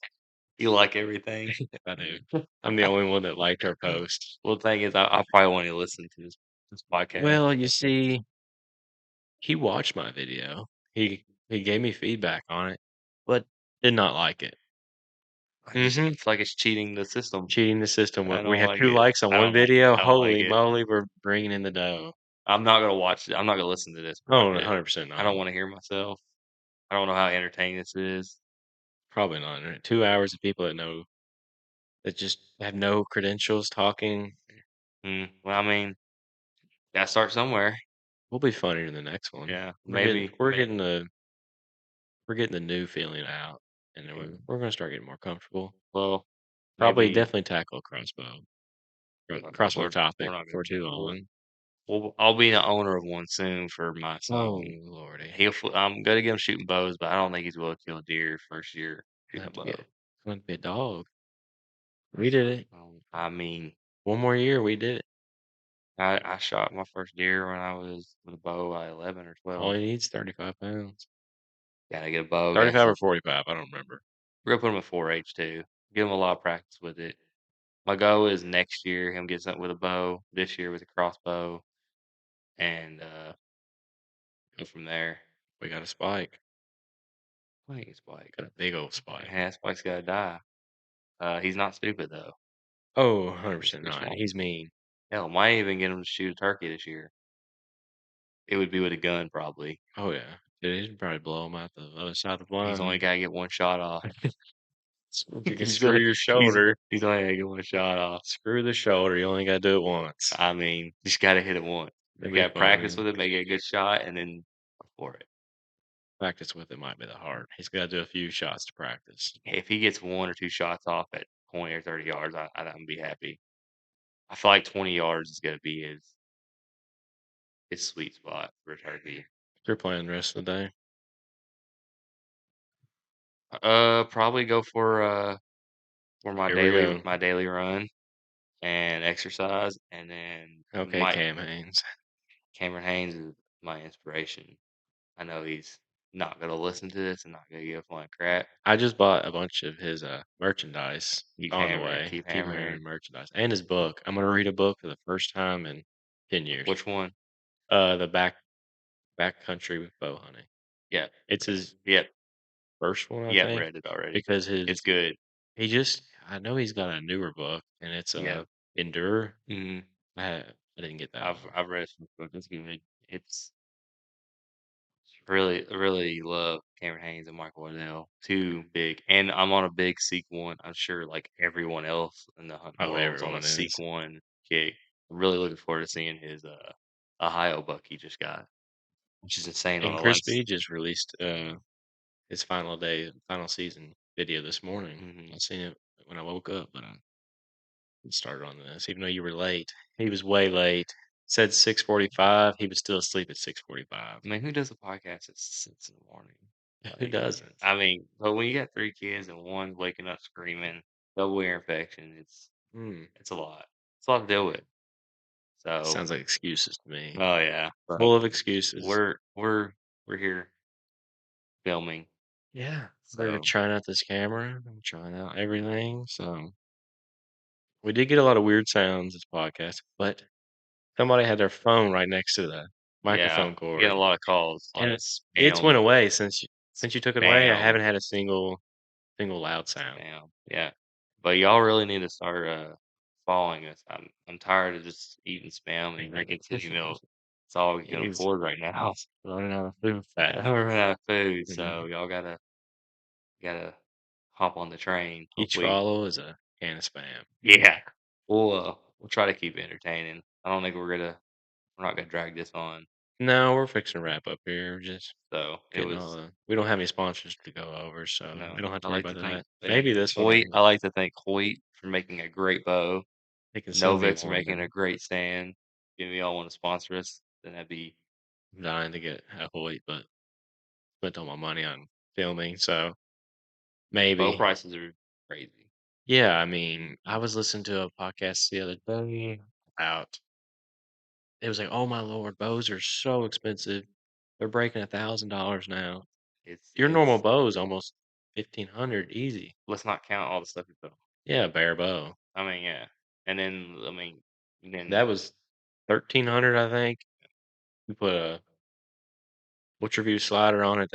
You like everything. I do. I'm the only one that liked our post. Well, the thing is, I probably want to listen to this podcast. Well, you see, he watched my video. He gave me feedback on it, but did not like it. I just Mhm. feel like it's cheating the system. Cheating the system. I We don't have like 2 it. likes on one video. I don't like Holy it. moly, we're bringing in the dough. I'm not gonna watch it. I'm not gonna listen to this Oh, podcast. 100% I don't not. want to hear myself. I don't know how entertaining this is. Probably not. 2 hours of people that just have no credentials talking. Well, I mean, gotta start somewhere. We'll be funnier in the next one. Yeah, maybe, maybe. We're getting the new feeling out, and then we're gonna start getting more comfortable. Well, Probably maybe definitely tackle a crossbow we're topic not gonna before do too that. long. I'll be the owner of one soon for my Oh, son. lordy. I'm gonna get him shooting bows, but I don't think he's willing to kill a deer first year I shooting a have to bow. be a dog. We did it. I mean, One more year, we did it. I shot my first deer when I was with a bow at 11 or All 12. he needs is 35 pounds. Gotta get a bow, got 35 or some 45, I don't remember. we're gonna put him in 4-H too. Give him a lot of practice with it. My goal is next year him get something with a bow, this year with a crossbow, and, go from there. We got a spike. Playing Spike. Got a big old spike. Yeah, Spike's gotta die. He's not stupid though. Oh, He's 100% pretty not. smart. He's mean. Hell, might even get him to shoot a turkey this year. It would be with a gun probably. Oh, yeah. Dude, he'd probably blow him out the other side of the He's only blind. gotta get one shot off. You can He's screw gonna your he's shoulder. he's only gotta get one shot off. Screw the shoulder. You only got to do it once. I mean, just gotta hit it once. It'll You be gotta practice fun. with it, make it a good shot, and then go for it. Practice with it might be the hard. He's got to do a few shots to practice. If he gets 1 or 2 shots off at 20 or 30 yards, I'm gonna be happy. I feel like 20 yards is gonna be his sweet spot for a turkey. You're playing the rest of the day. Probably go for Here we go. my daily run and exercise, and then Okay, might Cam Haynes. Cameron Haynes is my inspiration. I know he's not gonna listen to this and not gonna give a flying crap. I just bought a bunch of his merchandise Keep on the hammering, way. keep Keep hammering. hearing merchandise and his book. I'm gonna read a book for the first time in 10 years. Which one? The backcountry bow hunting. Yeah. It's his Yep. first one, I Yep. think, Read it already. because It's his good. he just I know he's got a newer book and it's Yep. Endure. hmm I didn't get that one. I've read some book. It's good. It's really love Cameron Haynes and Michael Waddell. Two big, and I'm on a big Seek One. I'm sure like everyone else in the hunting Oh, world's on a everyone Seek is. One kick. I'm really looking forward to seeing his Ohio buck he just got, which is insane on And a Chris lens. B just released his final season video this morning. hmm I seen it when I woke up, but I started on this, even though you were late. He was way late. Said 6:45. He was still asleep at 6:45. I mean, who does a podcast at 6 in the morning? Who Like, doesn't? I mean, but when you got 3 kids and one waking up screaming, double ear infection, Hmm. it's a lot. It's a lot to deal with. So, Sounds like excuses to me. oh yeah, but Full of excuses. we're here filming. Yeah. We're So trying out this camera. I'm trying out everything. So we did get a lot of weird sounds this podcast, but somebody had their phone right next to the yeah, microphone we're getting cord, a lot of calls, a lot and of it's went away since you took it away. I spam, haven't had a single loud sound. spam. Yeah, but y'all really need to start following us. I'm tired of just eating spam and drinking cookie milk. It's all we can He's afford right now. running out of food fast. We're running out of food, so Mhm. y'all gotta hop on the train. Each Hopefully, follow is a can of spam. yeah. We'll try to keep it entertaining. I don't think we're not gonna drag this on. No, we're fixing to wrap up here. We're just So it getting all was the. We don't have any sponsors to go over, so no. we don't have I to worry like to about thank that. Maybe this one I like to thank Hoyt for making a great bow. they can send me Novix for one. making Then a great stand. If y'all want to sponsor us, then that'd be I'm dying to get a Hoyt, but spent all my money on filming, so bow maybe. prices are crazy. Yeah, I mean, I was listening to a podcast the other day about. It was like, oh my lord, bows are so expensive. They're breaking $1,000 now. Your normal It's bow is almost 1,500 easy. let's not count all the stuff you put on. Yeah, bare bow. I mean, yeah. And then then That was 1,300, I think. You put a Butcher View slider on it.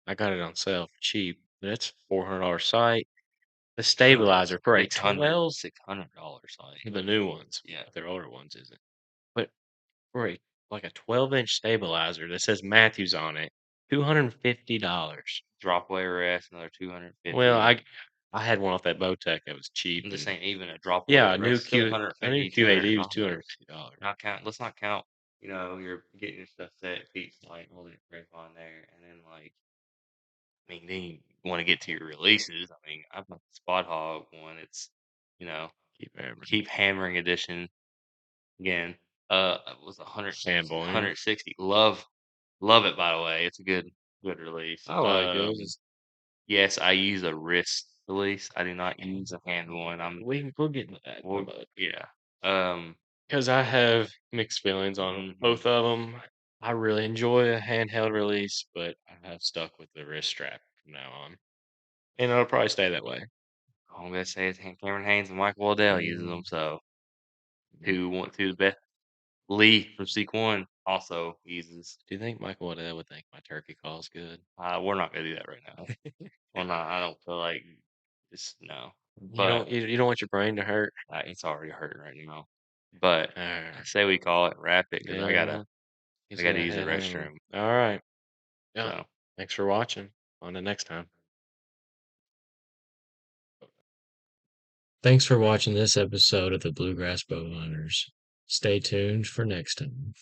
I got it on sale for cheap. That's $400 sight. The no, stabilizer for a 12, $600 like the new ones, yeah. their older ones isn't. But for like a 12-inch stabilizer that says Matthews on it, $250. Drop away rest, another Well, 250. I had one off that Bowtech that was cheap, I'm just and saying even a drop away yeah, rest still I knew 150, QAD was $200. $250. Not count let's not count, you're getting your stuff set, feet like holding it grip on there, and then like then you want to get to your releases. I've got the Spot Hog one. It's you know, Keep hammering. keep hammering edition again. It was Fanboy. 160. Love it by the way. It's a good release. I like those. Yes, I use a wrist release. I do not use a hand one. We'll get into that, Well, yeah. Um, because I have mixed feelings on mhm. both of them. I really enjoy a handheld release, but I have stuck with the wrist strap from now on, and it'll probably stay that way. All I'm gonna say is Cameron Haynes and Michael Waddell uses them, Mm, so mm. who the best Lee from Seek One also uses. Do you think Michael Waddell would think my turkey call's good? We're not gonna do that right now. Well, not. I don't feel like just no. You But don't you don't want your brain to hurt? it's already hurting right now. But I Alright. say we call it, wrap it, because Yeah, I he's gotta gonna use the head home. restroom. Alright. Yeah. So. Thanks for watching. On to next time. Thanks for watching this episode of the Bluegrass Bowhunters. Stay tuned for next time.